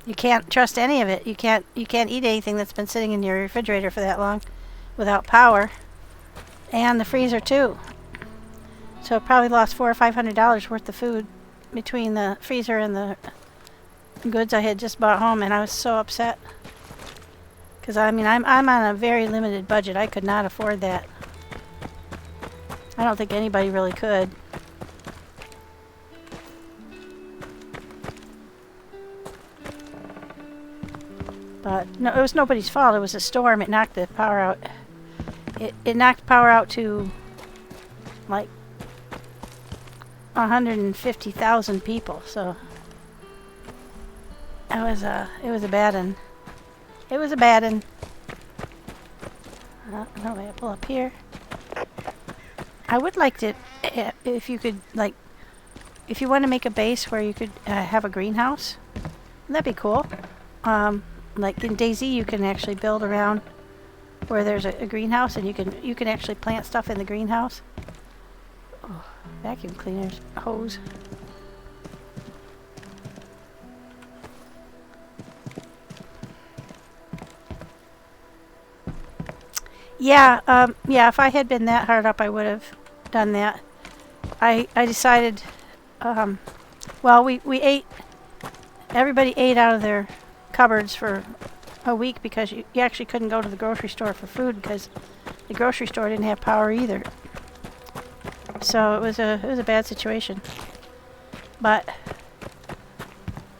You can't trust any of it. You can't eat anything that's been sitting in your refrigerator for that long without power. And the freezer too. So I probably lost $400 or $500 worth of food between the freezer and the goods I had just bought home, and I was so upset because I mean I'm on a very limited budget. I could not afford that. I don't think anybody really could. But no, it was nobody's fault. It was a storm. It knocked the power out. It knocked power out to like 150,000 people, so it was a bad one. It was a bad one. No way to pull up here. I would like to, if you could, like, if you want to make a base where you could have a greenhouse, that'd be cool. Like in DayZ, you can actually build around where there's a greenhouse, and you can actually plant stuff in the greenhouse. Oh, vacuum cleaners, hose. Yeah, if I had been that hard up, I would have done that. I decided, well, we ate, everybody ate out of their cupboards for a week because you actually couldn't go to the grocery store for food because the grocery store didn't have power either. So it was a bad situation. But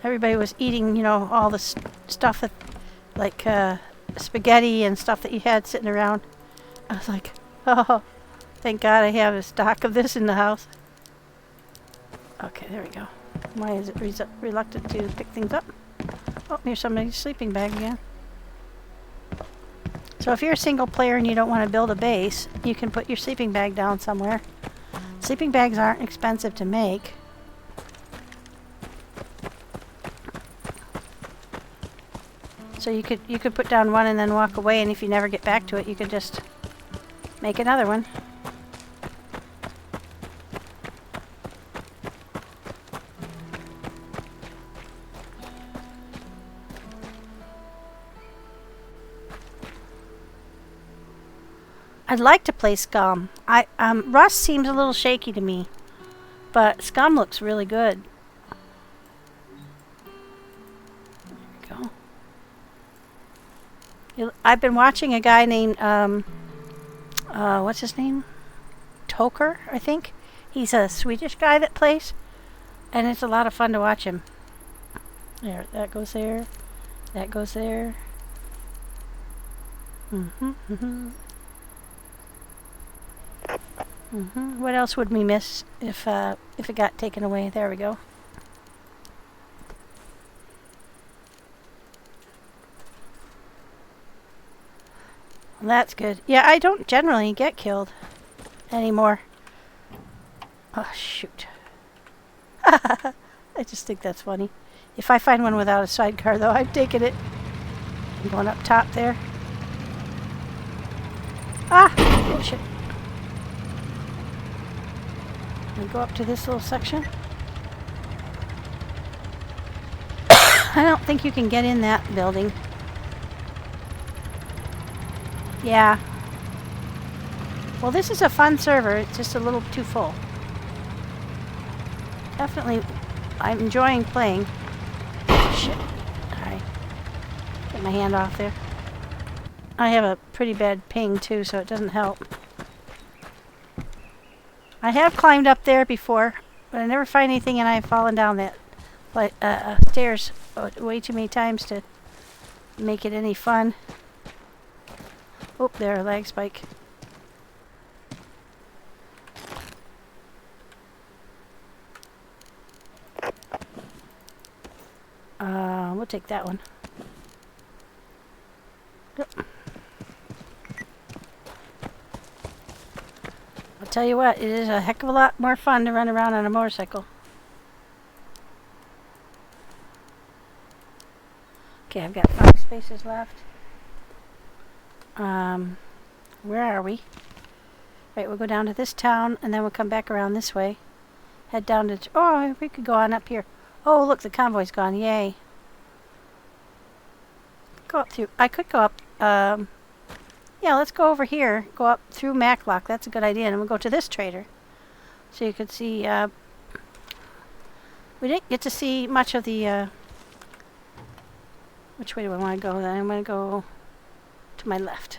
everybody was eating, you know, all the stuff that, like spaghetti and stuff that you had sitting around. I was like, oh, thank God I have a stock of this in the house. Okay, there we go. Why is it reluctant to pick things up? Oh, here's somebody's sleeping bag again. So if you're a single player and you don't want to build a base, you can put your sleeping bag down somewhere. Sleeping bags aren't expensive to make. So you could put down one and then walk away, and if you never get back to it, you could just make another one. I'd like to play Scum. Rust seems a little shaky to me, but Scum looks really good. There we go. I've been watching a guy named what's his name? Toker, I think. He's a Swedish guy that plays, and it's a lot of fun to watch him. There, that goes there. That goes there. What else would we miss if it got taken away? There we go. Well, that's good. Yeah, I don't generally get killed anymore. Oh, shoot. I just think that's funny. If I find one without a sidecar, though, I've taken it. I'm going up top there. Ah! Oh, shit. We go up to this little section. I don't think you can get in that building. Yeah. Well, this is a fun server. It's just a little too full. Definitely, I'm enjoying playing. Shit. Alright. Get my hand off there. I have a pretty bad ping, too, so it doesn't help. I have climbed up there before, but I never find anything, and I've fallen down that stairs way too many times to make it any fun. Oh, there, a lag spike. We'll take that one. Yep. I'll tell you what, it is a heck of a lot more fun to run around on a motorcycle. Okay, I've got 5 spaces left. Where are we? Right, we'll go down to this town, and then we'll come back around this way. Head down to... Oh, we could go on up here. Oh, look, the convoy's gone. Yay. Go up through... I could go up... yeah, let's go over here. Go up through Maclock. That's a good idea. And we'll go to this trader. So you could see... we didn't get to see much of the... which way do I want to go then? I'm going to go to my left.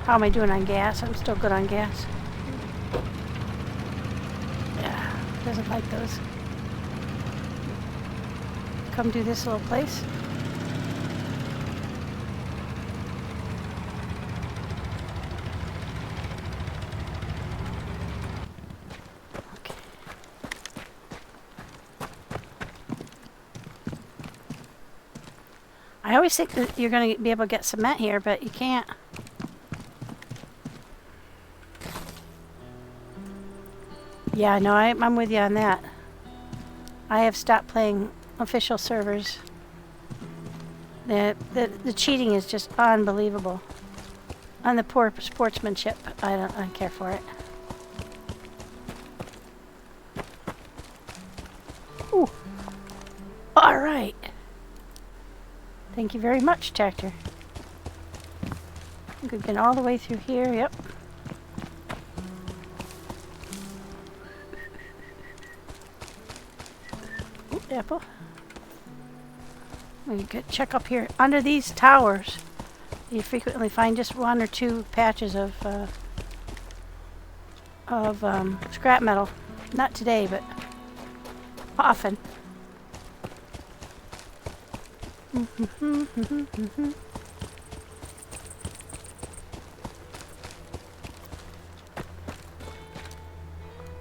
How am I doing on gas? I'm still good on gas. Yeah, doesn't like those. Come do this little place. Okay. I always think that you're going to be able to get cement here, but you can't. Yeah, no, I'm with you on that. I have stopped playing official servers. The cheating is just unbelievable. On the poor sportsmanship, I don't care for it. Ooh. All right. Thank you very much, tractor. I think we've been all the way through here. Yep. Ooh, apple. We could check up here. Under these towers, you frequently find just 1 or 2 patches of scrap metal. Not today, but often.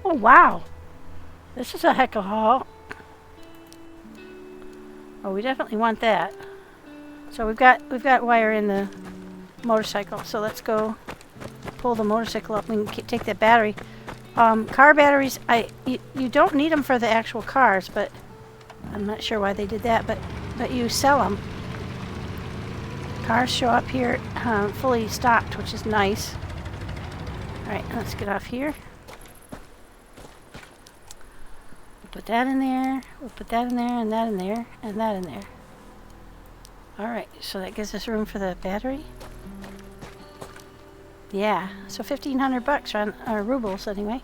Oh wow, this is a heck of a haul. Oh, we definitely want that. So we've got wire in the motorcycle. So let's go pull the motorcycle up and take that battery. Car batteries, you don't need them for the actual cars, but I'm not sure why they did that. But but you sell them. Cars show up here fully stocked, which is nice. Alright, let's get off here. We'll put that in there, we'll put that in there, and that in there, and that in there. Alright, so that gives us room for the battery. Yeah, so 1,500 bucks, or rubles anyway.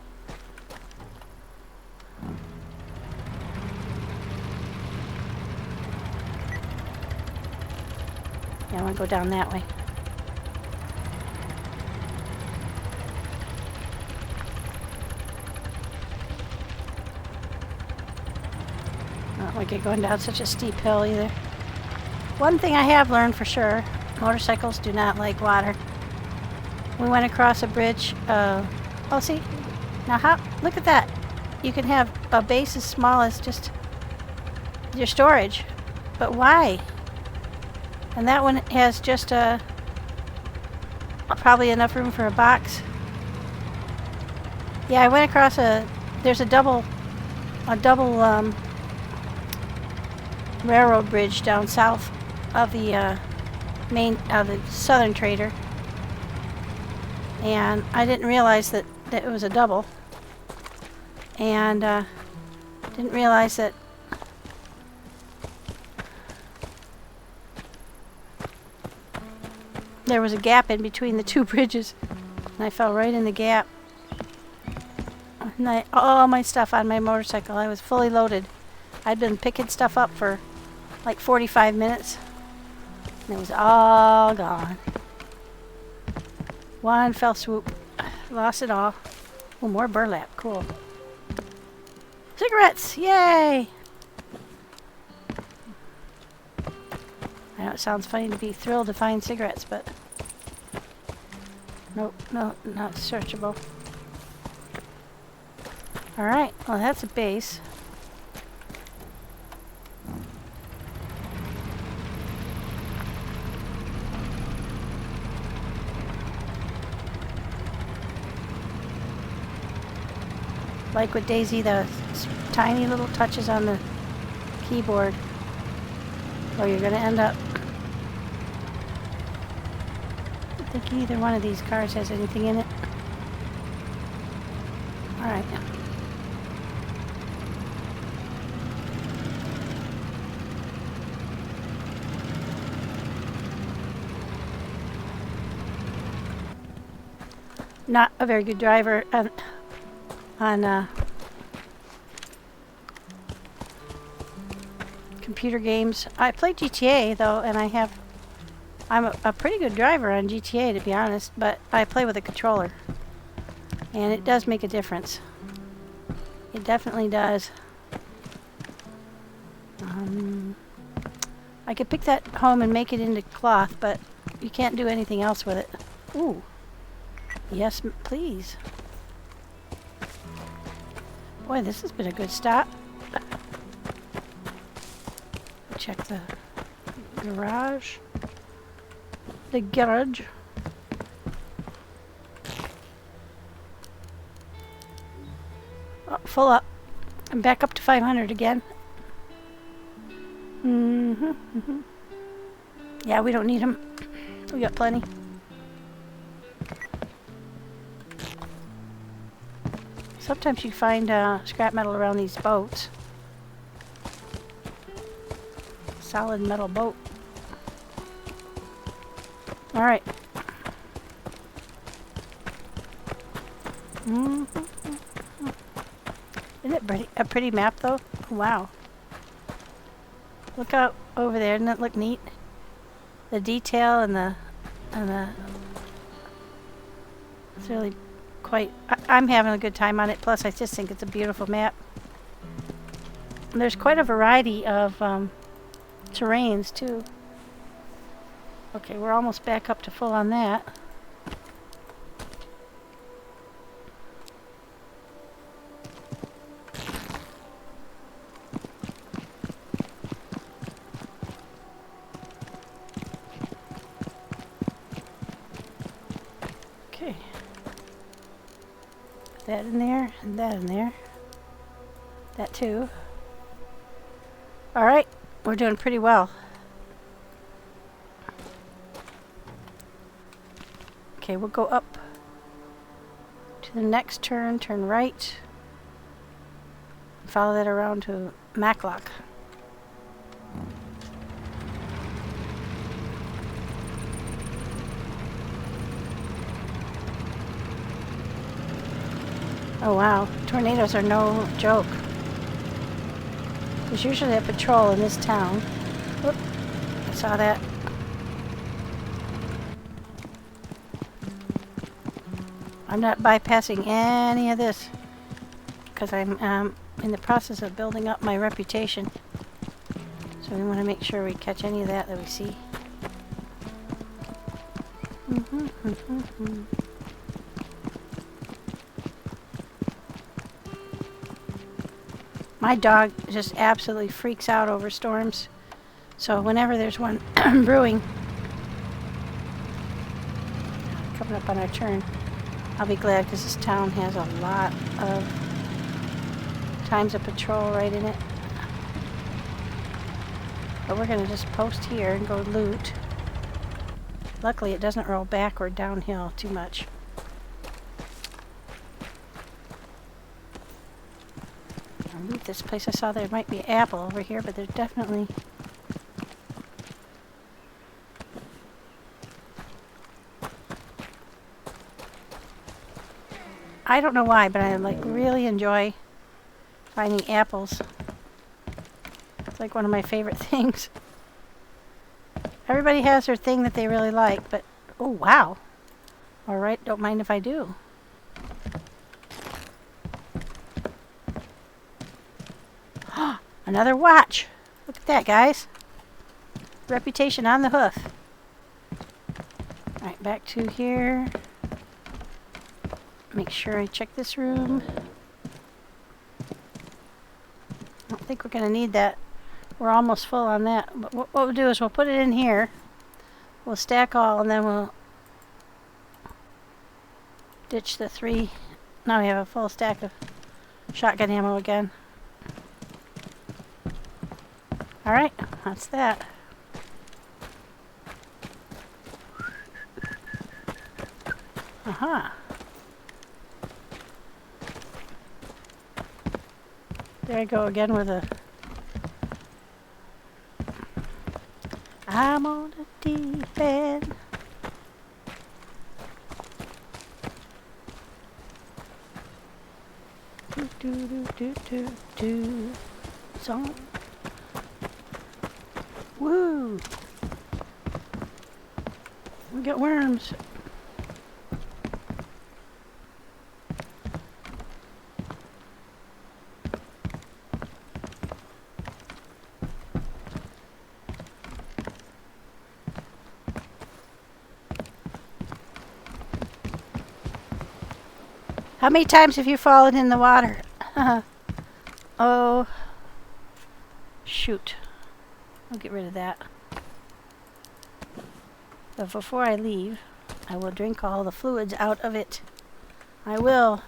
Yeah, I want to go down that way. I don't like it going down such a steep hill either. One thing I have learned for sure, motorcycles do not like water. We went across a bridge. Oh, see? Now, look at that. You can have a base as small as just your storage. But why? And that one has just probably enough room for a box. Yeah, I went across there's a double railroad bridge down south of the the Southern Trader. And I didn't realize that it was a double. And didn't realize that there was a gap in between the two bridges. And I fell right in the gap. And all my stuff on my motorcycle, I was fully loaded. I'd been picking stuff up for like 45 minutes. And it was all gone. One fell swoop. Lost it all. Oh, more burlap. Cool. Cigarettes! Yay! I know it sounds funny to be thrilled to find cigarettes, but nope, no, not searchable. Alright, well that's a base. Like with Daisy, the tiny little touches on the keyboard, or you're going to end up... I don't think either one of these cars has anything in it. Alright. Not a very good driver on computer games. I play GTA though, and I'm a pretty good driver on GTA, to be honest, but I play with a controller, and it does make a difference. It definitely does. I could pick that home and make it into cloth, but you can't do anything else with it. Ooh. Yes, please. Boy, this has been a good stop. Check the garage. The garage. Oh, full up. I'm back up to 500 again. Yeah, we don't need them. We got plenty. Sometimes you find scrap metal around these boats. Solid metal boat. Alright. Isn't it a pretty map though? Wow. Look out over there, doesn't it look neat? The detail and the it's really quite... I'm having a good time on it, plus I just think it's a beautiful map. And there's quite a variety of terrains too. Okay, we're almost back up to full on that. Okay. Put that in there, and that in there. That too. Alright. We're doing pretty well. Okay, we'll go up to the next turn, turn right. Follow that around to Maclock. Oh wow, tornadoes are no joke. There's usually a patrol in this town. Whoop, I saw that. I'm not bypassing any of this because I'm in the process of building up my reputation. So we want to make sure we catch any of that we see. My dog just absolutely freaks out over storms. So whenever there's one brewing, coming up on our turn, I'll be glad because this town has a lot of times of patrol right in it. But we're going to just post here and go loot. Luckily it doesn't roll back or downhill too much. I'll loot this place. I saw there might be an apple over here, but there's definitely... I don't know why, but I really enjoy finding apples. It's like one of my favorite things. Everybody has their thing that they really like, but oh wow. Alright, don't mind if I do. Another watch. Look at that, guys. Reputation on the hoof. Alright, back to here. Make sure I check this room. I don't think we're going to need that. We're almost full on that. But what we'll do is we'll put it in here. We'll stack all and then we'll ditch the 3. Now we have a full stack of shotgun ammo again. Alright, that's that. Aha. There I go again with a... I'm on the deep end. Do do do do do do. Song. Woo! We got worms. How many times have you fallen in the water? Oh, shoot. I'll get rid of that. But before I leave, I will drink all the fluids out of it. I will.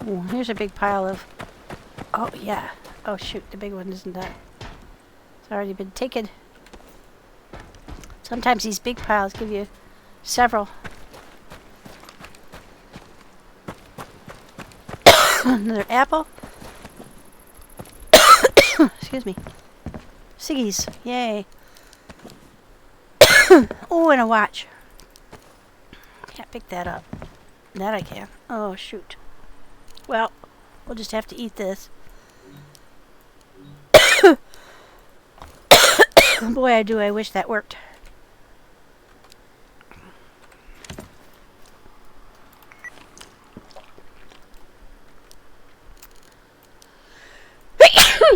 Ooh, here's a big pile of... Oh, yeah. Oh, shoot. The big one isn't that. It's already been taken. Sometimes these big piles give you several. Another apple. Excuse me. Ciggies. Yay. Oh, and a watch. Can't pick that up. That I can. Oh, shoot. Well, we'll just have to eat this. Boy, I wish that worked.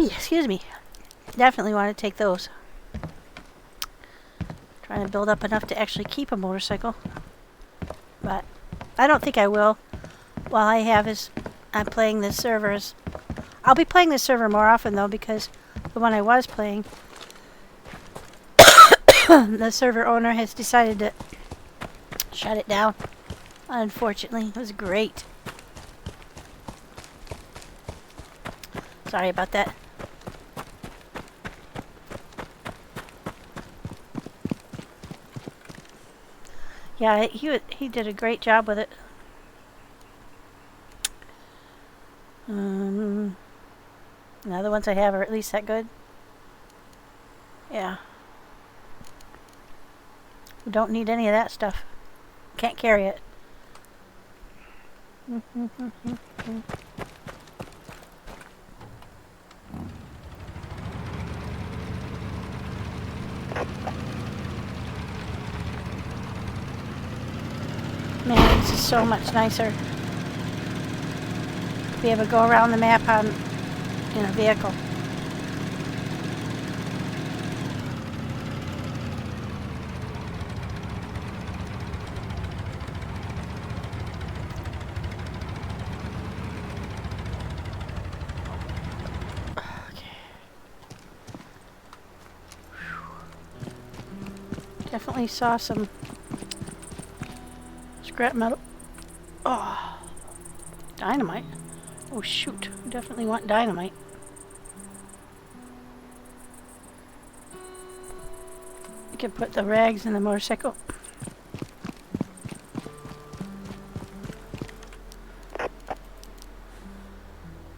Excuse me. Definitely want to take those. Trying to build up enough to actually keep a motorcycle. But I don't think I will. While I have is... I'm playing this server. I'll be playing this server more often though because the one I was playing The server owner has decided to shut it down. Unfortunately, it was great. Sorry about that. Yeah, he did a great job with it. The other ones I have are at least that good. Yeah. We don't need any of that stuff. Can't carry it. Man, this is so much nicer. Be able to go around the map in a vehicle. Definitely saw some scrap metal. Oh, dynamite. Oh shoot, we definitely want dynamite. We can put the rags in the motorcycle.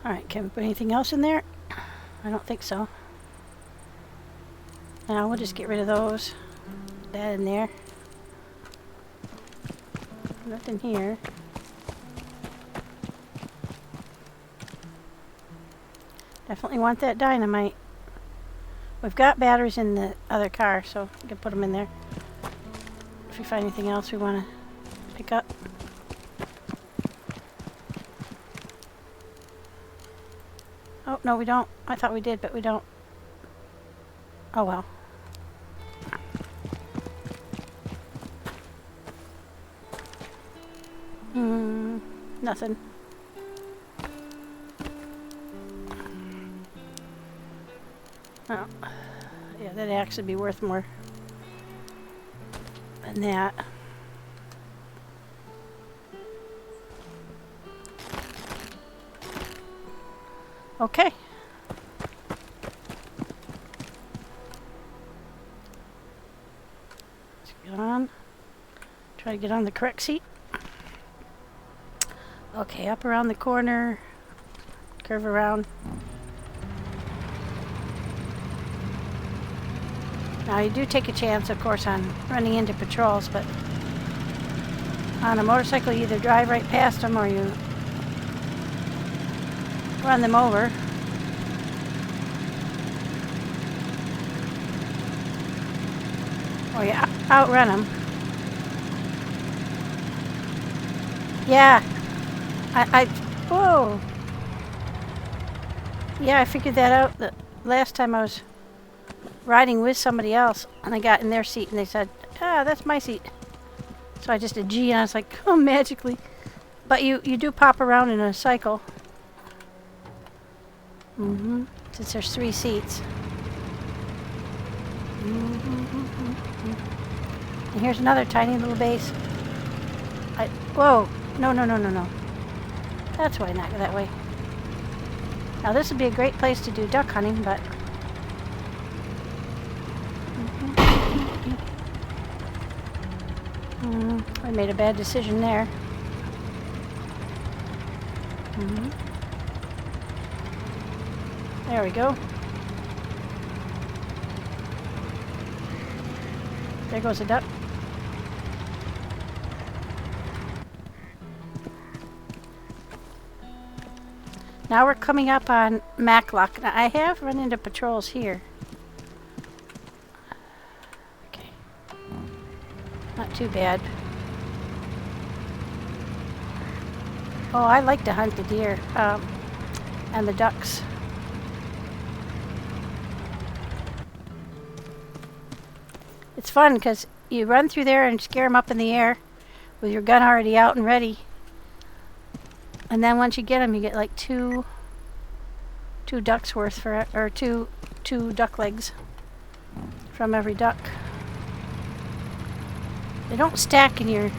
Alright, can we put anything else in there? I don't think so. Now we'll just get rid of those. That in there. Nothing here. Definitely want that dynamite. We've got batteries in the other car, so we can put them in there. If we find anything else we want to pick up. Oh, no, we don't. I thought we did, but we don't. Oh, well. Nothing. Oh. Yeah, that'd actually be worth more than that. Okay. Let's get on. Try to get on the correct seat. Okay, up around the corner. Curve around. Now you do take a chance, of course, on running into patrols, but on a motorcycle you either drive right past them or you run them over. Or you outrun them. Yeah. Whoa. Yeah, I figured that out the last time I was riding with somebody else, and I got in their seat and they said, ah, that's my seat. So I just did G and I was like, oh, magically. But you do pop around in a cycle. Since there's 3 seats. And here's another tiny little base. Whoa. No. That's why not go that way. Now this would be a great place to do duck hunting, but I made a bad decision there. There we go. There goes a duck. Now we're coming up on Maclock. Now I have run into patrols here. Okay. Not too bad. Oh, I like to hunt the deer and the ducks. It's fun because you run through there and scare them up in the air with your gun already out and ready. And then once you get them, you get like two ducks worth or two duck legs from every duck. They don't stack in your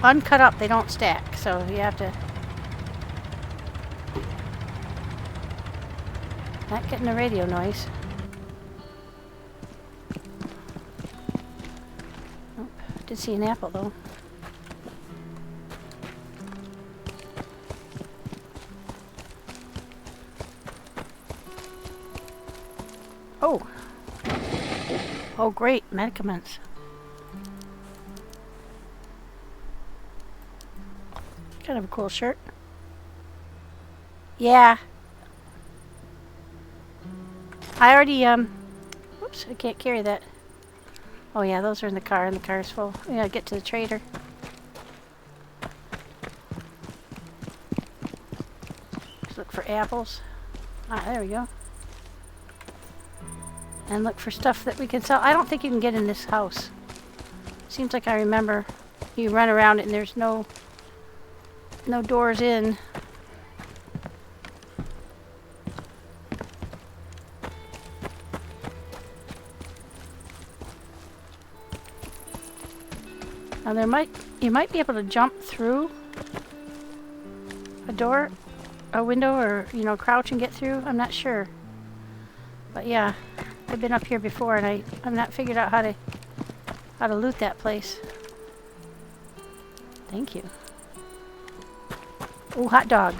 uncut up. They don't stack, so you have to. Not getting the radio noise. Oh, did see an apple though. Oh. Oh, great. Medicaments. Kind of a cool shirt. Yeah. I already, whoops, I can't carry that. Oh yeah, those are in the car, and the car's full. We gotta get to the trader. Let's look for apples. Ah, there we go. And look for stuff that we can sell. I don't think you can get in this house. Seems like I remember you run around it and there's no doors in. Now you might be able to jump through a door, a window, or crouch and get through. I'm not sure. But yeah, I've been up here before and I've not figured out how to loot that place. Thank you. Ooh, hot dog.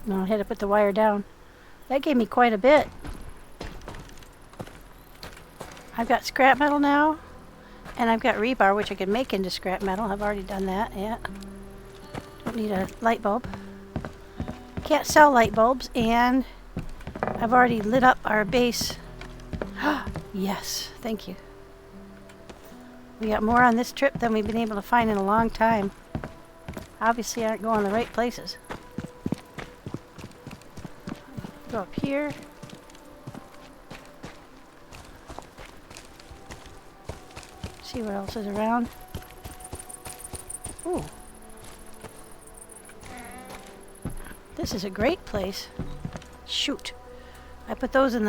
No, I had to put the wire down. That gave me quite a bit. I've got scrap metal now, and I've got rebar, which I can make into scrap metal. I've already done that, yeah. Don't need a light bulb. Can't sell light bulbs, and I've already lit up our base. Yes, thank you. We got more on this trip than we've been able to find in a long time. Obviously, aren't going the right places. Go up here. See what else is around. Ooh. This is a great place. Shoot. I put them in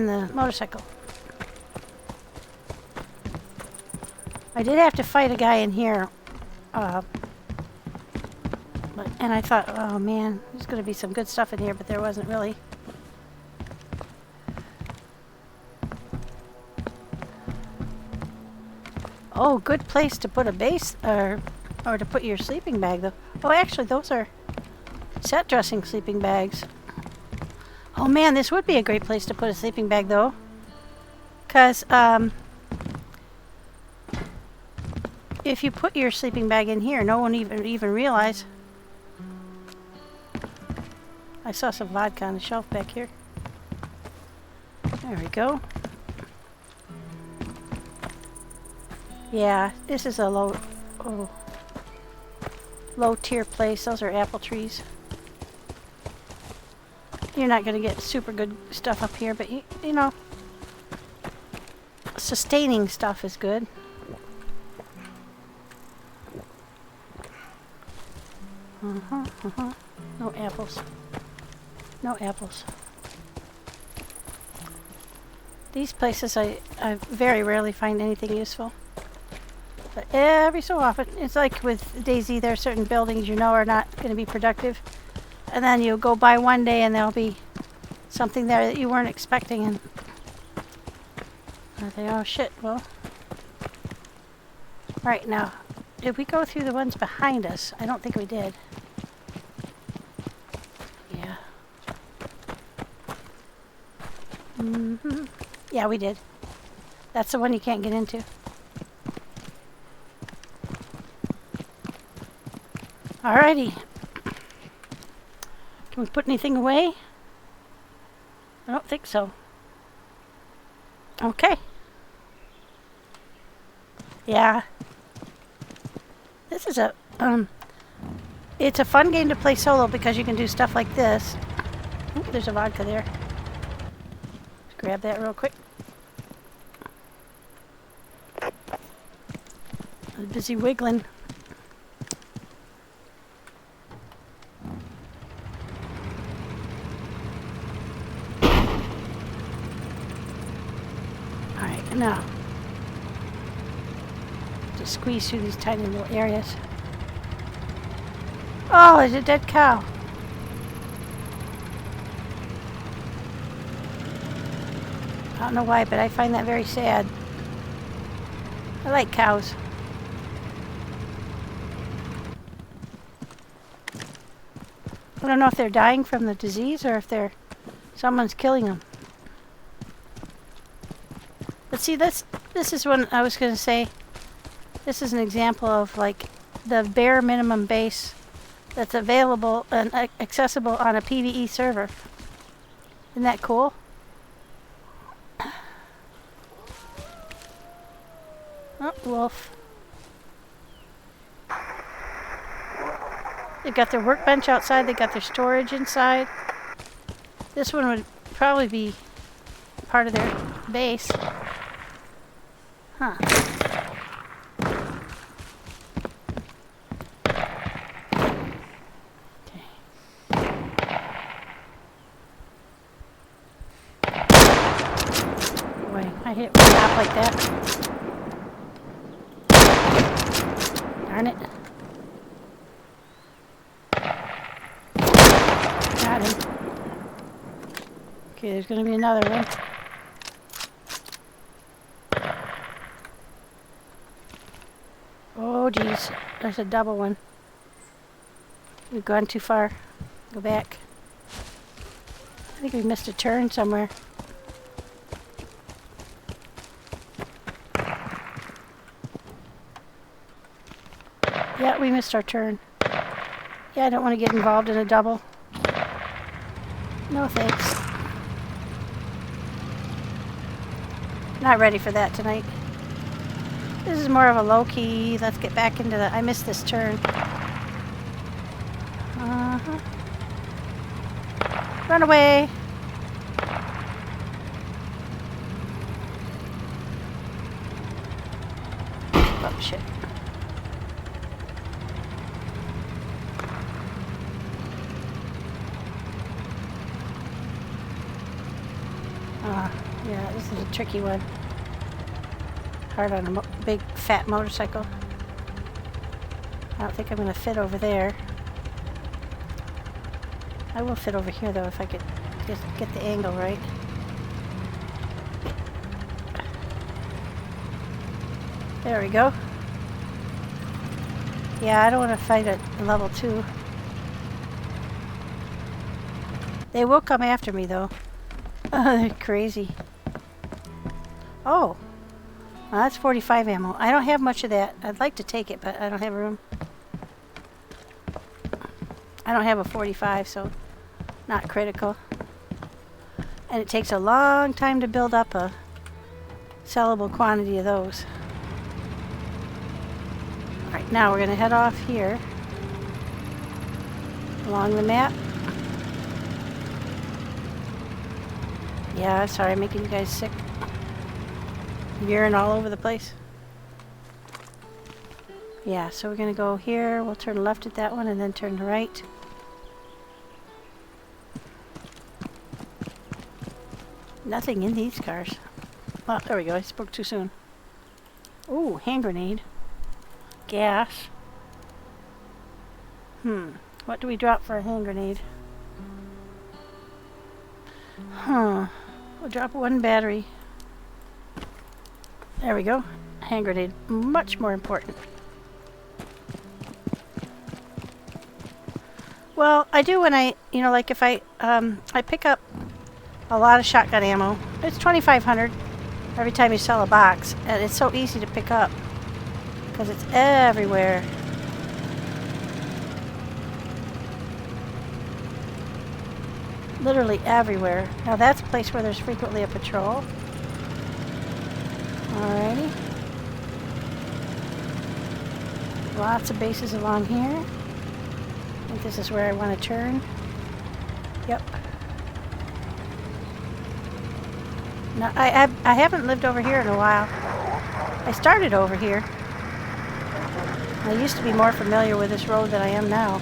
the motorcycle. I did have to fight a guy in here. And I thought, oh man, there's going to be some good stuff in here, but there wasn't really. Oh, good place to put a base, or to put your sleeping bag, though. Oh, actually, those are set dressing sleeping bags. Oh man, this would be a great place to put a sleeping bag, though. Because, if you put your sleeping bag in here, no one even realize. I saw some vodka on the shelf back here. There we go. Yeah, this is a low tier place. Those are apple trees. You're not going to get super good stuff up here, but you know, sustaining stuff is good. No apples. No apples. These places I very rarely find anything useful. But every so often, it's like with Daisy, there are certain buildings you know are not going to be productive. And then you go by one day and there'll be something there that you weren't expecting. And I think, oh shit, well. Right, now, did we go through the ones behind us? I don't think we did. Yeah. Yeah, we did. That's the one you can't get into. Alrighty. Can we put anything away? I don't think so. Okay. Yeah. This is it's a fun game to play solo because you can do stuff like this. Oop, there's a vodka there. Let's grab that real quick. I was busy wiggling. Now, just squeeze through these tiny little areas. Oh, there's a dead cow. I don't know why, but I find that very sad. I like cows. I don't know if they're dying from the disease or if someone's killing them. But see, this is when I was going to say, this is an example of like the bare minimum base that's available and accessible on a PvE server. Isn't that cool? Oh, wolf. They've got their workbench outside, they got their storage inside. This one would probably be part of their base. Huh. Okay. Boy, I hit one up like that. Darn it. Got him. Okay, there's going to be another one. Oh, geez. There's a double one. We've gone too far. Go back. I think we missed a turn somewhere. Yeah, we missed our turn. Yeah, I don't want to get involved in a double. No thanks. Not ready for that tonight. This is more of a low-key, let's get back into the... I missed this turn. Run away! Oh, shit. Yeah, this is a tricky one. Hard on a big fat motorcycle. I don't think I'm going to fit over there. I will fit over here though if I could just get the angle right. There we go. Yeah, I don't want to fight at level 2. They will come after me though. They're crazy. Oh. Well, that's 45 ammo. I don't have much of that. I'd like to take it, but I don't have room. I don't have a 45, so not critical. And it takes a long time to build up a sellable quantity of those. Alright, now we're going to head off here along the map. Yeah, I'm sorry, I'm making you guys sick. Veering all over the place. Yeah, so we're going to go here. We'll turn left at that one and then turn right. Nothing in these cars. Oh, there we go. I spoke too soon. Ooh, hand grenade. Gas. What do we drop for a hand grenade? We'll drop 1 battery. There we go. Hand grenade. Much more important. Well, I do when I, like if I pick up a lot of shotgun ammo. It's 2,500 every time you sell a box. And it's so easy to pick up because it's everywhere. Literally everywhere. Now that's a place where there's frequently a patrol. Alrighty. Lots of bases along here. I think this is where I want to turn. Yep. Now, I haven't lived over here in a while. I started over here. I used to be more familiar with this road than I am now.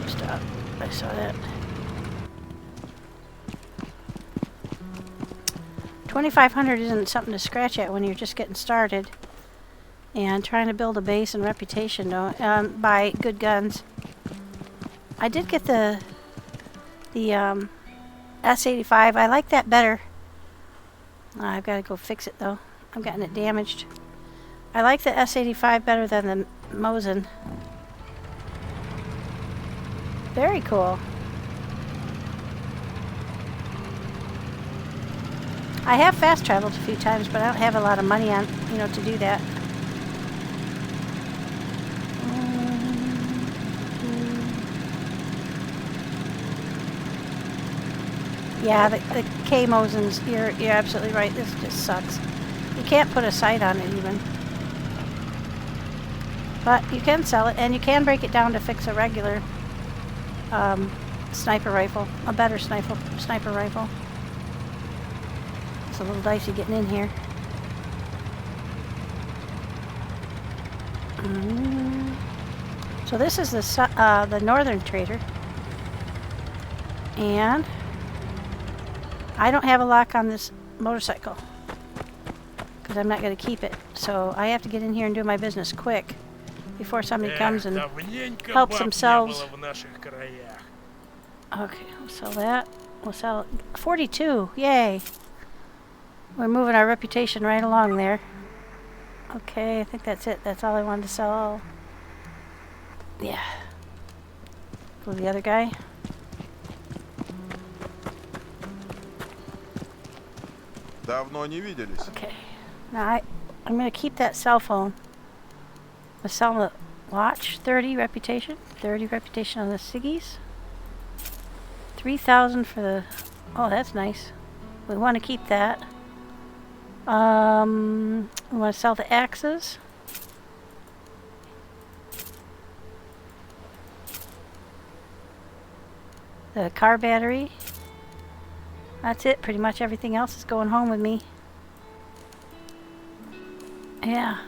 Stop. I saw that. $2,500 isn't something to scratch at when you're just getting started and trying to build a base and reputation. Buy good guns. I did get the S85. I like that better. I've got to go fix it though. I've gotten it damaged. I like the S85 better than the Mosin. Very cool. I have fast traveled a few times, but I don't have a lot of money on, to do that. Yeah, the K-Mosins, you're absolutely right. This just sucks. You can't put a sight on it even. But you can sell it, and you can break it down to fix a regular sniper rifle, a better sniper rifle. It's a little dicey getting in here. So this is the northern trader, and I don't have a lock on this motorcycle because I'm not going to keep it. So I have to get in here and do my business quick before somebody comes and helps themselves. Okay, we'll sell that. We'll sell 42. Yay. We're moving our reputation right along there. Okay, I think that's it. That's all I wanted to sell. Yeah. Go to the other guy. Давно не виделись. Okay. Now I'm going to keep that cell phone. I'll sell the watch. 30 reputation. 30 reputation on the Siggies. 3,000 for the... Oh, that's nice. We want to keep that. We want to sell the axes. The car battery. That's it. Pretty much everything else is going home with me. Yeah.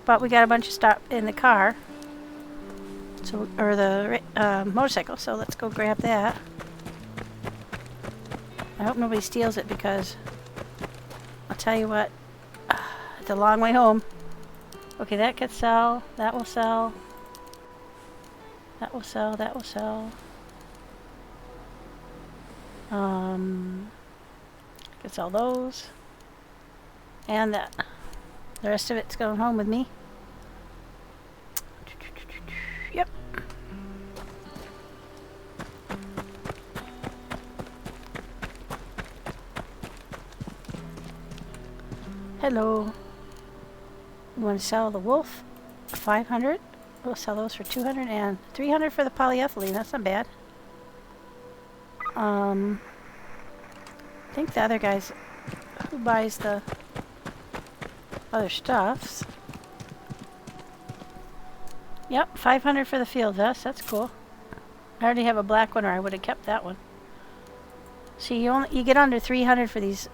But we got a bunch of stuff in the car. So, or the motorcycle. So let's go grab that. I hope nobody steals it because I'll tell you what, it's a long way home. Okay, that could sell. That will sell. That will sell. That will sell. Could sell those. And that. The rest of it's going home with me. Yep. Hello. We want to sell the wolf. 500. We'll sell those for 200 and 300 for the polyethylene. That's not bad. I think the other guys who buys the other stuffs. Yep, 500 for the field vest. That's cool. I already have a black one, or I would have kept that one. See, you get under 300 for these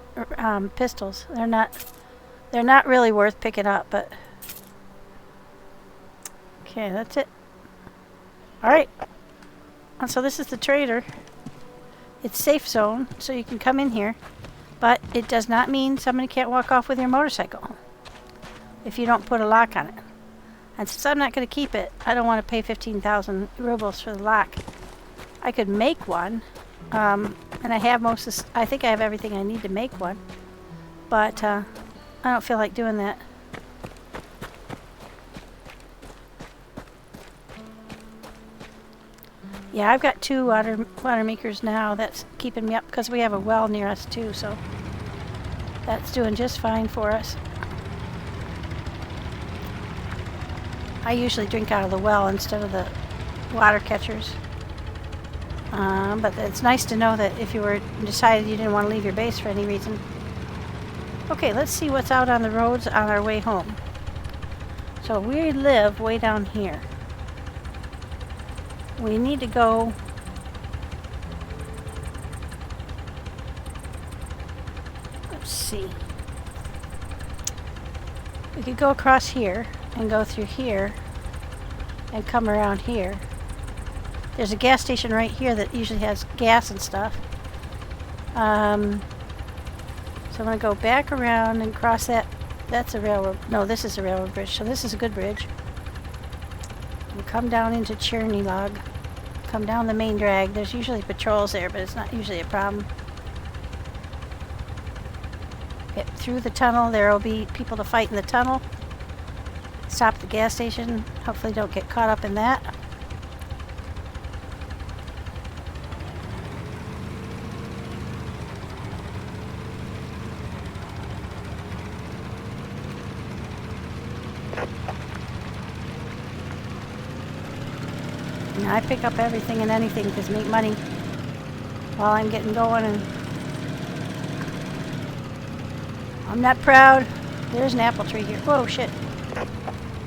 pistols. They're not really worth picking up, but okay, that's it. All right. And so this is the trader. It's safe zone, so you can come in here, but it does not mean somebody can't walk off with your motorcycle if you don't put a lock on it. And since I'm not going to keep it, I don't want to pay 15,000 rubles for the lock. I could make one, and I have I think I have everything I need to make one, but I don't feel like doing that. Yeah, I've got 2 water makers now. That's keeping me up because we have a well near us too, so that's doing just fine for us. I usually drink out of the well instead of the water catchers. But it's nice to know that if you were decided you didn't want to leave your base for any reason. Okay, let's see what's out on the roads on our way home. So we live way down here. We need to go let's see. We could go across here and go through here and come around here. There's a gas station right here that usually has gas and stuff. So I'm going to go back around and cross that. That's a railroad. No, this is a railroad bridge. So this is a good bridge. We'll come down into Cherney Log. Come down the main drag. There's usually patrols there, but it's not usually a problem. Get through the tunnel. There will be people to fight in the tunnel. Stop at the gas station. Hopefully don't get caught up in that. And I pick up everything and anything because make money while I'm getting going, and I'm not proud. There's an apple tree here. Whoa, shit.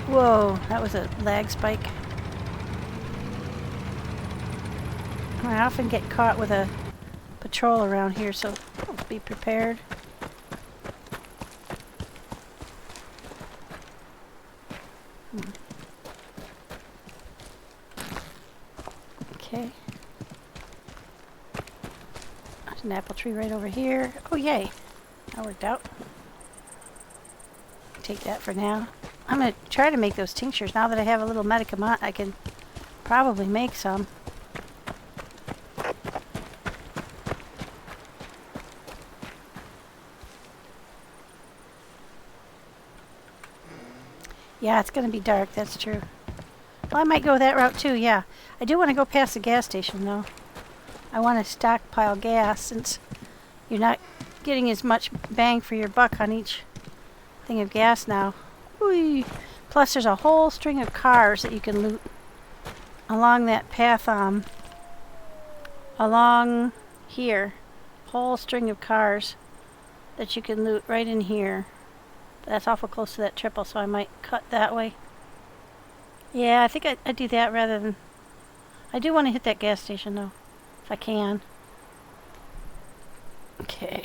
Whoa, that was a lag spike. I often get caught with a patrol around here, so let's be prepared. Okay. There's an apple tree right over here. Oh, yay. That worked out. Take that for now. I'm going to try to make those tinctures. Now that I have a little medicament, I can probably make some. Yeah, it's going to be dark. That's true. Well, I might go that route too, yeah. I do want to go past the gas station, though. I want to stockpile gas since you're not getting as much bang for your buck on each thing of gas now. Whee. Plus, there's a whole string of cars that you can loot along that path, along here. Whole string of cars that you can loot right in here. That's awful close to that triple, so I might cut that way. Yeah, I think I'd do that rather than... I do want to hit that gas station, though, if I can. Okay.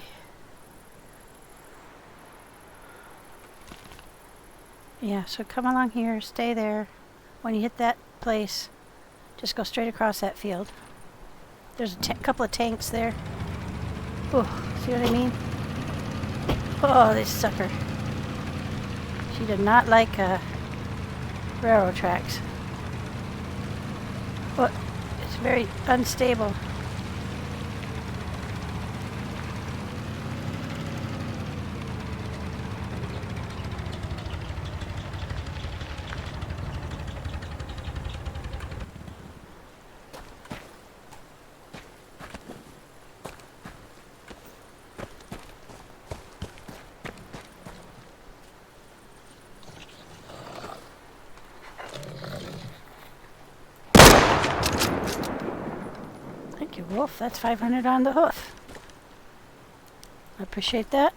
Yeah, so come along here, stay there. When you hit that place, just go straight across that field. There's a couple of tanks there. Oh, see what I mean? Oh, this sucker. She did not like railroad tracks. But it's very unstable. Thank you, Wolf. That's 500 on the hoof. I appreciate that.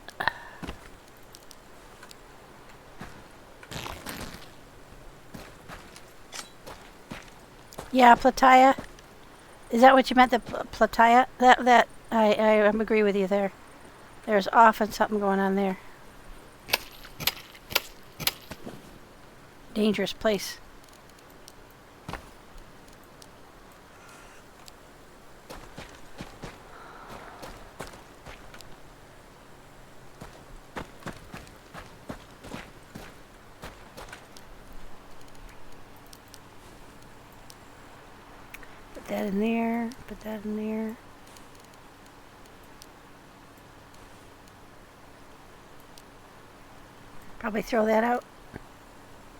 Yeah, Plataya. Is that what you meant, the Plataya? I agree with you there. There's often something going on there. Dangerous place. Put that in there, put that in there. Probably throw that out.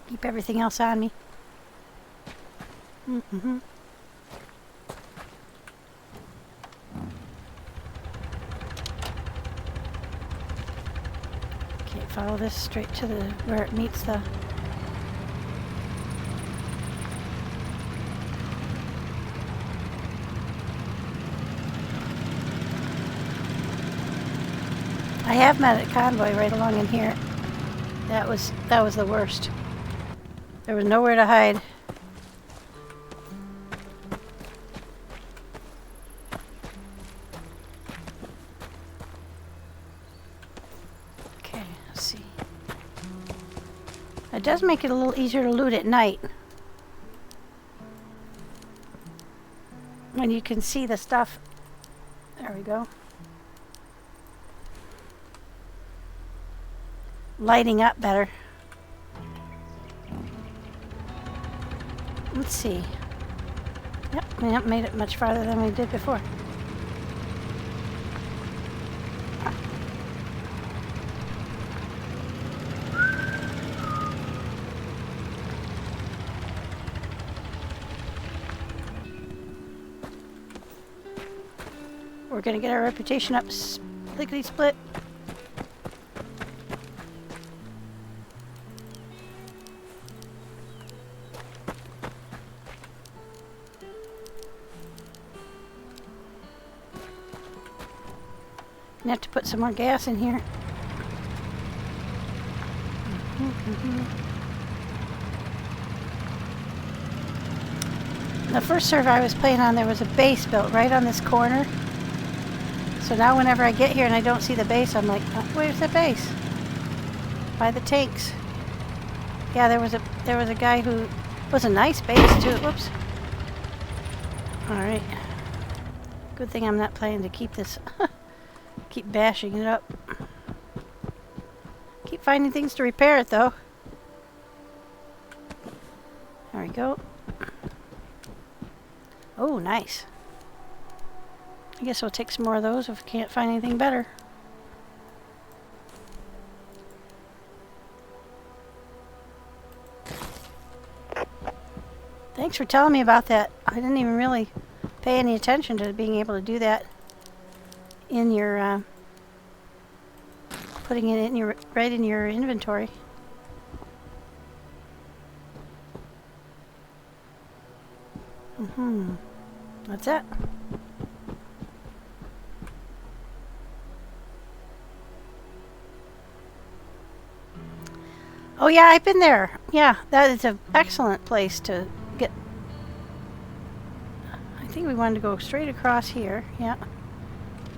Keep everything else on me. Mm-hmm. Okay, follow this straight to the where it meets the... I have met a convoy right along in here. That was the worst. There was nowhere to hide. Okay, let's see. It does make it a little easier to loot at night. When you can see the stuff. There we go. lighting up better. Let's see. Yep, we haven't made it much farther than we did before. We're gonna get our reputation up lickety split. I have to put some more gas in here. The first server I was playing on, there was a base built right on this corner. So now whenever I get here and I don't see the base, I'm like, oh, where's the base? By the tanks. Yeah, there was a guy who was a nice base too. Whoops. Alright. Good thing I'm not planning to keep this keep bashing it up. Keep finding things to repair it though. There we go. Oh, nice. I guess we'll take some more of those if we can't find anything better. Thanks for telling me about that. I didn't even really pay any attention to being able to do that in your putting it in your right in your inventory. What's that? Oh yeah, I've been there. Yeah, that is an excellent place to get. I think we wanted to go straight across here. Yeah.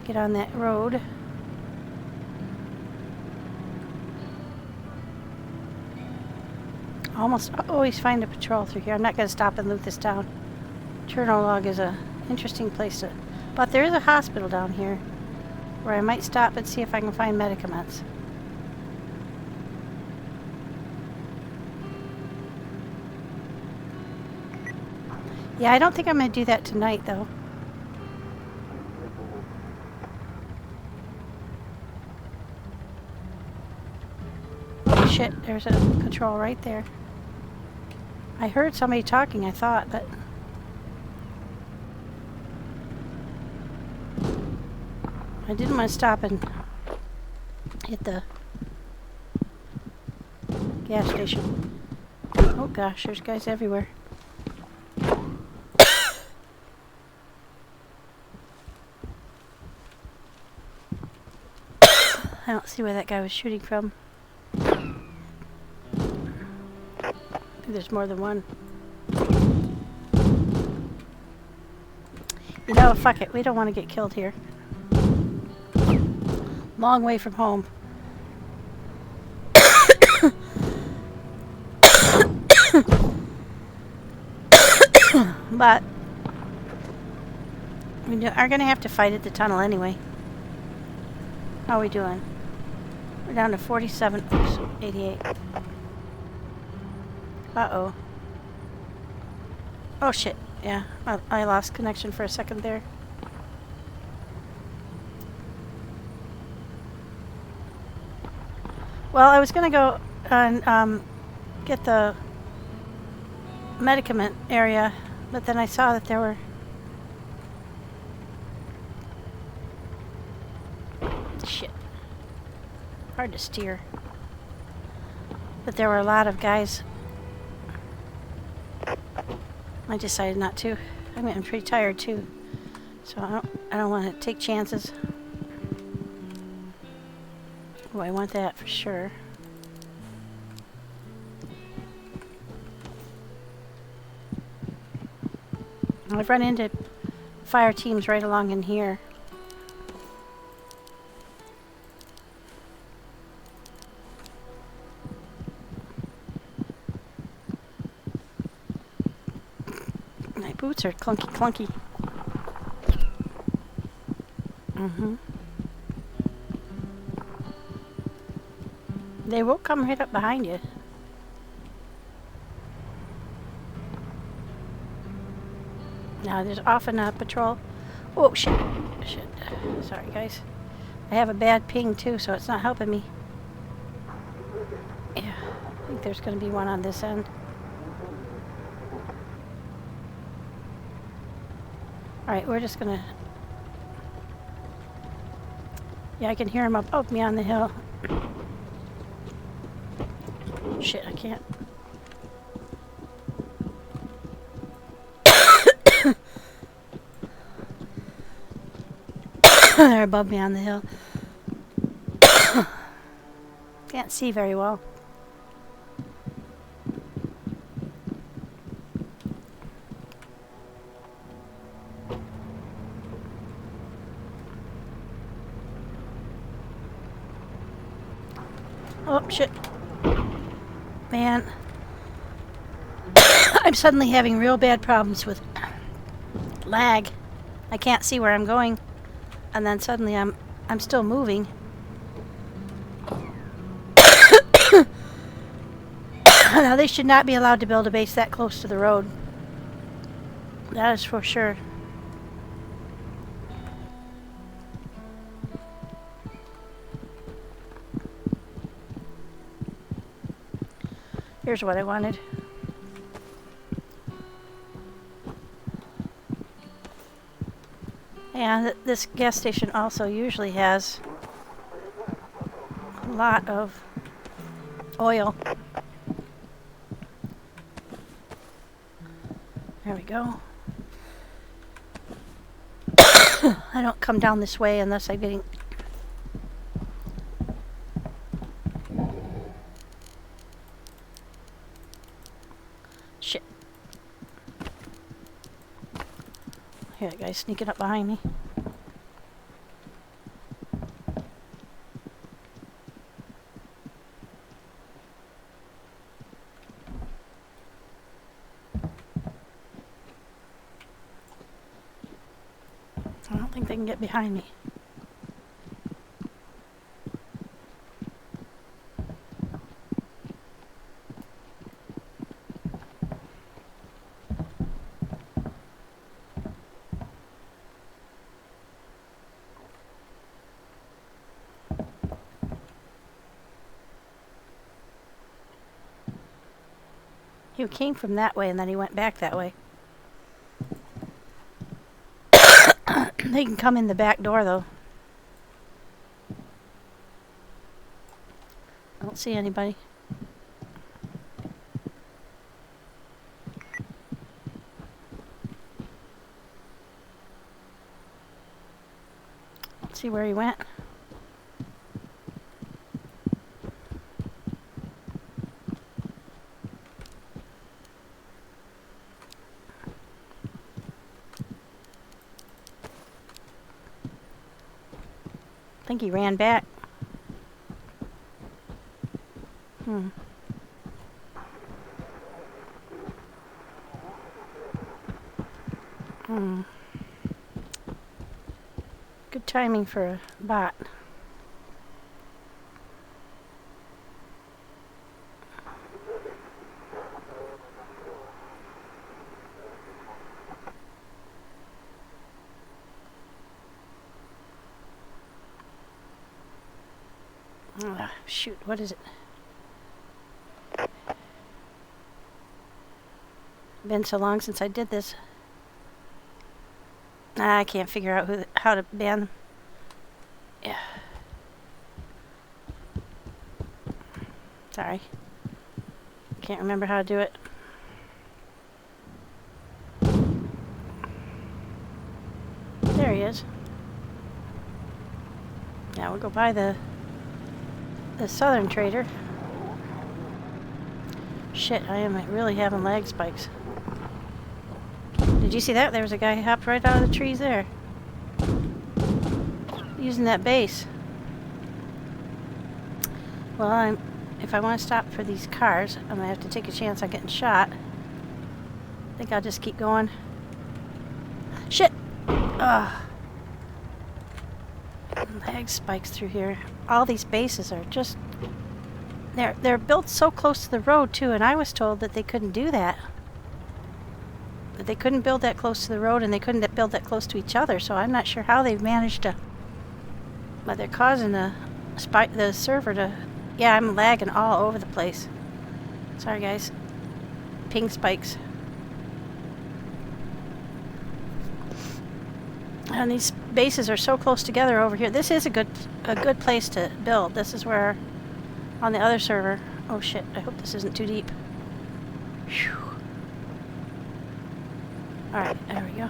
Get on that road. Almost always find a patrol through here. I'm not going to stop and loot this town. Chernolog is a interesting place to... But there is a hospital down here where I might stop and see if I can find medicaments. Yeah, I don't think I'm going to do that tonight, though. Oh, shit, there's a patrol right there. I heard somebody talking, I thought, but... I didn't want to stop and hit the gas station. Oh gosh, there's guys everywhere. I don't see where that guy was shooting from. There's more than one. You know, fuck it. We don't want to get killed here. Long way from home. But we are going to have to fight at the tunnel anyway. How are we doing? We're down to 47. Oops, 88. Uh-oh. Oh, shit. Yeah, I lost connection for a second there. Well, I was going to go and get the medicament area, but then I saw that there were... Shit. Hard to steer. But there were a lot of guys. I decided not to. I mean, I'm pretty tired too, so I don't want to take chances. Oh, I want that for sure. I've run into fire teams right along in here. My boots are clunky, clunky. They will come right up behind you. Now, there's often a patrol. Oh, shit. Shit. Sorry, guys. I have a bad ping, too, so it's not helping me. Yeah, I think there's going to be one on this end. Alright, we're just going to... Yeah, I can hear him up me on the hill. Shit, I can't. They're above me on the hill. Can't see very well. Oh, shit. Man. I'm suddenly having real bad problems with lag. I can't see where I'm going. And then suddenly I'm still moving. Now they should not be allowed to build a base that close to the road. That is for sure. Here's what I wanted. And this gas station also usually has a lot of oil. There we go. I don't come down this way unless I'm getting... Shit. Here, that guy's sneaking up behind me. I don't think they can get behind me. He came from that way and then he went back that way. They can come in the back door though. I don't see anybody. Let's see where he went. I think he ran back. Good timing for a bot. Shoot, what is it? Been so long since I did this. I can't figure out how to ban them. Yeah. Sorry. Can't remember how to do it. There he is. Now we'll go by the southern trader. Shit, I am really having lag spikes. Did you see that? There was a guy who hopped right out of the trees there. Using that base. Well, if I want to stop for these cars, I'm going to have to take a chance on getting shot. I think I'll just keep going. Shit! Ugh. Lag spikes through here. All these bases are just They're built so close to the road too, and I was told that they couldn't do that. That they couldn't build that close to the road, and they couldn't build that close to each other. So I'm not sure how they've managed to. But they're causing the server to. Yeah, I'm lagging all over the place. Sorry, guys. Ping spikes. And these bases are so close together over here. This is a good place to build. This is where, on the other server. Oh shit! I hope this isn't too deep. Whew. All right, there we go.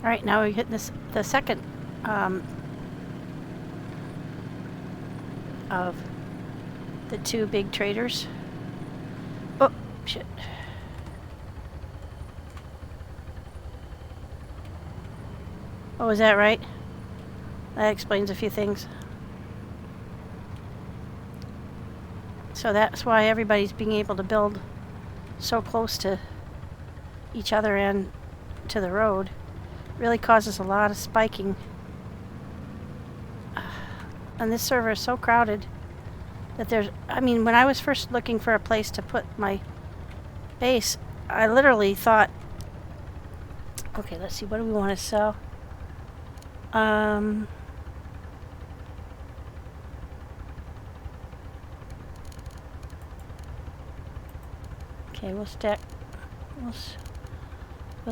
All right, now we're hitting the second of the two big traders. Oh, shit. Oh, is that right? That explains a few things. So that's why everybody's being able to build so close to each other and to the road. Really causes a lot of spiking. And this server is so crowded that I mean, when I was first looking for a place to put my base, I literally thought, okay, let's see, what do we want to sell? Okay, we'll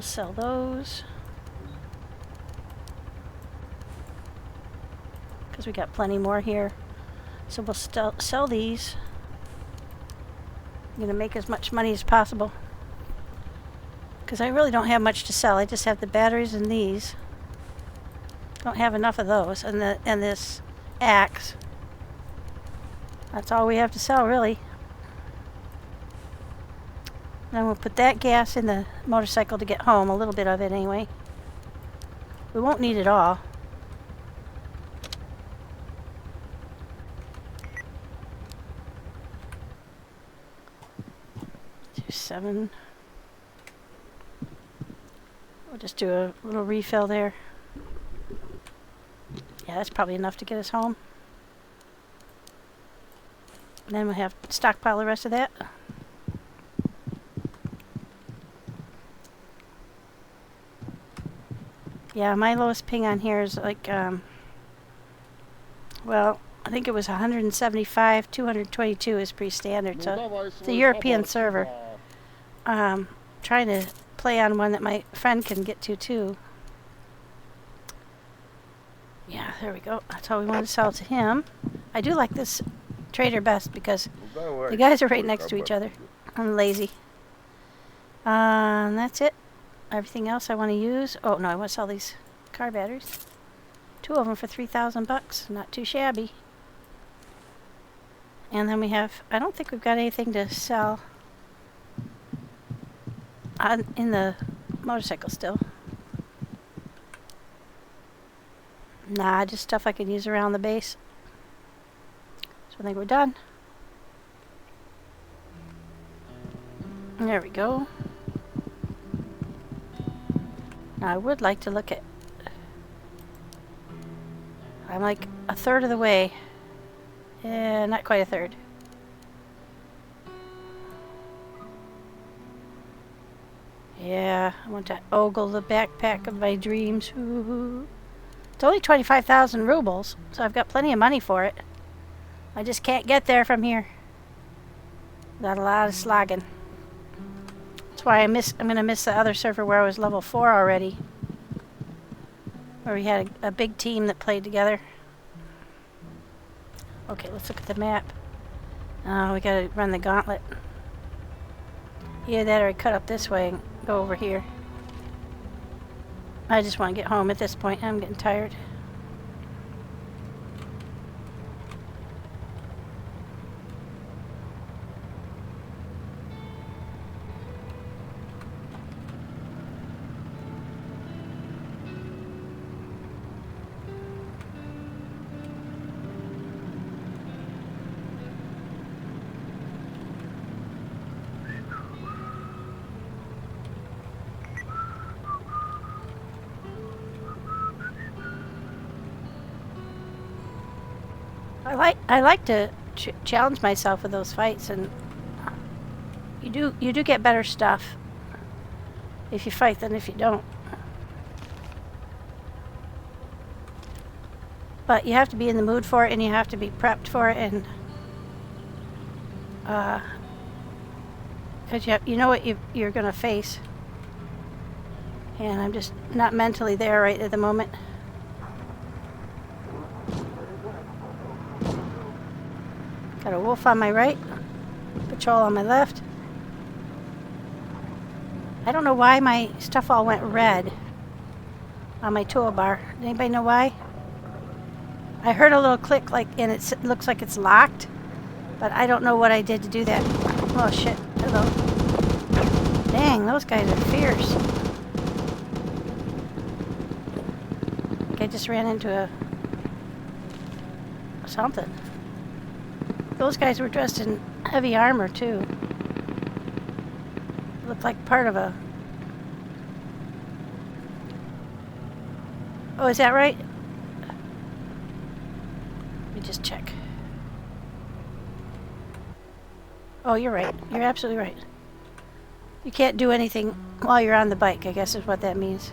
sell those. Because we got plenty more here. So we'll sell these. I'm going to make as much money as possible. Because I really don't have much to sell. I just have the batteries and these. Don't have enough of those. And this axe. That's all we have to sell, really. Then we'll put that gas in the motorcycle to get home. A little bit of it anyway. We won't need it all. 7. We'll just do a little refill there. Yeah, that's probably enough to get us home. And then we'll have stockpile the rest of that. Yeah, my lowest ping on here is like, well, I think it was 175, 222 is pretty standard. So it's a European server. Trying to play on one that my friend can get to too. Yeah, there we go. That's all we want to sell to him. I do like this trader best because the guys are right next to each other. I'm lazy. That's it. Everything else I want to use. Oh no, I want to sell these car batteries. 2 of them for $3,000. Not too shabby. And then we have. I don't think we've got anything to sell in the motorcycle still. Nah, just stuff I can use around the base. So I think we're done. There we go. Now I would like to look at. I'm like a third of the way. Not quite a third. Yeah, I want to ogle the backpack of my dreams. Ooh. It's only 25,000 rubles, so I've got plenty of money for it. I just can't get there from here. Got a lot of slogging. That's why I'm gonna miss the other server where I was level 4 already. Where we had a big team that played together. Okay, let's look at the map. Oh, we gotta run the gauntlet. Either that or I cut up this way and go over here. I just want to get home at this point. I'm getting tired. I like to challenge myself with those fights, and you do get better stuff if you fight than if you don't. But you have to be in the mood for it, and you have to be prepped for it, and because you know what you're going to face. And I'm just not mentally there right at the moment. Got a wolf on my right, patrol on my left. I don't know why my stuff all went red on my toolbar. Anybody know why? I heard a little click, and it looks like it's locked, but I don't know what I did to do that. Oh shit! Hello. Dang, those guys are fierce. I just ran into something. Those guys were dressed in heavy armor too. Looked like part of a... Oh, is that right? Let me just check. Oh, you're right. You're absolutely right. You can't do anything while you're on the bike, I guess is what that means.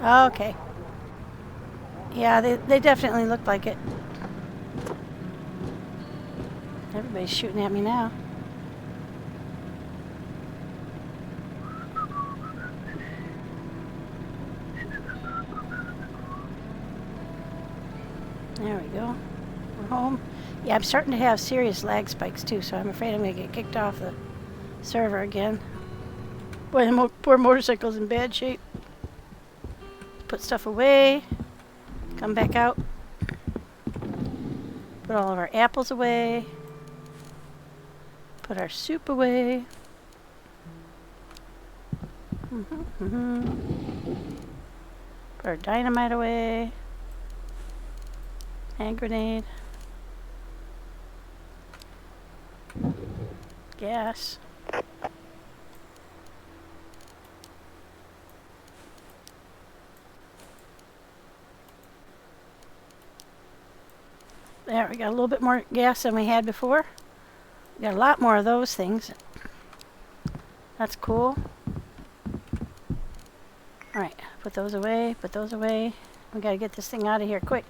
Okay. Yeah, they definitely look like it. Everybody's shooting at me now. There we go. We're home. Yeah, I'm starting to have serious lag spikes too, so I'm afraid I'm going to get kicked off the server again. Boy, the poor motorcycle's in bad shape. Put stuff away. Come back out. Put all of our apples away. Put our soup away. Put our dynamite away. Hand grenade. Gas. There, we got a little bit more gas than we had before. We got a lot more of those things. That's cool. Alright, put those away, put those away. We gotta get this thing out of here quick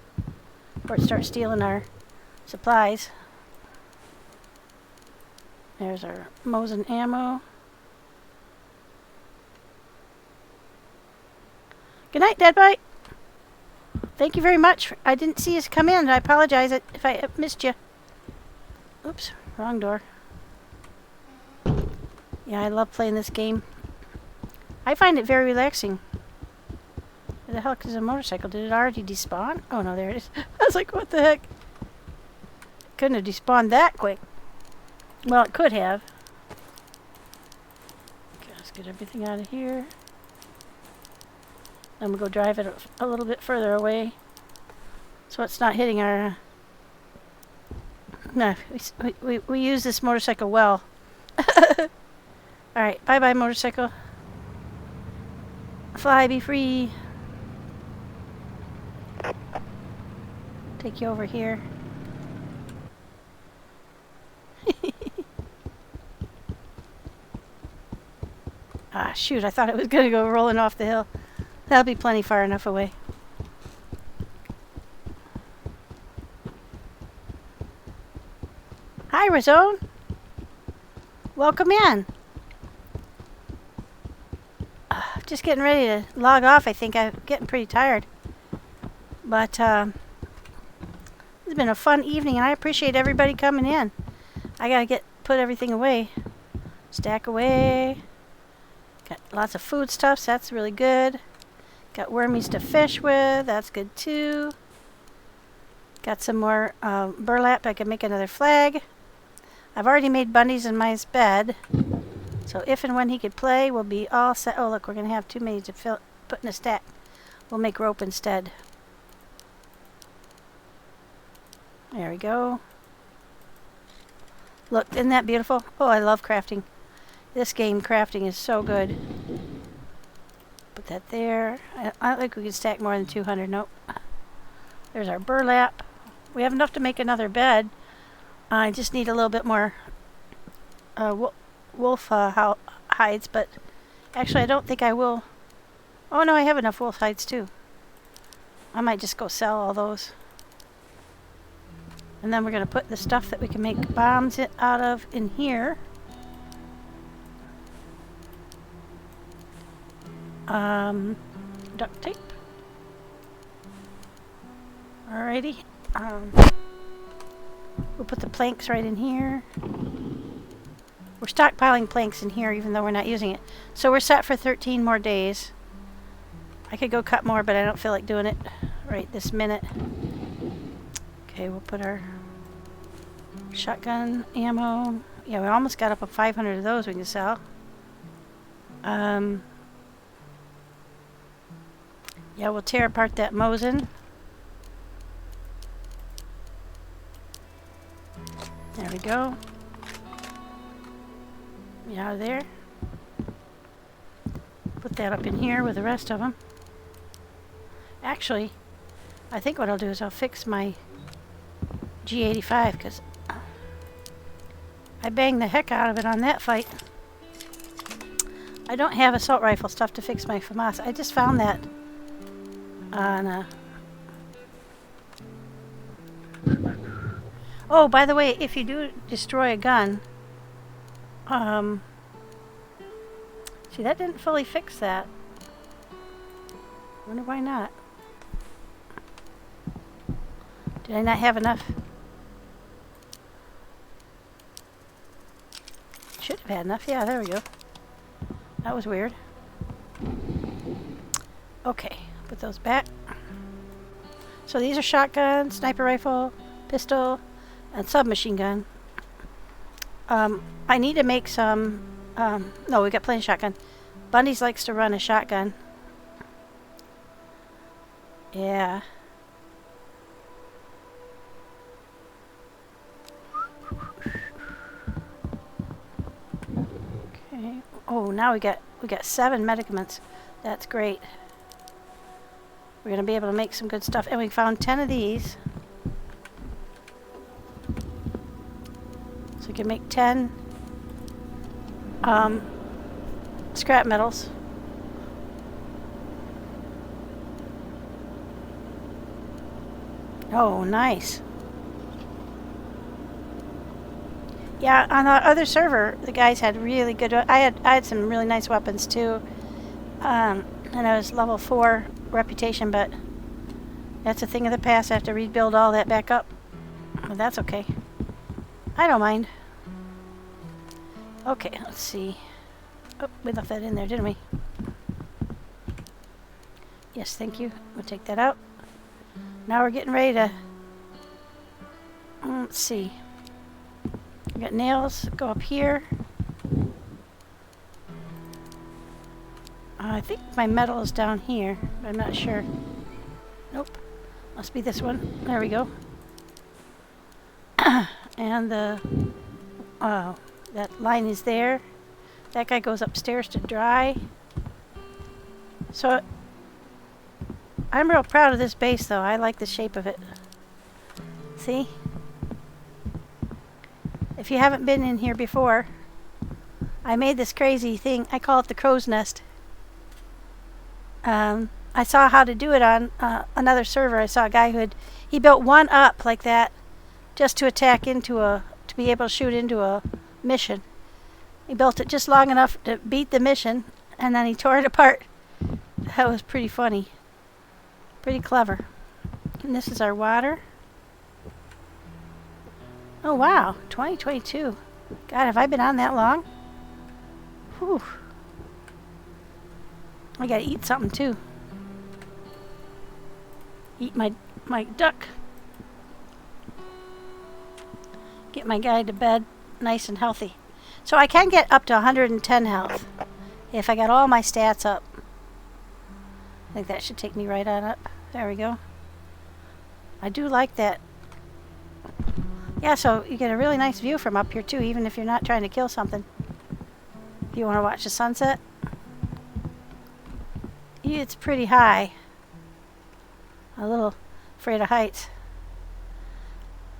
before it starts stealing our supplies. There's our Mosin ammo. Good night, Deadbite. Thank you very much. I didn't see us come in. I apologize if I missed you. Oops, wrong door. Yeah, I love playing this game. I find it very relaxing. Where the heck is a motorcycle? Did it already despawn? Oh no, there it is. I was like, what the heck? Couldn't have despawned that quick. Well, it could have. Okay, let's get everything out of here. I'm going to go drive it a little bit further away so it's not hitting our... No, we use this motorcycle well. Alright, bye-bye motorcycle. Fly, be free. Take you over here. Ah, shoot, I thought it was going to go rolling off the hill. That'll be plenty far enough away. Hi, Razone. Welcome in. Just getting ready to log off, I think. I'm getting pretty tired. But it's been a fun evening, and I appreciate everybody coming in. I got to put everything away. Stack away. Got lots of foodstuffs. That's really good. Got wormies to fish with. That's good too. Got some more burlap. I can make another flag. I've already made bunnies in my bed. So if and when he could play, we'll be all set. Oh, look, we're going to have too many to put in a stack. We'll make rope instead. There we go. Look, isn't that beautiful? Oh, I love crafting. This game, crafting, is so good. Put that there. I don't think we can stack more than 200. Nope. There's our burlap. We have enough to make another bed. I just need a little bit more wolf hides, but actually I don't think I will. Oh no, I have enough wolf hides too. I might just go sell all those. And then we're going to put the stuff that we can make bombs out of in here. Duct tape. Alrighty. We'll put the planks right in here. We're stockpiling planks in here even though we're not using it. So we're set for 13 more days. I could go cut more, but I don't feel like doing it right this minute. Okay, we'll put our shotgun ammo. Yeah, we almost got up to 500 of those we can sell. Yeah, we'll tear apart that Mosin. There we go. Yeah, there. Put that up in here with the rest of them. Actually, I think what I'll do is I'll fix my G85 because I banged the heck out of it on that fight. I don't have assault rifle stuff to fix my FAMAS. I just found that on Oh, by the way, if you do destroy a gun, see, that didn't fully fix that. Wonder why not. Did I not have enough? Should have had enough. Yeah, there we go. That was weird. Okay, put those back. So these are shotgun, sniper rifle, pistol, and submachine gun. I need to make some. No, we got plenty of shotgun. Bundy's likes to run a shotgun. Yeah. Okay. Oh, now we got 7 medicaments. That's great. We're gonna be able to make some good stuff, and we found 10 of these. So we can make 10 scrap metals. Oh, nice. Yeah, on the other server, the guys had really good. I had some really nice weapons too, and I was level 4 reputation, but that's a thing of the past. I have to rebuild all that back up. Well, that's okay. I don't mind. Okay, let's see. Oh, we left that in there, didn't we? Yes, thank you. We'll take that out. Now we're getting ready to. Let's see. We got nails. Go up here. I think my metal is down here, but I'm not sure. Nope. Must be this one. There we go. And the that line is there. That guy goes upstairs to dry. So I'm real proud of this base though. I like the shape of it. See? If you haven't been in here before, I made this crazy thing. I call it the crow's nest. I saw how to do it on another server. I saw a guy he built one up like that just to attack to be able to shoot into a mission. He built it just long enough to beat the mission, and then he tore it apart. That was pretty funny. Pretty clever. And this is our water. Oh wow, 2022. God, have I been on that long? Whew. I gotta eat something too. Eat my duck. Get my guy to bed nice and healthy. So I can get up to 110 health if I got all my stats up. I think that should take me right on up. There we go. I do like that. Yeah, so you get a really nice view from up here too, even if you're not trying to kill something. If you want to watch the sunset. It's pretty high. A little Afraid of heights.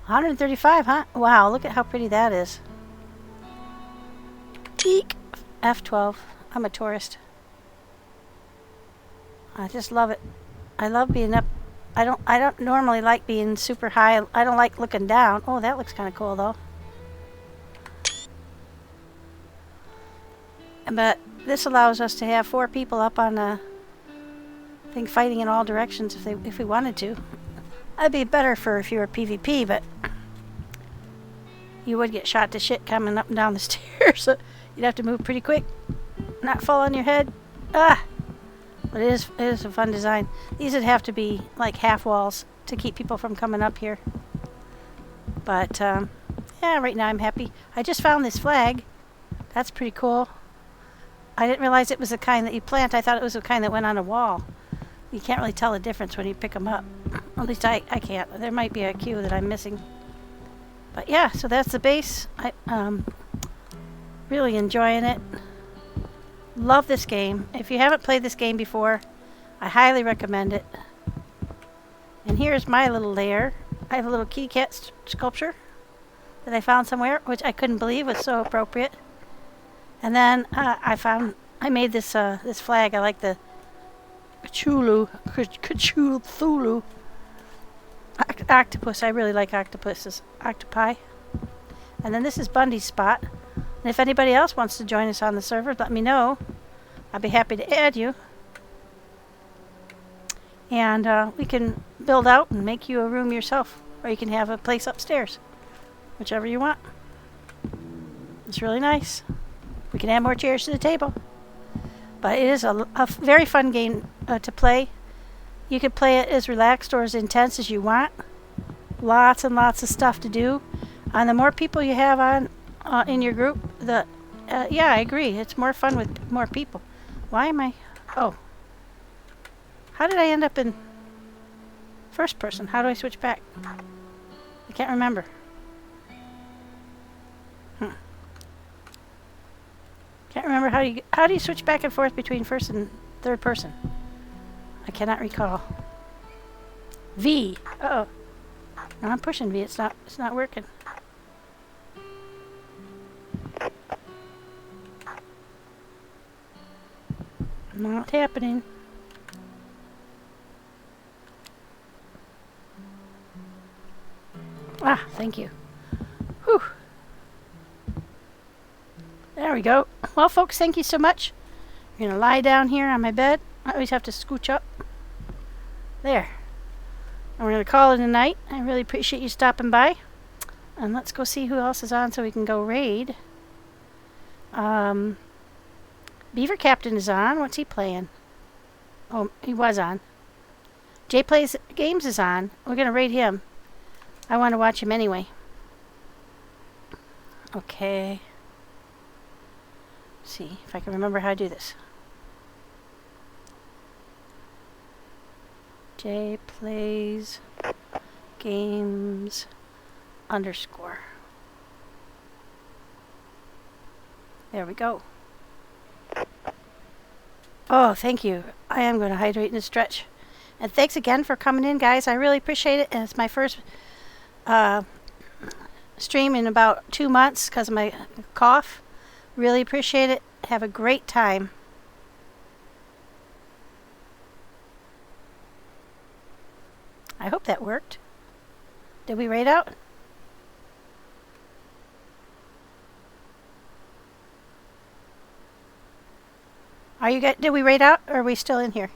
135, huh? Wow, look at how pretty that is. Eek. F12. I'm a tourist. I just love it. I love being up. I don't normally like being super high. I don't like looking down. Oh, that looks kind of cool though. But this allows us to have 4 people up on a thing fighting in all directions if we wanted to. That'd be better for if you were PvP, but you would get shot to shit coming up and down the stairs. So you'd have to move pretty quick, not fall on your head. Ah! But it is a fun design. These would have to be like half walls to keep people from coming up here. But yeah, right now I'm happy. I just found this flag. That's pretty cool. I didn't realize it was the kind that you plant. I thought it was the kind that went on a wall. You can't really tell the difference when you pick them up. At least I can't. There might be a cue that I'm missing. But yeah, so that's the base. I really enjoying it. Love this game. If you haven't played this game before, I highly recommend it. And here's my little lair. I have a little kitty cat sculpture that I found somewhere, which I couldn't believe was so appropriate. And then I made this this flag. I like the Cthulhu octopus. I really like octopuses. Octopi. And then this is Bundy's spot. And if anybody else wants to join us on the server, let me know. I'll be happy to add you. And we can build out and make you a room yourself. Or you can have a place upstairs. Whichever you want. It's really nice. We can add more chairs to the table. But it is a very fun game to play. You can play it as relaxed or as intense as you want. Lots and lots of stuff to do. And the more people you have on in your group, yeah, I agree. It's more fun with more people. Why am I... Oh. How did I end up in first person? How do I switch back? I can't remember. Can't remember how do you switch back and forth between first and third person? I cannot recall. V. Uh-oh. No, I'm pushing V. It's not working. Not happening. Ah, thank you. Whew. There we go. Well, folks, thank you so much. I'm going to lie down here on my bed. I always have to scooch up. There. And we're going to call it a night. I really appreciate you stopping by. And let's go see who else is on so we can go raid. Beaver Captain is on. What's he playing? Oh, he was on. Jay Plays Games is on. We're going to raid him. I want to watch him anyway. Okay. See if I can remember how to do this. Jay Plays Games _ There we go. Oh, thank you. I am going to hydrate and stretch. And thanks again for coming in, guys. I really appreciate it. And it's my first stream in about 2 months because of my cough. Really appreciate it. Have a great time. I hope that worked. Did we raid out? Did we raid out or are we still in here?